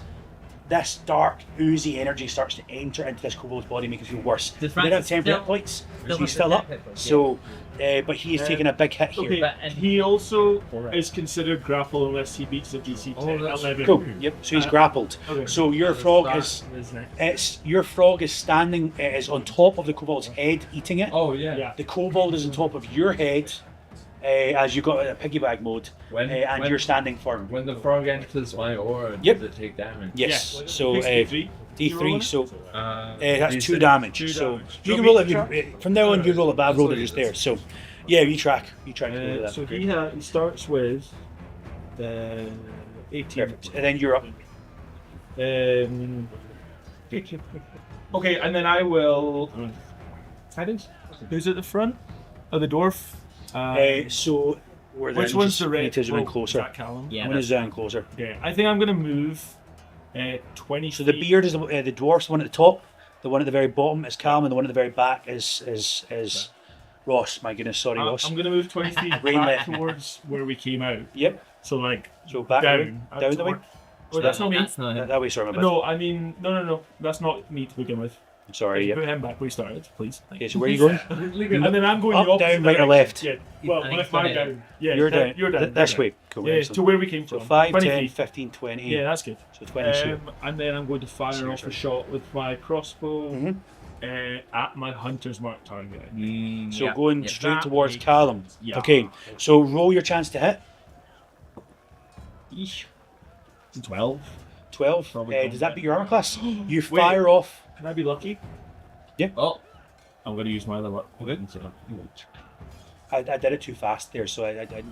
this dark, oozy energy starts to enter into this kobold's body, making it feel worse. He Does did have Francis 10 still- hit points, still so he's have still 10 up. hit points, So, but he is taking a big hit here. Okay, and he also is considered grapple unless he beats a DC 10, that's 11. Cool. Yep. So he's grappled. Okay. So your frog is standing. Is on top of the kobold's head, eating it. Oh yeah. Yeah. The kobold is on top of your head, as you got a piggyback mode, When- and when- you're standing firm. When the frog enters my aura, Yep. does it take damage? Yes. Yeah. So Takes D3. D3. So Uh, that's these 2 are- damage. two So damage. you can roll it. From now on, you roll a bad roll. They're just there. So Yeah, you track. You track. That. So Great. he starts with 18. Perfect. And then you're up. Okay, and then I will. Who's at the front? Oh, the dwarf. So we're which then one's just the red? need to zoom in Oh, closer. is that Callum? Yeah. One is down closer. Yeah, I think I'm gonna move 20. So the beard is the dwarf's one at the top. The one at the very bottom is Callum, and the one at the very back is Ross. My goodness, sorry, Ross. I'm gonna move 20 feet Brain back left. towards where we came out. Yep. So like So back down down the way. Oh, that's not me. That's not him. That way, sorry, my bad. No, I mean no. That's not me to begin with. I'm sorry. Put Yep. him back where he started, please. Okay, so where are you going? And then I'm going Up, the opposite down, right, or direction. left? Yeah. Well, I think if I'm it's down. Yeah, You're down. You're down. This you're way. down. Cool. Yeah, excellent. to where we came So from. 5, 20 10, feet. 15, 20. Yeah, that's good. So 20 shoot. And then I'm going to fire Sorry, off sorry. a shot with my crossbow Mhm. at my hunter's mark target. So Yeah. going Yeah. straight That towards makes- Callum. Yeah. Okay. So roll your chance to hit. Eesh. 12. 12. Probably Does that beat your armor class? You Wait. fire off. Can I be lucky? Oh, I'm going to use my level. Okay. I did it too fast there, so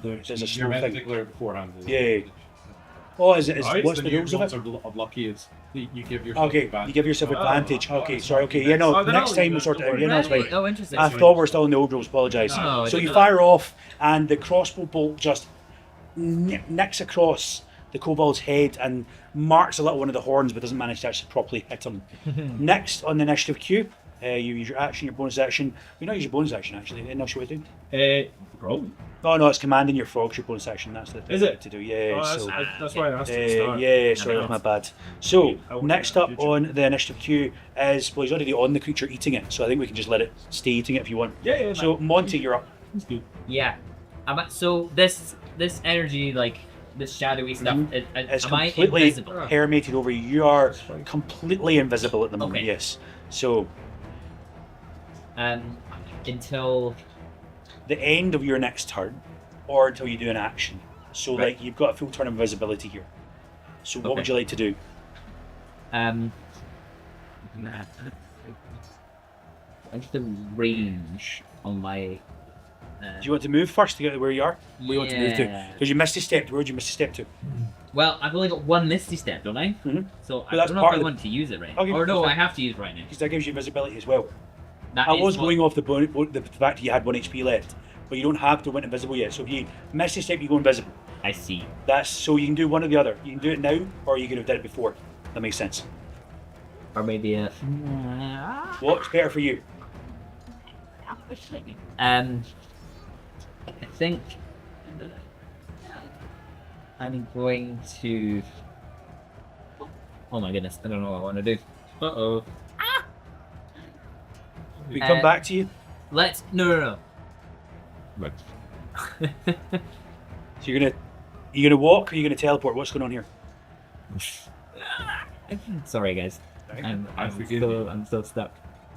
there's a You're slow meant to thing. declare it beforehand. Yeah. Oh, is Alright, what's so the rules of it? of lucky is you give yourself Okay, advantage. you give yourself advantage. oh, Okay, it's sorry. fine. Okay, yeah, no. Oh, then Next I'll time leave we'll it, sort it don't out. Yeah, worry. no, it's fine. oh, interesting. I thought we're still in the old rules. Apologise. Oh, I So you didn't fire off, and the crossbow bolt just nicks across the kobold's head and marks a little one of the horns, but doesn't manage to actually properly hit him. Next on the initiative queue, you use your action, your bonus action. You not use your bonus action actually. Anything else you want to do? Probably. Oh no, it's commanding your frogs. Your bonus action. That's the thing Is it? to do. Yeah. Oh, so. that's why I asked at the start. Yeah, sorry, that's my bad. So, I won't next do that up in future. on the initiative queue is, well, he's already on the creature eating it, so I think we can just let it stay eating it if you want. Yeah, So, Monty, you're up. that's good. Yeah. So this energy, like this shadowy stuff, It's am I completely invisible? permeated over you. You are completely invisible at the moment, Okay. yes. So, Until the end of your next turn, or until you do an action. So, Right. like, you've got a full turn of invisibility here. So, what would Okay. you like to do? what's the range on my? Do you want to move first to get to where you are? Where you want to move to? Yeah. Because you missed a step. Where would you miss a step to? Well, I've only got one misty step, don't I? Mhm. So But I that's don't know part if I of the- want to use it right. Okay, Or no, that's I have to use it right now. Because that gives you invisibility as well. That I is was what- going off the fact that you had 1 HP left, but you don't have to win invisible yet. So if you miss a step, you go invisible. I see. That's so you can do one or the other. You can do it now, or you could have done it before. That makes sense. Or maybe a. What's better for you? I think I'm going to. Oh my goodness! I don't know what I want to do. Uh-oh. We come Uh, back to you. Let's. No. So you're gonna walk, or you're gonna teleport? What's going on here? Sorry, guys. I forgive you. I'm still stuck.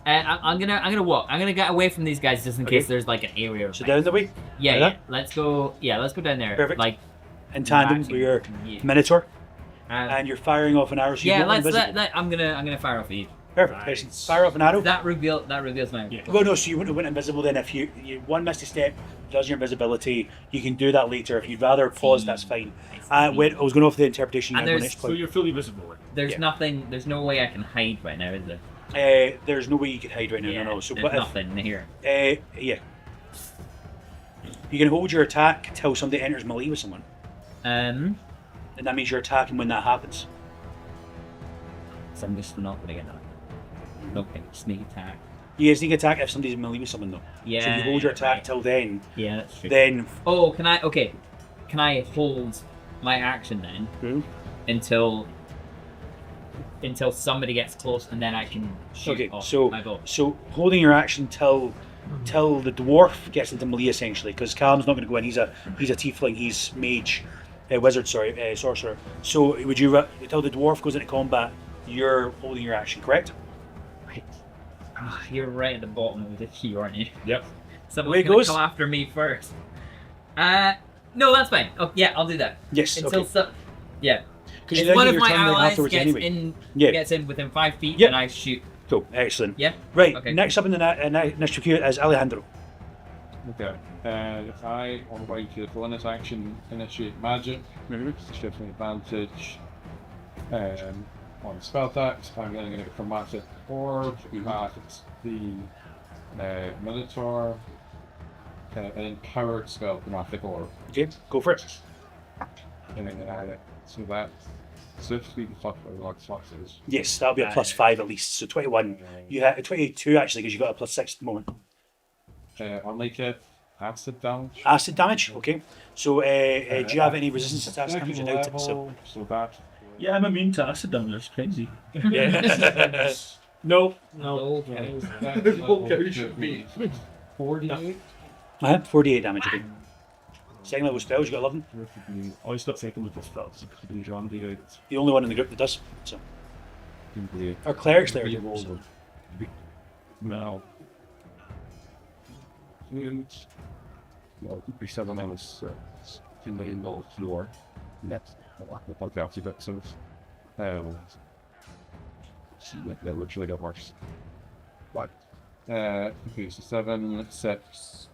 I'm gonna walk. I'm gonna get away from these guys just in Okay. case there's like an area. Of So fight. down the way, Yeah, like yeah. that? Let's go. Yeah, let's go down there. Perfect. Like in tandem with your Yeah. Minotaur, Um, and you're firing off an arrow. So yeah, you're not let's invisible. let. I'm gonna fire off Eve. Perfect. Nice. Excellent. Fire off an arrow. That reveals my. Yeah. Well, no, so you wouldn't have went invisible then if you one missed a step, does your invisibility. You can do that later. If you'd rather pause, that's fine. I was going off the interpretation you And had one there's- next So point. you're fully visible. There's Yeah. nothing. There's no way I can hide right now, is there? There's no way you could hide right now. Yeah, No. So, there's but if, nothing here. yeah, you can hold your attack till somebody enters melee with someone, and that means you're attacking when that happens. So I'm just not gonna get that. Okay, sneak attack. You sneak attack if somebody's in melee with someone though. Yeah. So if you hold your attack right. till then, Yeah, that's true. then Oh, can I? Okay, can I hold my action then Hmm? until somebody gets close and then I can shoot Okay, off so my bow? so holding your action till the dwarf gets into melee essentially, because Callum's not going to go in. He's a tiefling. He's mage, wizard. Sorry, sorcerer. So would you till the dwarf goes into combat? You're holding your action, correct? Right. You're right at the bottom of the queue, aren't you? Yep. The way Someone's it gonna goes? come after me first. No, that's fine. Oh, yeah, I'll do that. Yes. Until Okay. yeah. Because If one of my allies Yeah. gets in within 5 feet, Yeah. then I shoot. Cool. Excellent. Yeah. Right. Okay. Next up in the initiative queue is Alejandro. Okay. If I, on the way to the bonus action, initiate magic, which gives me advantage on spell attacks, I'm going to get a chromatic orb, it's the Minotaur, an empowered spell, chromatic orb. Okay, go for it. And then add it. So that's 16 plus like foxes. Yes, that'll be a +5 at least. So 21. You had 22 actually because you got a +6 at the moment. I'll make it acid damage. Acid damage. Okay. So do you have any resistance to acid damage? I doubt it. So that. Yeah, I'm immune to acid damage. That's crazy. yeah. No. That should be 48. 48 damage. Okay. Second level spells, you got 11. I stop taking with the spells. The only one in the group that does. So. Our clerics there. So. No. Well, we said the name is in the floor. That's the podcast of it, so that literally got worse. But okay, so 7, 6,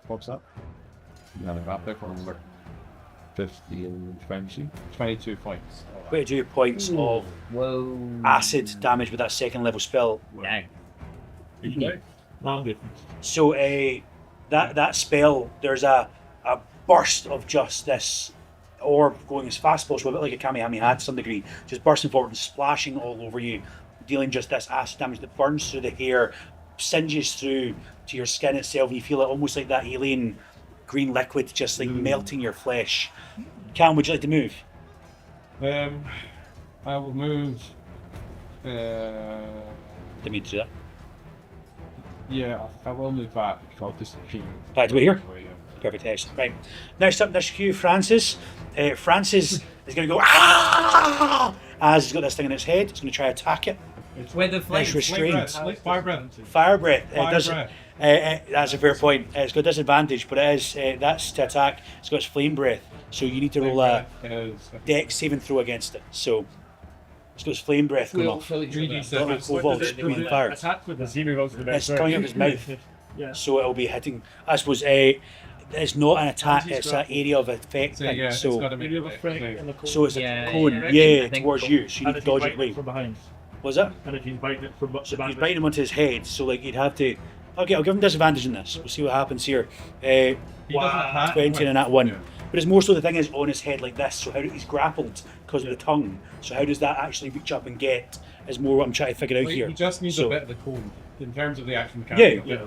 what's that? And I got there for number 50 and 20. 22 points. 22 points of acid damage with that second level spell. Yeah. So that spell, there's a burst of just this orb going as fast as possible, a bit like a Kamehameha to some degree, just bursting forward and splashing all over you, dealing just this acid damage that burns through the hair, singes through to your skin itself, and you feel it almost like that alien green liquid just like melting your flesh. Callum, would you like to move? I will move. Didn't mean to do that. Yeah, I will move back. I'll just keep. Back to here? Perfect, excellent. Right. Next up, next cue, Francis. Francis is going to go, ah! As he's got this thing in its head. It's going to try to attack it. With the flame. It's restrained. Fire breath. Fire breath. Fire Does, breath. That's a fair point. It's got disadvantage, but it is that's to attack. It's got its flame breath. So you need to roll a dex saving throw against it. So it's got its flame breath going off. Attack with the zero rolls to the It's coming out of his mouth. Yeah. So it'll be hitting. I suppose it's not an attack, it's an area of effect thing. Yeah, so it's a cone, towards you, so you need to dodge it away. From behind. Was it? And if he's biting it from So he's biting him onto his head, so like you'd have to. Okay, I'll give him disadvantage in this. We'll see what happens here. 20 and that one. But it's more so the thing is on his head like this, so how he's grappled because of the tongue. So how does that actually reach up and get is more what I'm trying to figure out here. He just needs So- a bit of the cone in terms of the action mechanic. Yeah.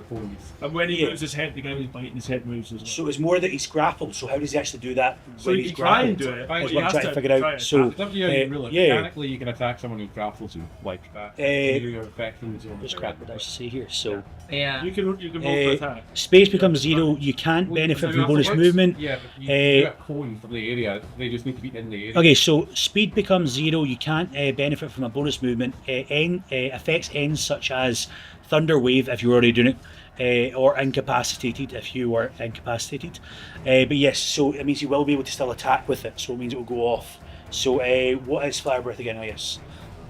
And when he moves his head, the guy who's biting his head moves as well. So it's more that he's grappled, so how does he actually do that So when you he's can try and grappled? do it, That's but what you I'm have trying to to figure try out. it. So It's up to you how you rule it. yeah. Mechanically, you can attack someone who grapples you like that. You're affecting the zone. Let's grab what I say here. So Yeah. You can roll for attack. space becomes 0. You can't benefit from bonus movement. Yeah, but you get a cone from the area. They just need to be in the area. Okay, so speed becomes 0. You can't benefit from a bonus movement. Effects ends such as Thunder Wave if you're already doing it, or incapacitated if you were incapacitated. But yes, so it means you will be able to still attack with it. So it means it will go off. So what is Fire Breath again? Oh yes,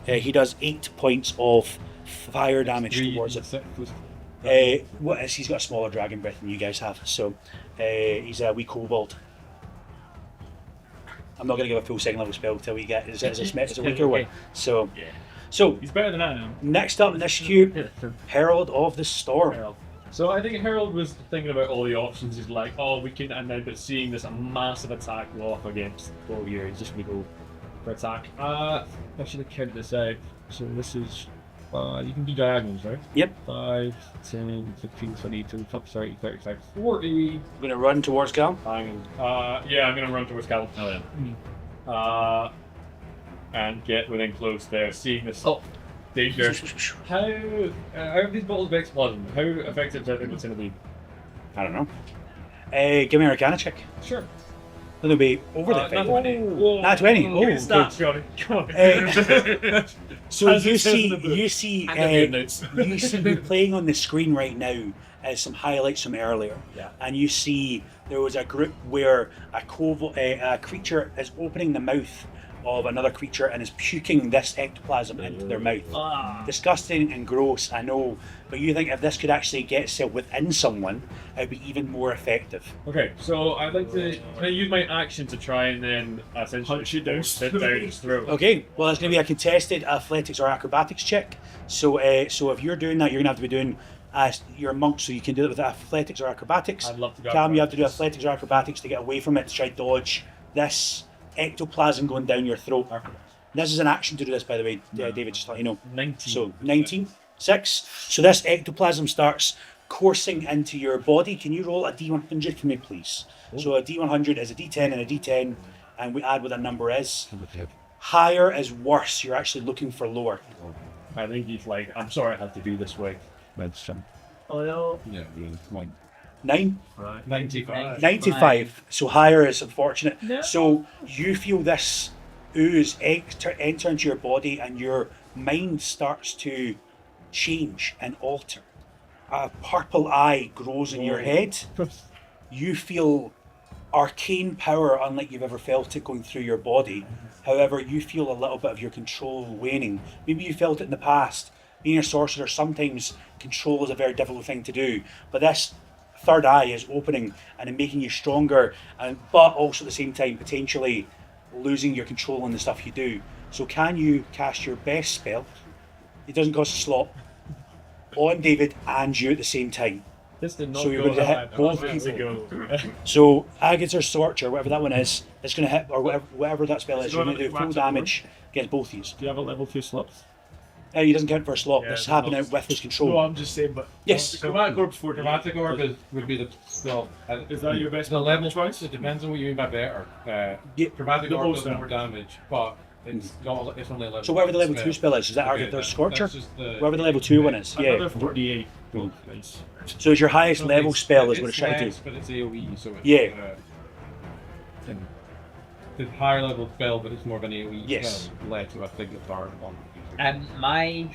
he does 8 points of fire damage towards it. What is? He's got a smaller dragon breath than you guys have. So he's a wee kobold. I'm not going to give a full second level spell till we get it's a weaker one. So He's better than I am. next up in this queue, Herald of the Storm. So I think Harold was thinking about all the options. He's like, oh, we can, and then but seeing this massive attack go off against Bolgier, he's just gonna go for attack. I should have counted this out. So this is, you can do diagonals, right? Yep. 5, 10, 15, 20, 25, 30, 35, 40. I'm going to run towards Callum. I'm gonna run towards Callum. Oh yeah. And get within close there, seeing this danger. How are these bottles of exploding? How effective do I think it's going to be? I don't know. Give me an Arcana check. Sure. It'll be over the Not 20. 20. Not 20. Oh, okay. Stop, Jonny. Come on. So As you it says in see, the book. you see, And the good notes. you see me playing on the screen right now as some highlights from earlier. Yeah. And you see there was a group where a creature is opening the mouth of another creature and is puking this ectoplasm into their mouth. Disgusting and gross, I know, but you think if this could actually get itself within someone, it would be even more effective. Okay, so I'd like to. Can I use my action to try and then essentially Punch you down. sit down his throat? Okay, well, it's going to be a contested athletics or acrobatics check. So, so if you're doing that, you're going to have to be doing. You're a monk, so you can do it with athletics or acrobatics. I'd love to go. Cam, you have to do athletics or acrobatics to get away from it to try to dodge this ectoplasm going down your throat. This is an action to do this, by the way, David, just to let you know. 19. So 19, 6. So this ectoplasm starts coursing into your body. Can you roll a D100 for me, please? So a D100 is a D10 and a D10, and we add what that number is. Higher is worse. You're actually looking for lower. I think he's like, I'm sorry I had to be this way. Yeah, like 9? 95. 95. So higher is unfortunate. So you feel this ooze enter into your body, and your mind starts to change and alter. A purple eye grows in your head. You feel arcane power unlike you've ever felt it going through your body. However, you feel a little bit of your control waning. Maybe you felt it in the past. Being a sorcerer, sometimes control is a very difficult thing to do. But this third eye is opening and making you stronger, but also at the same time potentially losing your control on the stuff you do. So can you cast your best spell? It doesn't cost a slot. On David and you at the same time. This did not So you're go going to how hit I both thought it people. would go. So Agater's Torture, whatever that one is, it's going to hit, or whatever that spell is, Is it you're going to do going full to damage against both of you. Do you have a level 2 slot? He doesn't count for a slot. Yeah, This it's happened not- out with his No, control. I'm just saying, but. Yes. Chromatic Orb before Chromatic Orb would be the Is that your best the level choice? It depends on what you mean by better. Yeah, Chromatic the Orb most does more damage, but it's not. It's only a level. So whatever the level spell. 2 spell is that Okay, Agater's Scorcher? that's just the- Whatever the level 2 one is, yeah. Another 48. Nice. So it's your highest So level it's- spell is what it's it's trying to less, do. but it's AoE, so it's Yeah. the higher level spell, but it's more of an AoE Yes. spell, less of a signifier one. My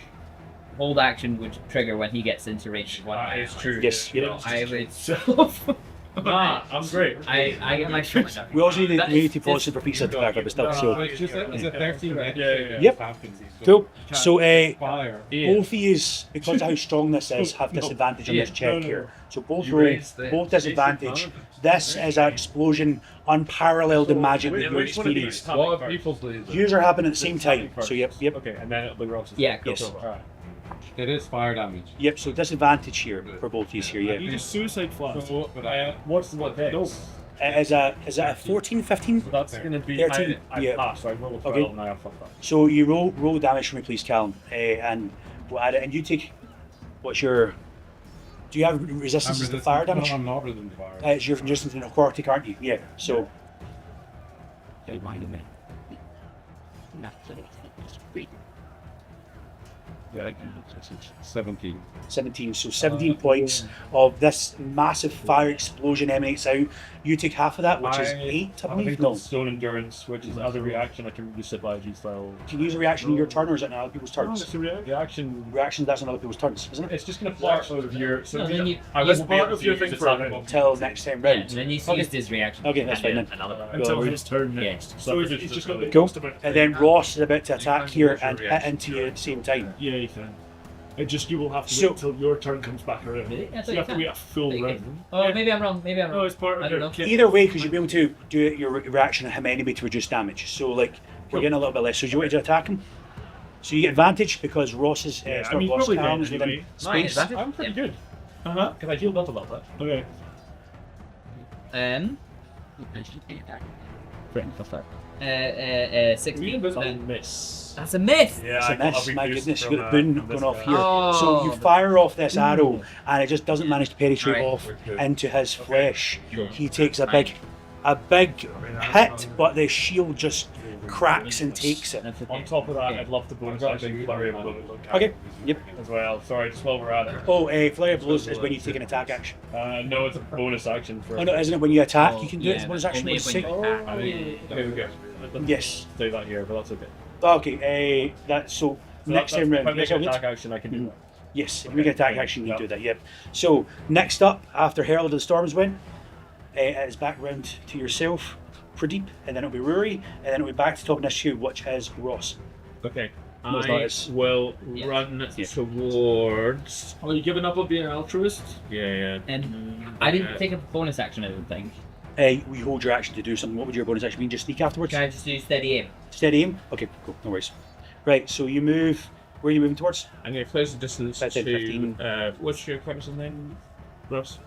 hold action would trigger when he gets into range. One That is true. Yes, Yeah. yeah. I would. Nah, I'm great. I get my shot. We also need That to is- follow some for pizza to clarify, but still. So, It's just it's a 13 Yeah, yeah. Yep. happens. cool. So, Fire. both of yous, because of how strong this is, have disadvantage on this check here. So both roll, both disadvantage. This is an explosion unparalleled in magic that you experienced. What are people please? Yours are happening at the same time. So yep. Okay, and then it'll be Ross's. Yeah, cool. Yes. Alright. It is fire damage. Yep, so disadvantage here for both of you here, You yeah. just suicide flash. So, but What's the what No. dex? Is it a 14, 15? So that's going to be 13, I yeah. passed, so I rolled a 12 Okay. and I have fucked up. So you roll damage for me, please, Callum, and we'll add it. And you take, what's your, do you have resistance to fire damage? No, I'm not resistant to fire. It's your resistance to necrotic, aren't you? Yeah, so. Yeah, 17. 17, so 17 points of this massive fire explosion emanates out. You take half of that, which is 8, I I believe. think No. called Stone Endurance, which is other reaction. I can reduce it by G-style. Can you use a reaction in your turn, or is it in other people's Oh, turns? it's a reaction. Reaction, that's in other people's turns, isn't it? It's just going to part of your. So No, then you- I you- won't be part able of to your use thing the for a attack minute. Until next time Yeah, round. and then he's Okay. used his reaction. Okay, that's fine then. until Well, his turn yeah. next. So it's it's just got to be Cool. just about. And then Ross is about to attack can here use your and hit reaction into you at the same time. Yeah, you can. It just you will have to So- wait until your turn comes back around. Really? I So thought you you have to can. wait a full Okay. round. Oh, maybe I'm wrong. Maybe I'm No, wrong. it's part I of don't your know. kit. Either way, because you'll be able to do your reaction at him anyway to reduce damage. So, like, we're getting a little bit less. So, do you want to attack him? So, you get advantage because Ross's Yeah, I start mean, Ross probably Callum is dead within anyway. space. Nice. I'm pretty good. Uh huh. Because I healed up a little bit. Okay. Um, 16. And miss. That's a miss. Yeah, It's a I got miss, a my boost goodness, you from, got the boon from this going off guy. here. Oh. So you fire off this arrow and it just doesn't manage to penetrate Right. off into his flesh. He takes a big hit, but the shield just cracks and takes it. On top of that, I'd love to bonus action flurry of blows Okay, yep. as well. Sorry, just while we're at it. Oh, flurry of blows is when you take an attack action. No, it's a bonus action for. Oh no, isn't it when you attack you can do it as a bonus action? Only What does it when you say? attack. I mean, here we go. Yes. Do that here, but that's okay. Okay, that's so next time If I round. make Yes, an attack action, I can do that. yes, if you make an attack action, you do that, yep. So next up, after Herald of the Storms win, it's back round to yourself, Pradeep, and then it'll be Rory, and then it'll be back to top of this queue, which is Ross. Okay. No, it's not, it's- will Yeah. run Yeah. towards. Are you giving up on being an altruist? Yeah. And I didn't take a bonus action, I don't think. We hold your action to do something. What would your bonus action mean? Just sneak afterwards? Can I just do steady aim? Steady aim? Okay, cool. No worries. Right, so you move. Where are you moving towards? I'm going to close the distance That's it, to. 15. What's your character's name, Ross?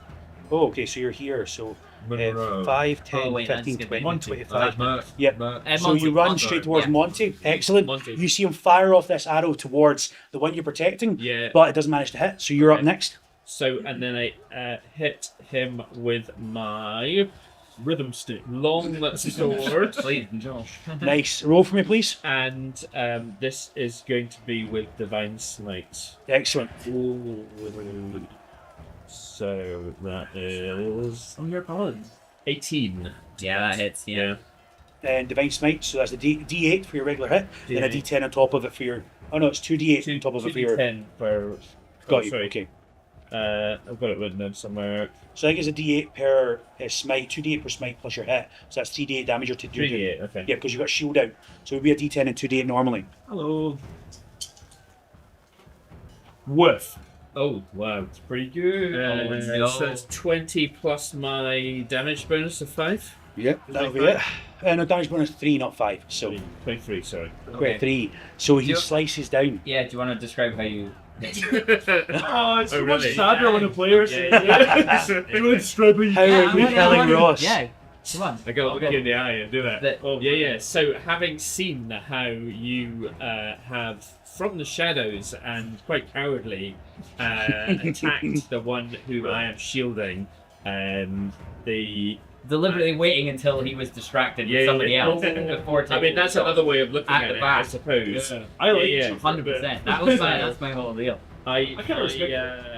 Oh, okay, so you're here. So Monroe. 5, 10, Oh, wait, 15, that's 20, good. 25. Yep. So Monty, you run Monty. straight towards Yeah. Monty. Excellent. Monty. You see him fire off this arrow towards the one you're protecting, Yeah. but it doesn't manage to hit. So you're up Okay. next. So, and then I hit him with my Rhythm stick. long sword. Please, Josh. Nice. Roll for me, please. And this is going to be with Divine Smite. Excellent. So that is Oh, you're a paladin. 18. Yeah, that hits. Yeah. And Divine Smite, so that's the D8 for your regular hit, then a D8. D10 on top of it for your. Oh no, it's 2D8 on top of it for your. 10 per. Got you. Sorry. Okay. I've got it written down somewhere. So I think it's a D8 per smite, 2D8 per smite plus your hit. So that's 3D8 damage you're doing. 3d8, okay. Yeah, because you've got shield out. So it would be a D10 and 2D8 normally. Hello. Whiff. Oh, wow. It's pretty good. no. So it's 20 plus my damage bonus of 5? Yep, that'll be it. No, damage bonus 3, not 5. So 23, sorry. quite 3. So he Do you- slices down. Yeah, do you want to describe how you... Oh, it's so much really? sadder when the players say that. You want to describe how you How are we telling Ross? Yeah, come on. I got to look you in the eye and do that. That- Oh, yeah. So, having seen how you have, from the shadows and quite cowardly, attacked the one who I am shielding, the. Deliberately waiting until he was distracted Yeah, with somebody yeah. else before taking I mean, that's the shot. another way of looking At at the it, back. I suppose. Yeah. I like Yeah, it. 100%. That was that's my whole deal. I kinda respect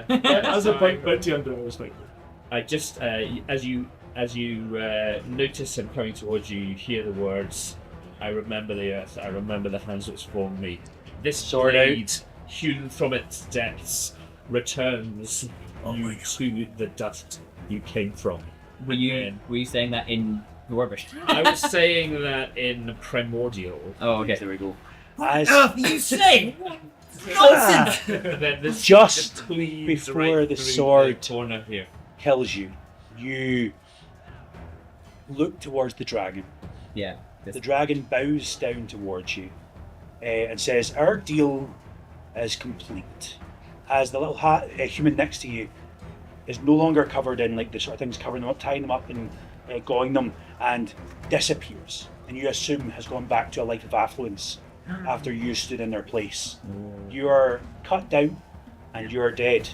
as As a bounty hunter, I respect it. I just as you notice him coming towards you, you hear the words. I remember the earth. I remember the hands which formed me. This Sword out. blade, hewn from its depths, returns you to the dust you came from. Were you saying that in Dwarvish? I was saying that in primordial. Oh, okay. There we go. As You say Ah, Then this Just bleeds before right the through sword corner here. kills you, you look towards the dragon. Yeah. The dragon bows down towards you and says, "Our deal is complete." As the little human next to you is no longer covered in like the sort of things covering them up, tying them up and gawing them, and disappears. And you assume has gone back to a life of affluence after you stood in their place. You are cut down and you are dead.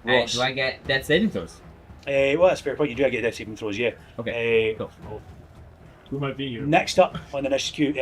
Ross. Do I get death saving throws? Well, that's a fair point. You do get death saving throws, yeah. Okay. Cool. Who might be here? Next up on the next queue,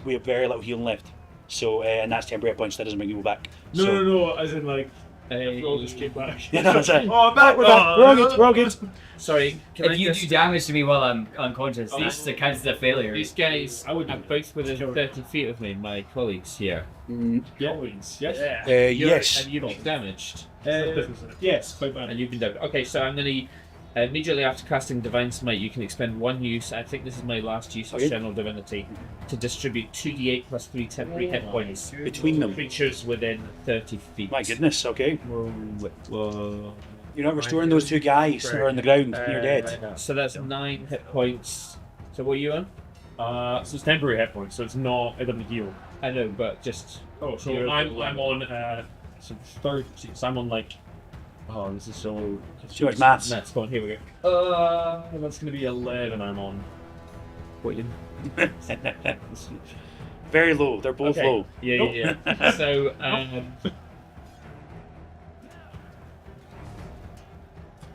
we have very little healing left. So, and that's temporary points. That doesn't bring you back. No, so, no, as in like, we all just came back. Yeah, no, that's it. Oh, I'm back. We're back. We're all good. We're all good. Sorry, can If I you just... do damage to me while I'm unconscious, Oh. this counts as a failure. These guys I would are both within 30 feet of me, my colleagues here. Always, yes. You're- Yes. And you've been damaged. Yes, quite bad. And you've been damaged. Okay, so I'm going to... Immediately after casting Divine Smite, you can expend one use, I think this is my last use of Okay. Channel Divinity, to distribute 2d8 plus 3 temporary hit points Between them. creatures within 30 feet. My goodness. Okay. Whoa. You're not restoring those two guys that are on the ground. You're dead. So that's 9 hit points. So what are you on? So it's temporary hit points, so it's not, it doesn't heal. I know, but just... Oh, so You're I'm at on, so 30, so I'm on like, oh, this is so... Too much maths. That's gone, here we go. That's gonna be 11 I'm on. What you... Very low. They're both Okay. low. Yeah. So,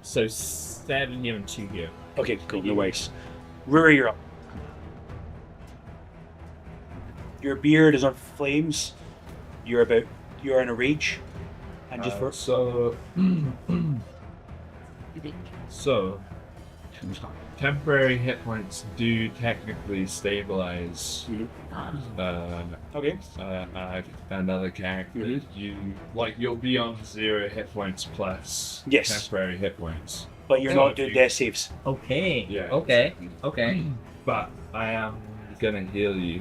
so 7 here and 2 here. Okay, cool. No worries. Rory, you're up. Your beard is on flames. You're in a rage. And just for So, temporary hit points do technically stabilize okay. another character. You'll be on 0 hit points plus Yes. temporary hit points. But you're not doing death saves. Okay. Yeah. Okay. Okay. But I am gonna heal you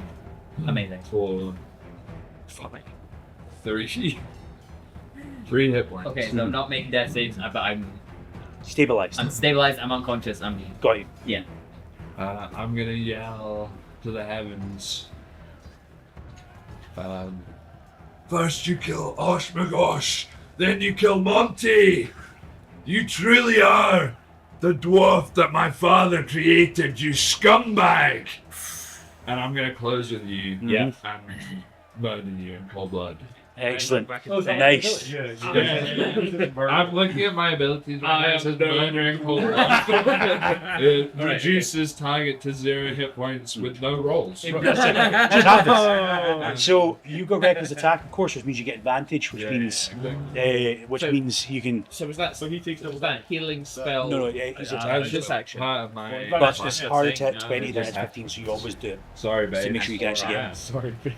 Amazing. for Fine. 3 hit points. Okay, so I'm not making death saves, but I'm Stabilized. stabilized. I'm unconscious. Got you. Yeah. I'm gonna yell to the heavens. First you kill Oshmagosh, then you kill Monty. You truly are the dwarf that my father created, you scumbag. And I'm gonna close with you. Yeah. And murder you in cold blood. Excellent. Nice. I'm looking at my abilities right now. It says murder in cold blood. It reduces target to 0 hit points with no rolls. Just have this. So you go reckless attack, of course, which means you get advantage, which means you can. So was that? So he takes was that healing spell? No, it's this action. Part of my. But it's harder to hit 20 than it's 15, so you always do it. Sorry, babe. To make sure you can actually get it. Sorry, please.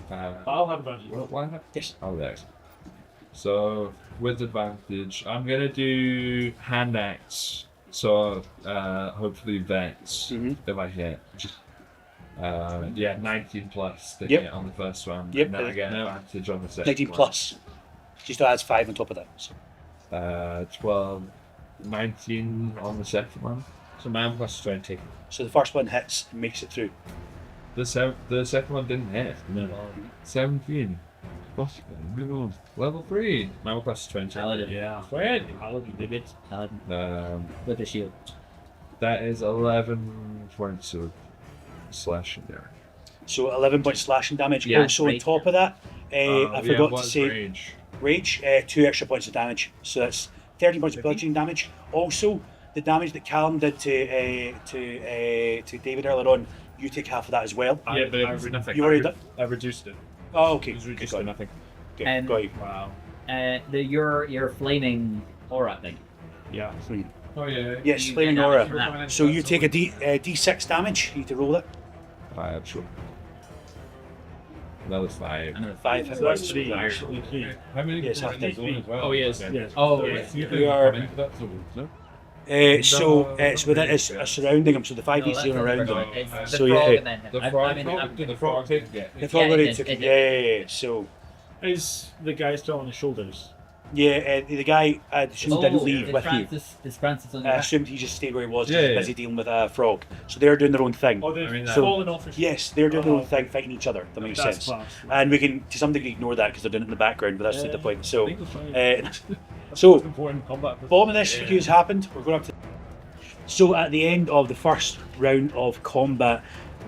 I'll have advantage. Why not? Yes. Oh, there. So with advantage, I'm gonna do hand axe. So hopefully Vex if I hit. 19 plus to hit on the first one. Yep. And then I get advantage on the second 19 one. plus. She still adds 5 on top of that. So. 12, 19 on the second one. So man plus 20. So the first one hits and makes it through. The second one didn't hit. No. 17. Level 3. Man plus 20. Paladin. Yeah. Paladin did it. With the shield. That is 11 points of slashing there. So 11 points slashing damage. Yeah, Also on rage. top of that, I forgot to what's say rage? 2 extra points of damage. So that's 13 points of bludgeoning damage. Also, the damage that Callum did to David earlier on, you take half of that as well. Yeah, but it was nothing. You already done? I reduced it. Oh, okay. It was reduced Got to you. nothing. Okay, got you. Wow. Your flaming aura thing. Yeah. Oh yeah. Yes, You flaming get aura. damage from that. So you take a D6 damage. You need to roll it. 5, sure. Another 5. Another 5 hit So that's points. 3. Actually 3. How many? Yes, half points time. as well? Oh yes. Yes. Oh, Yes. You are. So it's within it's surrounding him. So the 5d around him. It's the So frog yeah. and then The him. frog, did the frog take it? If already it took did, yeah. So Is the guy still on his shoulders? yeah, the guy didn't leave with you. Is Francis on I your back? assumed he just stayed where he was. Yeah, Just yeah. busy dealing with a frog. So they're doing their own thing. Oh, they've I mean, that- fallen off his Yes, they're doing their own Oh. thing, fighting each other. That makes That's sense. class. And we can, to some degree, ignore that because they're doing it in the background, but that's not the point. So, I think it's fine. so Most important combat. bottom of this queue's happened. We're going up to. So at the end of the first round of combat,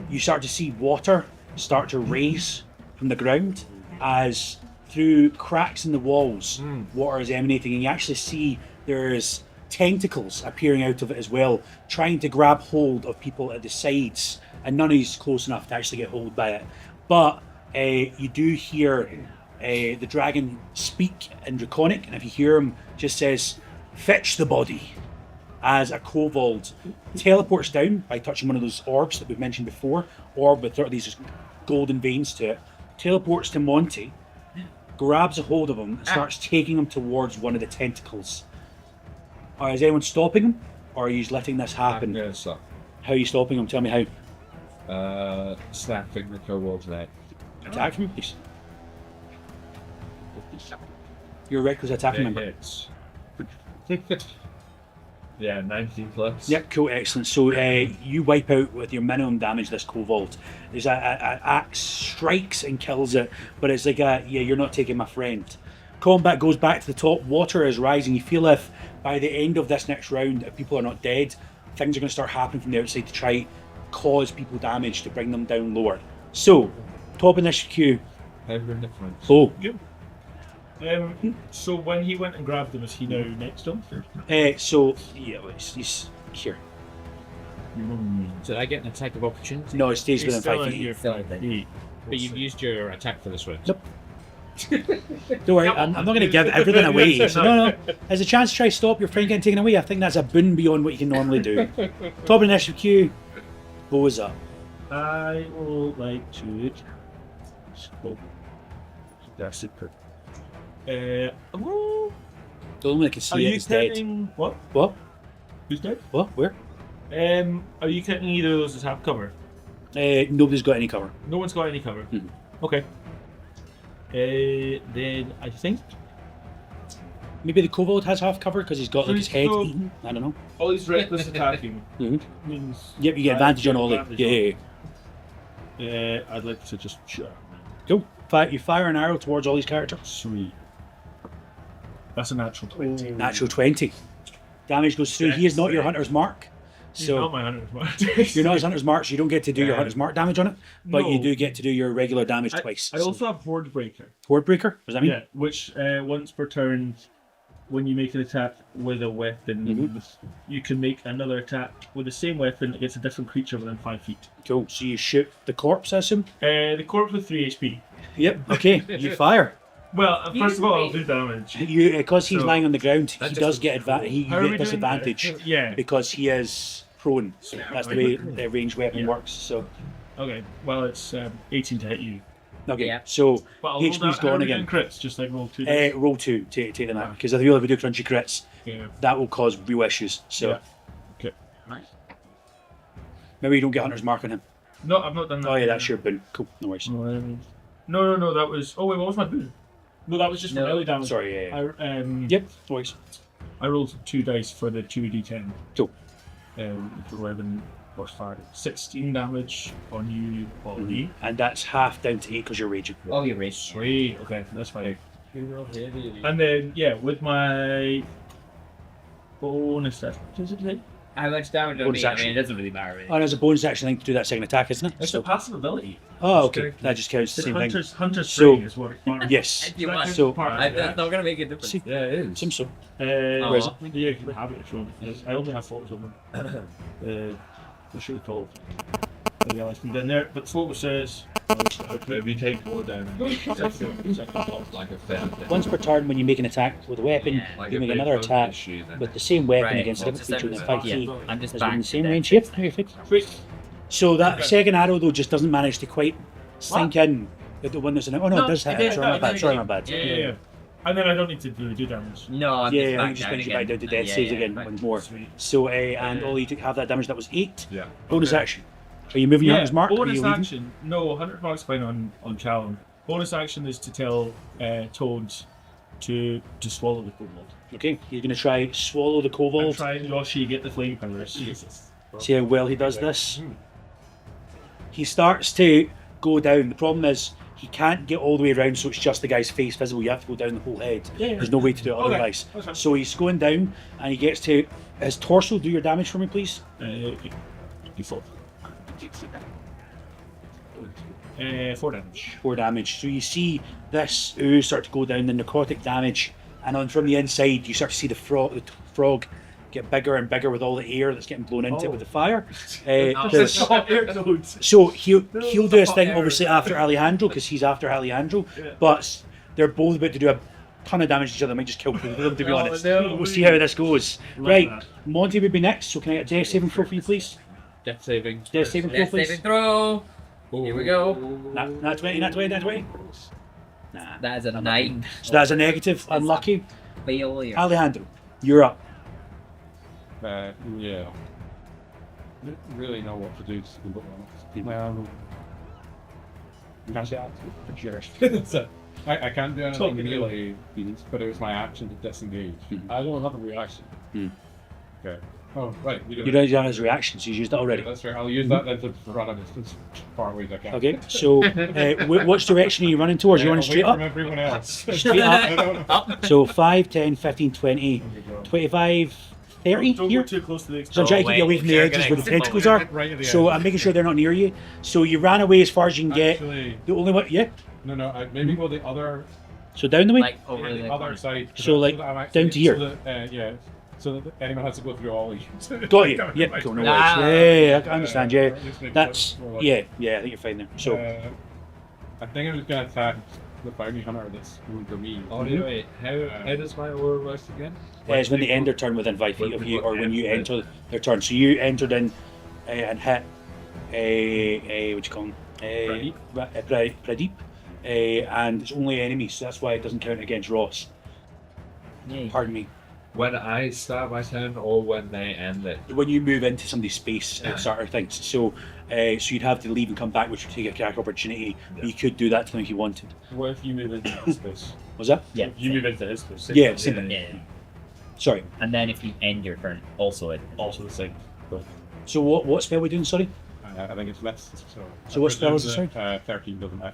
you start to see water start to raise from the ground as through cracks in the walls, water is emanating, and you actually see there's tentacles appearing out of it as well, trying to grab hold of people at the sides, and none of you's close enough to actually get hold by it. But you do hear the dragon speak in Draconic, and if you hear him, just says, "Fetch the body." As a kobold teleports down by touching one of those orbs that we've mentioned before, orb with these golden veins to it, teleports to Monty, grabs a hold of him, and starts taking him towards one of the tentacles. Is anyone stopping him, or are you just letting this I'm happen? gonna stop. How are you stopping him? Tell me how. Snapping the kobold's neck. Attack him, please. You're a reckless attacking It member. hits. Yeah, 19 plus. Yep, cool, excellent. So you wipe out with your minimum damage this kobold. There's a axe strikes and kills it, but it's like you're not taking my friend. Combat goes back to the top. Water is rising. You feel if by the end of this next round, if people are not dead, things are going to start happening from the outside to try cause people damage to bring them down lower. So, top of this queue. Every difference. Oh, So when he went and grabbed him, is he now next to him? so yeah, he's here. Did I get an attack of opportunity? No, it stays He's within still 5 in feet. your Still in there. feet. But you've used your attack for this round. Nope. Don't worry, I'm not going to give everything away. So no. There's a chance to try to stop your friend getting taken away. I think that's a boon beyond what you can normally do. Top of initiative queue, bow is up. I will like to. That's super. Oh, The only one that can are see it you is dead. counting what? What? Who's dead? What? Where? Are you counting either of those as have cover? Nobody's got any cover. No one's got any cover. Okay. Then I think Maybe the kobold has half cover because he's got like his head So- eaten. I don't know. Ollie's reckless attacking Mhm. means. Yep, you get I advantage on Ollie. advantage Yeah, on- I'd like to just shoot him. Cool. You fire an arrow towards Ollie's character. Sweet. That's a natural 20. Natural 20. Damage goes through. He is not your hunter's mark. He's not So my hunter's mark. you're not his hunter's mark, so you don't get to do your hunter's mark damage on it, but you No. do get to do your regular damage twice. I also have Horde Breaker. Horde breaker, what does that mean? Yeah, which once per turn, when you make an attack with a weapon, Mhm. you can make another attack with the same weapon against a different creature within 5 feet. Cool. So you shoot the corpse, I assume? The corpse with 3 HP. Yep. Okay. You fire. Well, first of all, I'll do damage. You because he's So- lying on the ground, he That does just- get he How are we get doing disadvantage that? Yeah. because he is prone. That's the way the ranged weapon Yeah. works. So Okay. Well, it's 18 to hit you. okay. Yeah. So But I'll HP's roll that. gone How are we again. doing crits? Just like roll 2 dice. roll 2 to take them out because if we do crunchy crits, Yeah. that will cause real issues. So Yeah. Okay. maybe you don't get hunter's mark on him. No, I've not done that. Oh yeah, that's your boon. Cool. No worries. No. That was. Oh wait, what was my boon? No, that was just for No. melee damage. Sorry. Yeah. Yep. No worries. I rolled 2 dice for the 2d10. Cool. For 11 plus 5. 16 damage on you, Ollie. And that's half down to 8 because you're raging. Oh, you're rich. Sweet. Okay, that's fine. heavy. And then with my bonus action. How much damage on Bonus me? I action. mean, it doesn't really matter. Really. Oh, and there's a bonus action thing to do that second attack, isn't it? It's a passive ability. Oh, okay. That just counts the same thing. Hunter's So- Spring is what it Yes. If you want. So That's not gonna make a difference. see, Yeah, it is. seems so. Where is it? Yeah, you can have it if you want. I only have photos of them. What should we call it? Yeah, let's put it in there. But the photo says. If you take more damage, like a fair Once per turn, when you make an attack with a weapon, Yeah. like you if make they another focus attack you, then with the same weapon Right. against a different Just creature within everything. 5 Yeah. feet. I'm just Is back in the to same that. range. Yep, you're fixed. Sweet. So that second arrow though just doesn't manage to quite sink in with the one that's in it. Oh no, No, it does hit. it did. Sorry, my No, bad. it Sorry, did. my bad. Yeah. And then I don't need to really do damage. No, I'm Yeah, just I back think just down brings you back again. down to death Yeah, saves yeah, again right. once more. Sweet. So and Ollie took half that damage. That was 8. Yeah. Bonus Okay. action. Are you moving your hunter's mark? Or are bonus you leaving? action. No, 100 mark's fine on Callum. Bonus action is to tell Toad to swallow the kobold. Okay, he's going to try swallow the And kobold. try and Yoshi get the flame powers. See how well he does this. He starts to go down. The problem is he can't get all the way around, so it's just the guy's face visible. You have to go down the whole head. Yeah. There's no way to do it Okay, otherwise. that's fine. So he's going down, and he gets to his torso. Do your damage for me, please. Default. 4 damage. 4 damage. So you see this ooze start to go down, the necrotic damage, and on from the inside you start to see the frog get bigger and bigger with all the air that's getting blown into it with the fire. So he'll do his thing obviously after Alejandro because he's after Alejandro, but they're both about to do a ton of damage to each other. Might just kill both of them to be honest. We'll see how this goes. Right, Monty would be next. So can I get a death saving throw for you, please? Death saving. Death saving throw, Let's please. save and throw. Here we go. Not 20, not 20, not 20. Nah. That is a 9. So that's a negative. Unlucky. Failure. Alejandro, you're up. Yeah. I don't really know what to do. To be honest. I can't do anything really, but it was my action to disengage. I don't have a reaction. Okay. Oh, right. You don't have his reaction, so you used it already. That's fair. I'll use that then to run a distance as far away as I can. Okay, so which direction are you running towards? You running straight From up? everyone else. Straight up. So 5, 10, 15, 20, 25, 30 Don't here? go too close to the So I'm trying to keep you away from the edges where the tentacles are. Right at the So end. I'm making sure they're not near you. So you ran away as far as you can get. Actually, The only one, yeah. no. Maybe go the other, So down the way. Like over the the other side. So, like, that I'm actually- down to here. So that, yeah. So that anyone has to go through Ollie. Got you. Yeah, cool, no worries. Nah. Yeah, I understand. Yeah, Just make that's it more like- yeah. I think you're fine there. So I think I'm just gonna attack the bounty hunter that's going for me. Oh, wait. How does my aura work again? it's when they end their turn within 5 feet of you, or when you enter their turn. So you entered in and hit a what you call him? Pradeep. And it's only enemies, so that's why it doesn't count against Ross. Yeah. Pardon me. When I start my turn or when they end it? When you move into somebody's space, sort of things. So you'd have to leave and come back, which would take a crack opportunity. Yeah. You could do that to them if you wanted. What if you move into his space? Was that? Yeah. If you move into his space. same Yeah, thing. same thing. Yeah. Sorry. And then if you end your turn, also it. Also the same. So what spell are we doing? Sorry. I think it's missed. So what spell is it, 13 doesn't miss.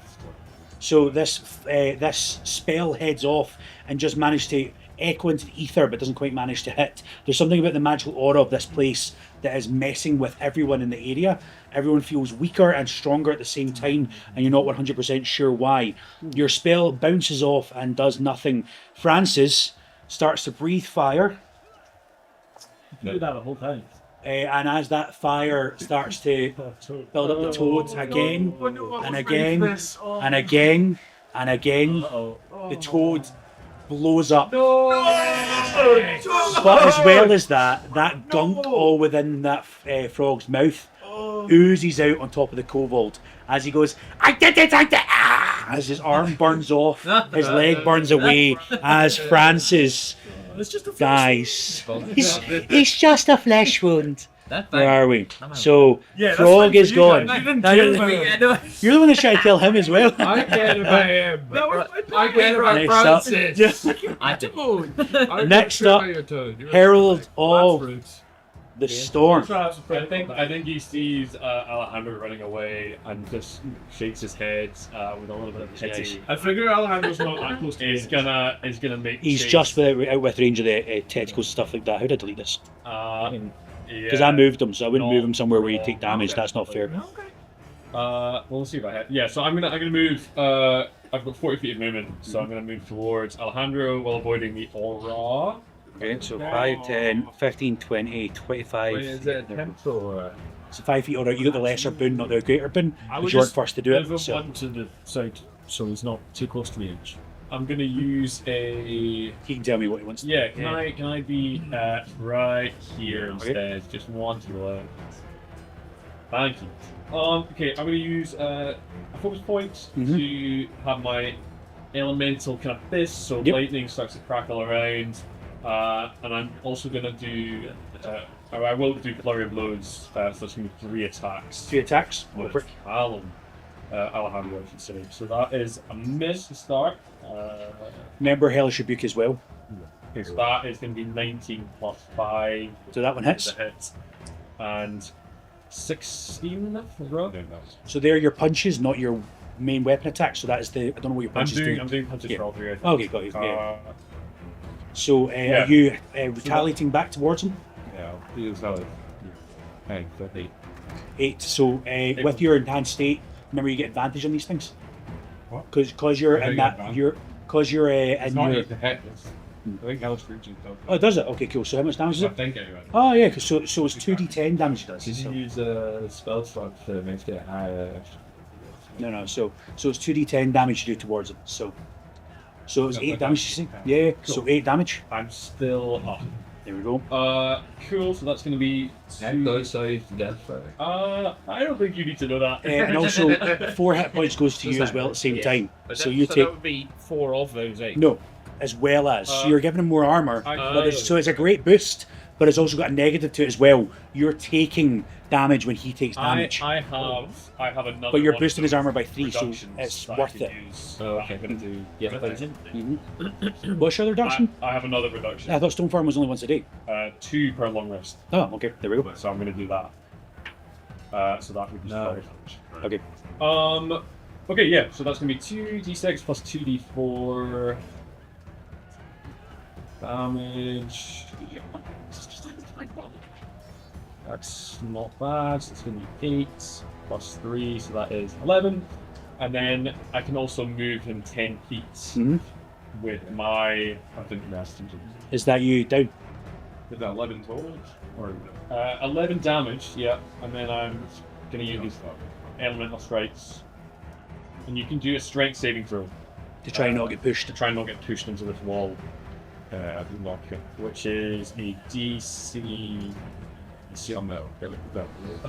So this spell heads off and just managed to echo into the ether, but doesn't quite manage to hit. There's something about the magical aura of this place that is messing with everyone in the area. Everyone feels weaker and stronger at the same time, and you're not 100% sure why. Your spell bounces off and does nothing. Francis starts to breathe fire, You do that the whole time. and as that fire starts to build up the toads again and again and again and again, the toad blows up. But as well as that gunk all within that frog's mouth oozes out on top of the kobold as he goes, I did it, as his arm burns off, his leg burns away, as Francis dies. He's just a flesh wound. Where are we? So, Frog is gone. You're the one that's trying to kill him as well. I care about him. I care about Next up. Francis. Next up, Herald of the Storm. I think he sees Alejandro running away and just shakes his head with a little bit of pity. I figure Alejandro's not that close to me. He's gonna make. He's chase. just out with range of the tentacles, stuff like that. How did I delete this? Because Yeah. I moved him, so I wouldn't move him somewhere where you take damage. That's not fair. We'll see if I hit. Yeah, so I'm gonna move. I've got 40 feet of movement, so I'm gonna move towards Alejandro while avoiding the aura. Okay, so 5, 10, 15, 20, 25. Wait, is it a temp or? So 5 feet, alright, you got the lesser boon, not the greater boon. I Because you weren't first to do it. move So. one to the side, so he's not too close to the edge. I'm gonna use a. He can tell me what he wants to Yeah, do. can I be right here instead? Just one to the left. Thank you. Okay, I'm gonna use a focus point to have my elemental kind of fist, so Yep. lightning starts to crackle around. And I'm also gonna do. Or I will do flurry of blows. So it's gonna be 3 attacks. 3 attacks. With Callum, Alejandro, I should say. So that is a miss to start. Remember Hellish Rebuke as well. So that is going to be 19 plus 5. So that one hits. The hit. And 16 as well. So they're your punches, not your main weapon attack. So that is the. I don't know what your punches do. I'm doing punches Yeah. for all 3. I think. Okay, got you. Yeah. So yeah. are you retaliating back towards him? Yeah, he is valid. Hey, 8. 8. So with your enhanced state, remember you get advantage on these things. What? Because you're I in get that advantage. you're It's in not your. to hit. I think Hellish Rebuke does. Oh, does it? Okay, cool. So how much damage is I it? think anyway. Oh yeah, 'cause so it's 2d10 damage it does. Did So. you use a spell slot to make it higher? No. So it's 2d10 damage you do towards it. So it was Yeah, 8 like damage. You see? Yeah. So 8 damage. I'm still up. There we go. Cool. So that's going to be. Those size death fire. I don't think you need to know that. And also 4 hit points goes to you as well at the same time. So you that take would be 4 of those 8. no, as well as so you're giving him more armor. But so it's a great boost, but it's also got a negative to it as well. You're taking damage when he takes damage. I have another. But you're one boosting of his armor by 3, so reductions it's that I worth can it. use. Okay. I'm going to do. Yes, with please. it. What's your other reduction? I have another reduction. I thought Stonefarm was only once a day. 2 per long rest. Oh, okay, there we go. So I'm going to do that. So that would be No. Okay. Okay, yeah. So that's going to be 2d6 plus 2d4 damage. That's not bad. So it's going to be 8 plus 3, so that is 11. And then I can also move him 10 feet with my. I think rest. Is that you down? Is that 11 total? Or 11 damage, yeah. And then I'm going to use elemental strikes. And you can do a strength saving throw To try and not get pushed. to try and not get pushed into this wall. Which is a DC.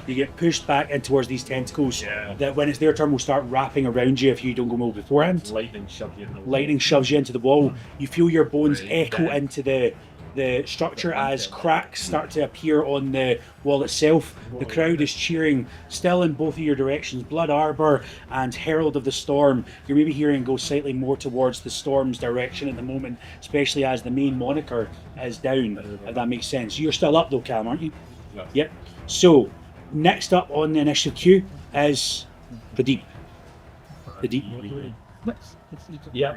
You get pushed back in towards these tentacles Yeah. that when it's their turn will start wrapping around you if you don't go move beforehand. Lightning shoves you in the wall. Lightning shoves you into the wall. You feel your bones echo into the structure as cracks start to appear on the wall itself. The crowd is cheering, still in both of your directions. Blood Arbor and Herald of the Storm. You're maybe hearing go slightly more towards the Storm's direction at the moment, especially as the main moniker is down, if that makes sense. You're still up though, Callum, aren't you? Yeah. Yep. So, next up on the initiative queue is the Deep. The Deep. Yeah.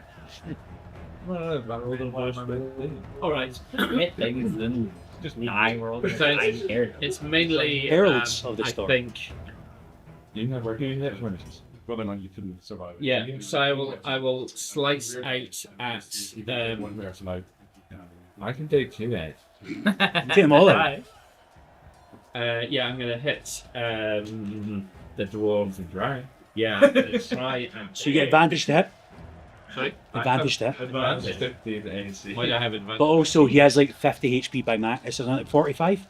Alright. Just It's mainly Heralds of the I Storm. think. You never do that when it's whether or not you can survive. Yeah. So I will slice out at One person out. I can take 2 eggs. Take them all out. yeah, I'm gonna hit the dwarf. Dry. Yeah, I'm gonna try and. So you get advantage to hit. Sorry? Advantage to hit. Advantage 50 to AC. Why do I have advantage? But also he has like 50 HP by max. It's like 45?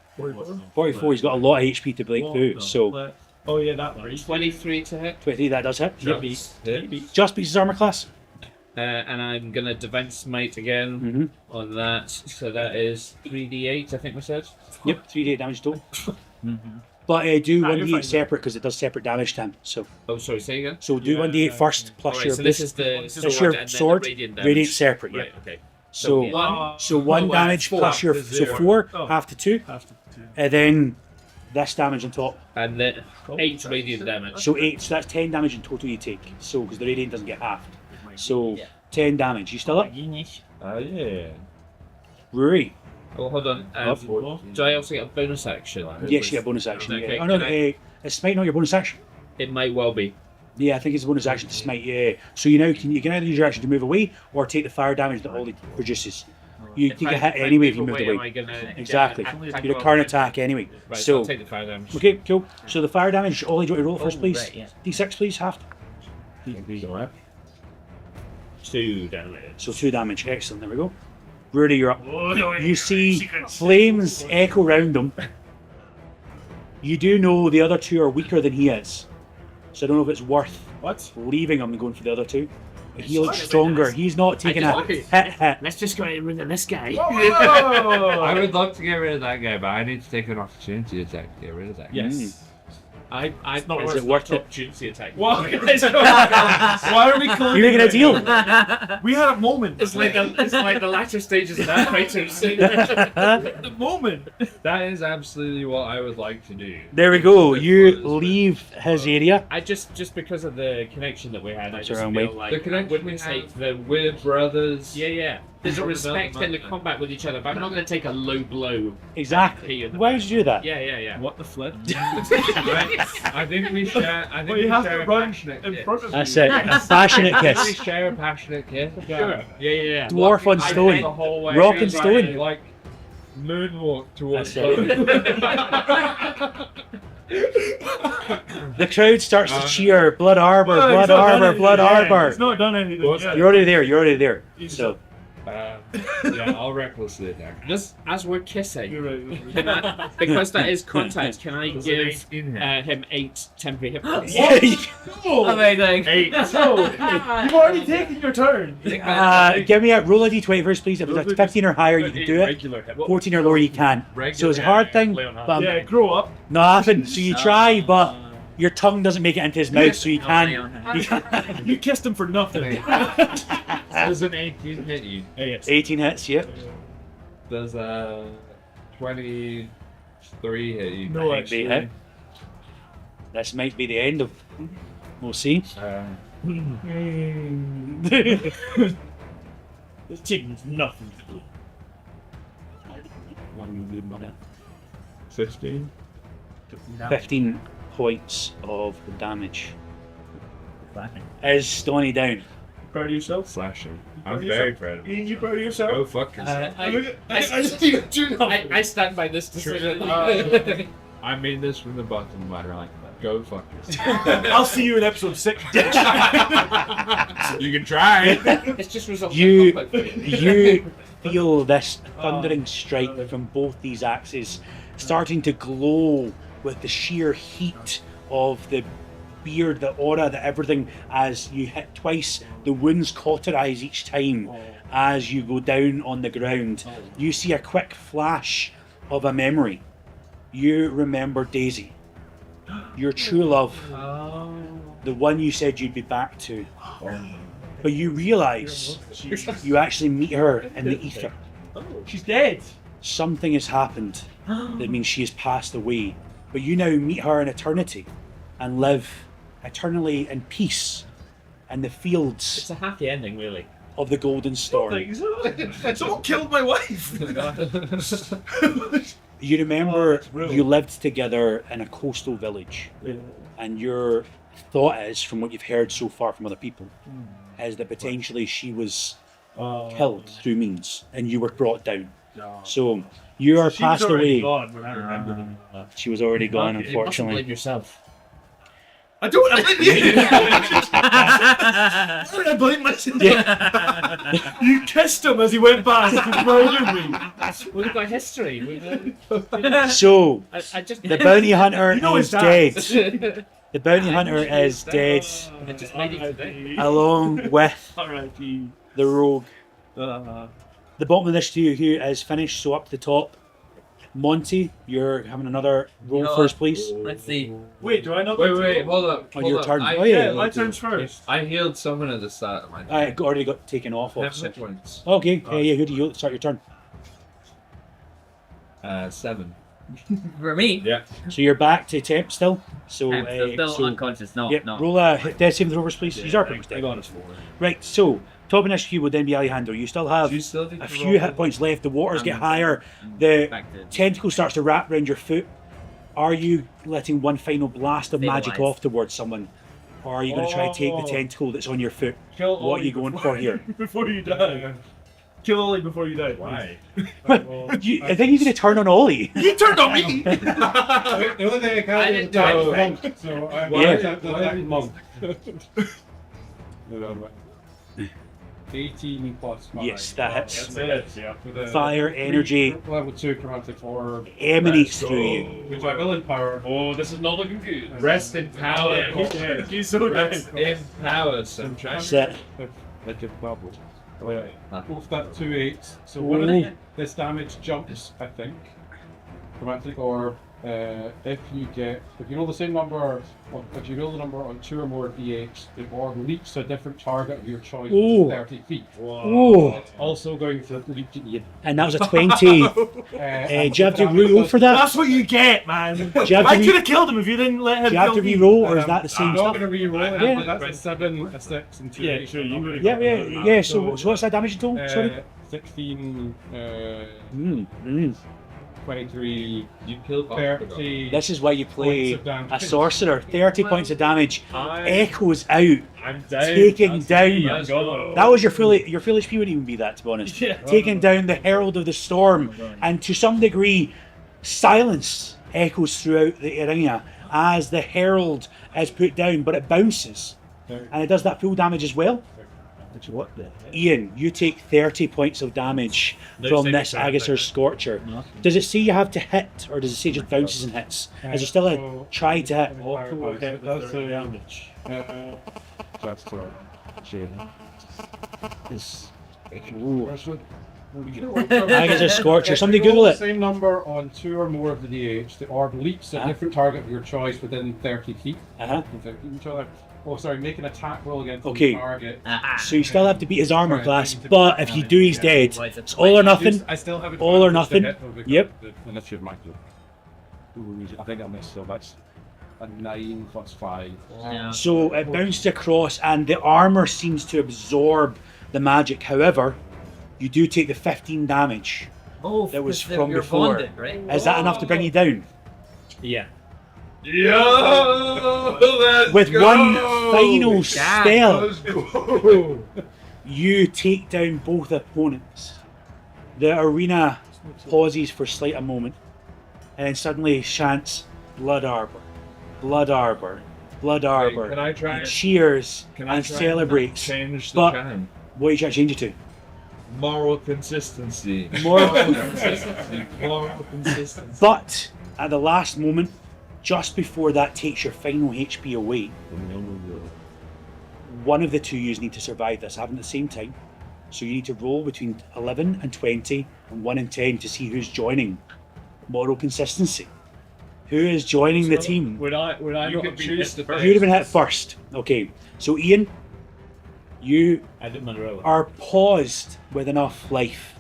44. He's got a lot of HP to break through. So Oh yeah, that one. 23 to hit. 23, that does hit. Hit. Just beats his armor class. And I'm gonna divine smite again Mm-hmm. on that. So that is 3d8, I think we said. Yep, 3d8 damage total. But do you're 1d8 fine. separate because it does separate damage to him. So Oh, sorry, say again. do 1d8 first plus Alright, your so this boost. is the That's sword, your and then sword, the radiant damage. radiant separate, yeah. Right, okay. So one. so 1 well, damage 4 plus your to so 0. 4 Oh. half to 2, After 2. and then this damage on top. And then 8 radiant damage. So 8, so that's 10 damage in total you take. So because the radiant doesn't get halved. So 10 damage. You still up? Yeah. Rory. Oh, hold on. Do I also get a bonus action? Yes, you get a bonus action. Okay, Yeah. Oh no, can is smite not your bonus action? It might well be. Yeah, I think it's a bonus action to smite. Yeah. So you can either use your action to move away or take the fire damage that Ollie produces. You take a hit anyway if you moved away. Am I gonna Exactly. attack Your roll? current attack anyway. Right, So I'll take the fire damage. okay, cool. So the fire damage, Ollie, do you want to roll first, please? right, yeah. D6, please, half. 2 damage. So 2 damage. Excellent. There we go. Rudy, you're up. You see flames echo round him. You do know the other 2 are weaker than he is. So I don't know if it's worth leaving him and going for the other 2. He looks stronger. He's not taking a hit. Let's just go and rid of this guy. I would love to get rid of that guy, but I need to take an opportunity attack to get rid of that guy. Yes. I've not Is it worth it? opportunity attack. Why are we calling You're making a deal. We had a moment. It's like the latter stages of that fighters. The moment. That is absolutely what I would like to do. There we go. You leave his area. I just because of the connection that we had, That's I just around feel way. like The connection when we we take have the with brothers. yeah. There's a respect in the combat with each other, but I'm not going to take a low blow. Exactly. Why would you do that? Yeah. What the flip? I think we share. I think Well, we you have share to a run passionate in kiss. front of That's me. it. A passionate We kiss. share a passionate kiss. Sure. Yeah. Dwarf on I stone. went the whole way. Rock and It's stone. Like moonwalk towards. That's The crowd starts to cheer. Blood Arbor, No, Blood he's not done Arbor, anything Blood yet. Arbor. He's not done anything yet. You're already there. You're already there. So Yeah, I'll recklessly attack. Just as we're kissing, You're right. can I, because that is contact, can I give In here. him 8 temporary hit points? Amazing. 8. So, you've already taken your turn. give me a roll a d20 first, please. If it's like 15 or higher, you can do it. Regular hit. 14 or lower, you can. So it's a hard thing, but Yeah, grow up. nothing. So you try, but your tongue doesn't make it into his mouth, so you can't. You kissed him for nothing. Does an 18 hit you? Yes. 18 hits, yep. Does a 23 hit you? No, Might be actually. it. This might be the end of. We'll see. This chicken's nothing. 15. 15 points of damage. Is Donnie down? Proud of yourself? Slashing. I'm very proud of you. Ian, you proud of yourself? Go fuck yourself. I stand by this decision. I mean this from the bottom of my heart. Go fuck yourself. I'll see you in episode 6. You can try. It's just results. You feel this thundering strike from both these axes starting to glow with the sheer heat of the beard, the aura, the everything. As you hit twice, the wounds cauterize each time, as you go down on the ground, you see a quick flash of a memory. You remember Daisy, your true love, the one you said you'd be back to. But you realise you actually meet her in the ether. She's dead. Something has happened that means she has passed away. But you now meet her in eternity and live eternally in peace in the fields It's a happy ending, really. of the Golden Storm. Someone killed my wife. You remember you lived together in a coastal village, and your thought is, from what you've heard so far from other people, is that potentially she was killed through means, and you were brought down. So you are passed away. Gone when I remember She was already gone, You mustn't unfortunately. blame yourself. I don't blame you. Why would I blame myself? You kissed him as he went past and murdered me. We've got history. So I just the bounty hunter You know is it's dead. The bounty hunter is dead, I just made it today. along with R.I.P. the rogue. The bottom of this two here is finished, so up to the top. Monty, you're having another roll know first, please. Let's see. Wait, do I not? Wait, hold up. Oh, hold your up. turn. I, Oh, yeah. Yeah, my turn's first. I healed someone at the start of my turn. I already got taken off. Have Obviously. hit points. Okay, yeah, who do you start your turn? 7. For me, Yeah. So you're back to temp still. So, I'm still so unconscious. No, yep, no. roll a death saving throw, please. These are pretty much dead. got us 4. Right, so top initiative would then be Alejandro. You still have Do you still need a to few roll? hit points left. The waters get higher. The Back to tentacle starts to wrap around your foot. Are you letting one final blast of magic Stabilize. off towards someone? Or are you going to try to take the tentacle that's on your foot? Kill What are Ollie you going before- for here? Before you die. Kill Ollie before you die. Why? I think you're going to turn on Ollie. He turned on me. The only thing I can't didn't do is do monk, so I'm Yeah. monk. 18 plus 5. Yes, that hits. That's it. Yeah. For the Fire, energy level 2 chromatic orb, emanates through you. which I will empower. Oh, this is not looking good. Rest in power. Yeah, he's so dead. Rest in power, sunshine. Set. Both that 2 8s. So one of this damage jumps, I think. Chromatic orb. If you roll the same number, if you roll the number on 2 or more d8s, the orb leaps to a different target of your choice Ooh. within 30 feet. Oh, It's also going to leap at you. and that was a 20. Do you have to re-roll for that? That's what you get, man. Do you have I to could have killed him if you didn't let him Do you have kill to me. re-roll, or is that the same I'm not stuff? going to re-roll it, Yeah. but that's a 7, a 6, and 2 Yeah, 8. sure, you would have. Yeah. So what's that damage in total? Sorry. 16, Mm, mm. 23, You killed 30. This is why you play Points of damage. a sorcerer. 30 points of damage I'm echoes out, down. taking down. Let's go. That was your foolish HP wouldn't even be that, to be honest. Yeah. Taking down the Herald of the Storm, and to some degree, silence echoes throughout the arena as the Herald is put down, but it bounces, and it does that full damage as well. What the? Ian, you take 30 points of damage from this Agassar's Scorcher. Does it say you have to hit, or does it say just bounces and hits? Is it still a try to hit? That's a damage. That's for Agassar's Scorcher. Somebody Google The it. same number on 2 or more of the DH. The orb leaps at a different target of your choice within 30 feet. Uh-huh. Oh, sorry, make an attack roll against Okay. the target. So you still have to beat his armor class, but if you do, he's dead. It's all or nothing. I still have All or advantage to nothing. hit, though, because Yep. Unless you're Michael. I think I missed, so that's a 9 plus 5. Yeah. So it bounces across, and the armor seems to absorb the magic. However, you do take the 15 damage. Oh, That was because from you're before. bonded, right? Is that enough to bring you down? Yeah. Yo! Let's With go! one final spell, Let's go! you take down both opponents. The arena pauses for slight a moment, and then suddenly chants Blood Arbor, Blood Arbor, Blood Arbor. Can I try He cheers Can I and try celebrates. change the But- chant? What are you trying to change it to? Moral consistency. More. consistency. Moral consistency. But at the last moment, just before that takes your final HP away, one of the two yous need to survive this. Happen at the same time. So you need to roll between 11 and 20 and 1 and 10 to see who's joining moral consistency. Who is joining the team? Would I You not can have been choose hit to first? You'd have been hit first. Okay, so Iain, you I didn't roll. are paused with enough life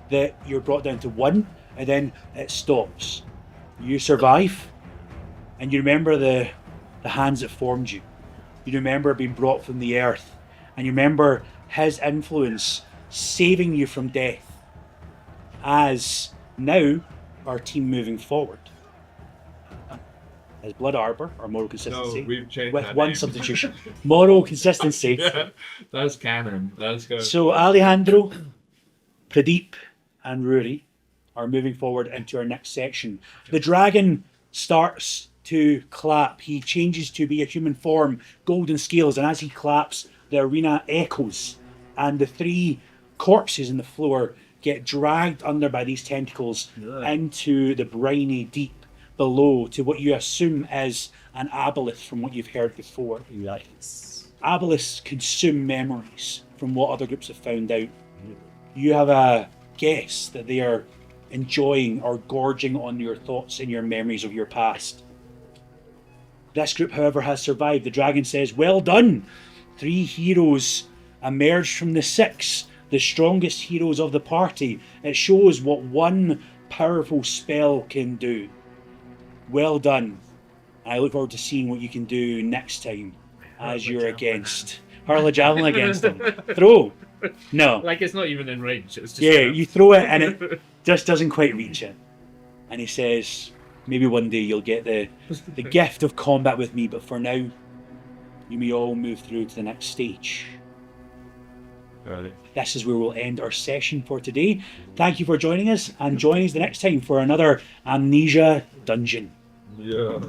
that you're brought down to 1 and then it stops. You survive and you remember the hands that formed you. You remember being brought from the earth and you remember his influence saving you from death. As now our team moving forward as Blood Arbor or Moral Consistency No, we've changed with that one name. substitution. Moral Consistency. Yeah, that's canon. That's good. So Alejandro, Pradeep, and Rory are moving forward into our next section. The dragon starts to clap. He changes to be a human form, golden scales, and as he claps, the arena echoes, and the 3 corpses in the floor get dragged under by these tentacles into the briny deep below to what you assume is an aboleth from what you've heard before. Yikes. Aboleths consume memories from what other groups have found out. You have a guess that they are enjoying or gorging on your thoughts and your memories of your past. This group, however, has survived. The dragon says, "Well done! 3 heroes emerged from the 6, the strongest heroes of the party. It shows what one powerful spell can do. Well done. I look forward to seeing what you can do next time as you're against. Hurl a javelin against them. Throw. No. Like it's not even in range. It's just Yeah, you throw it and it just doesn't quite reach it. And he says, maybe one day you'll get the gift of combat with me, but for now, you may all move through to the next stage. This is where we'll end our session for today. Thank you for joining us, and join us the next time for another Amnesia dungeon. Yeah.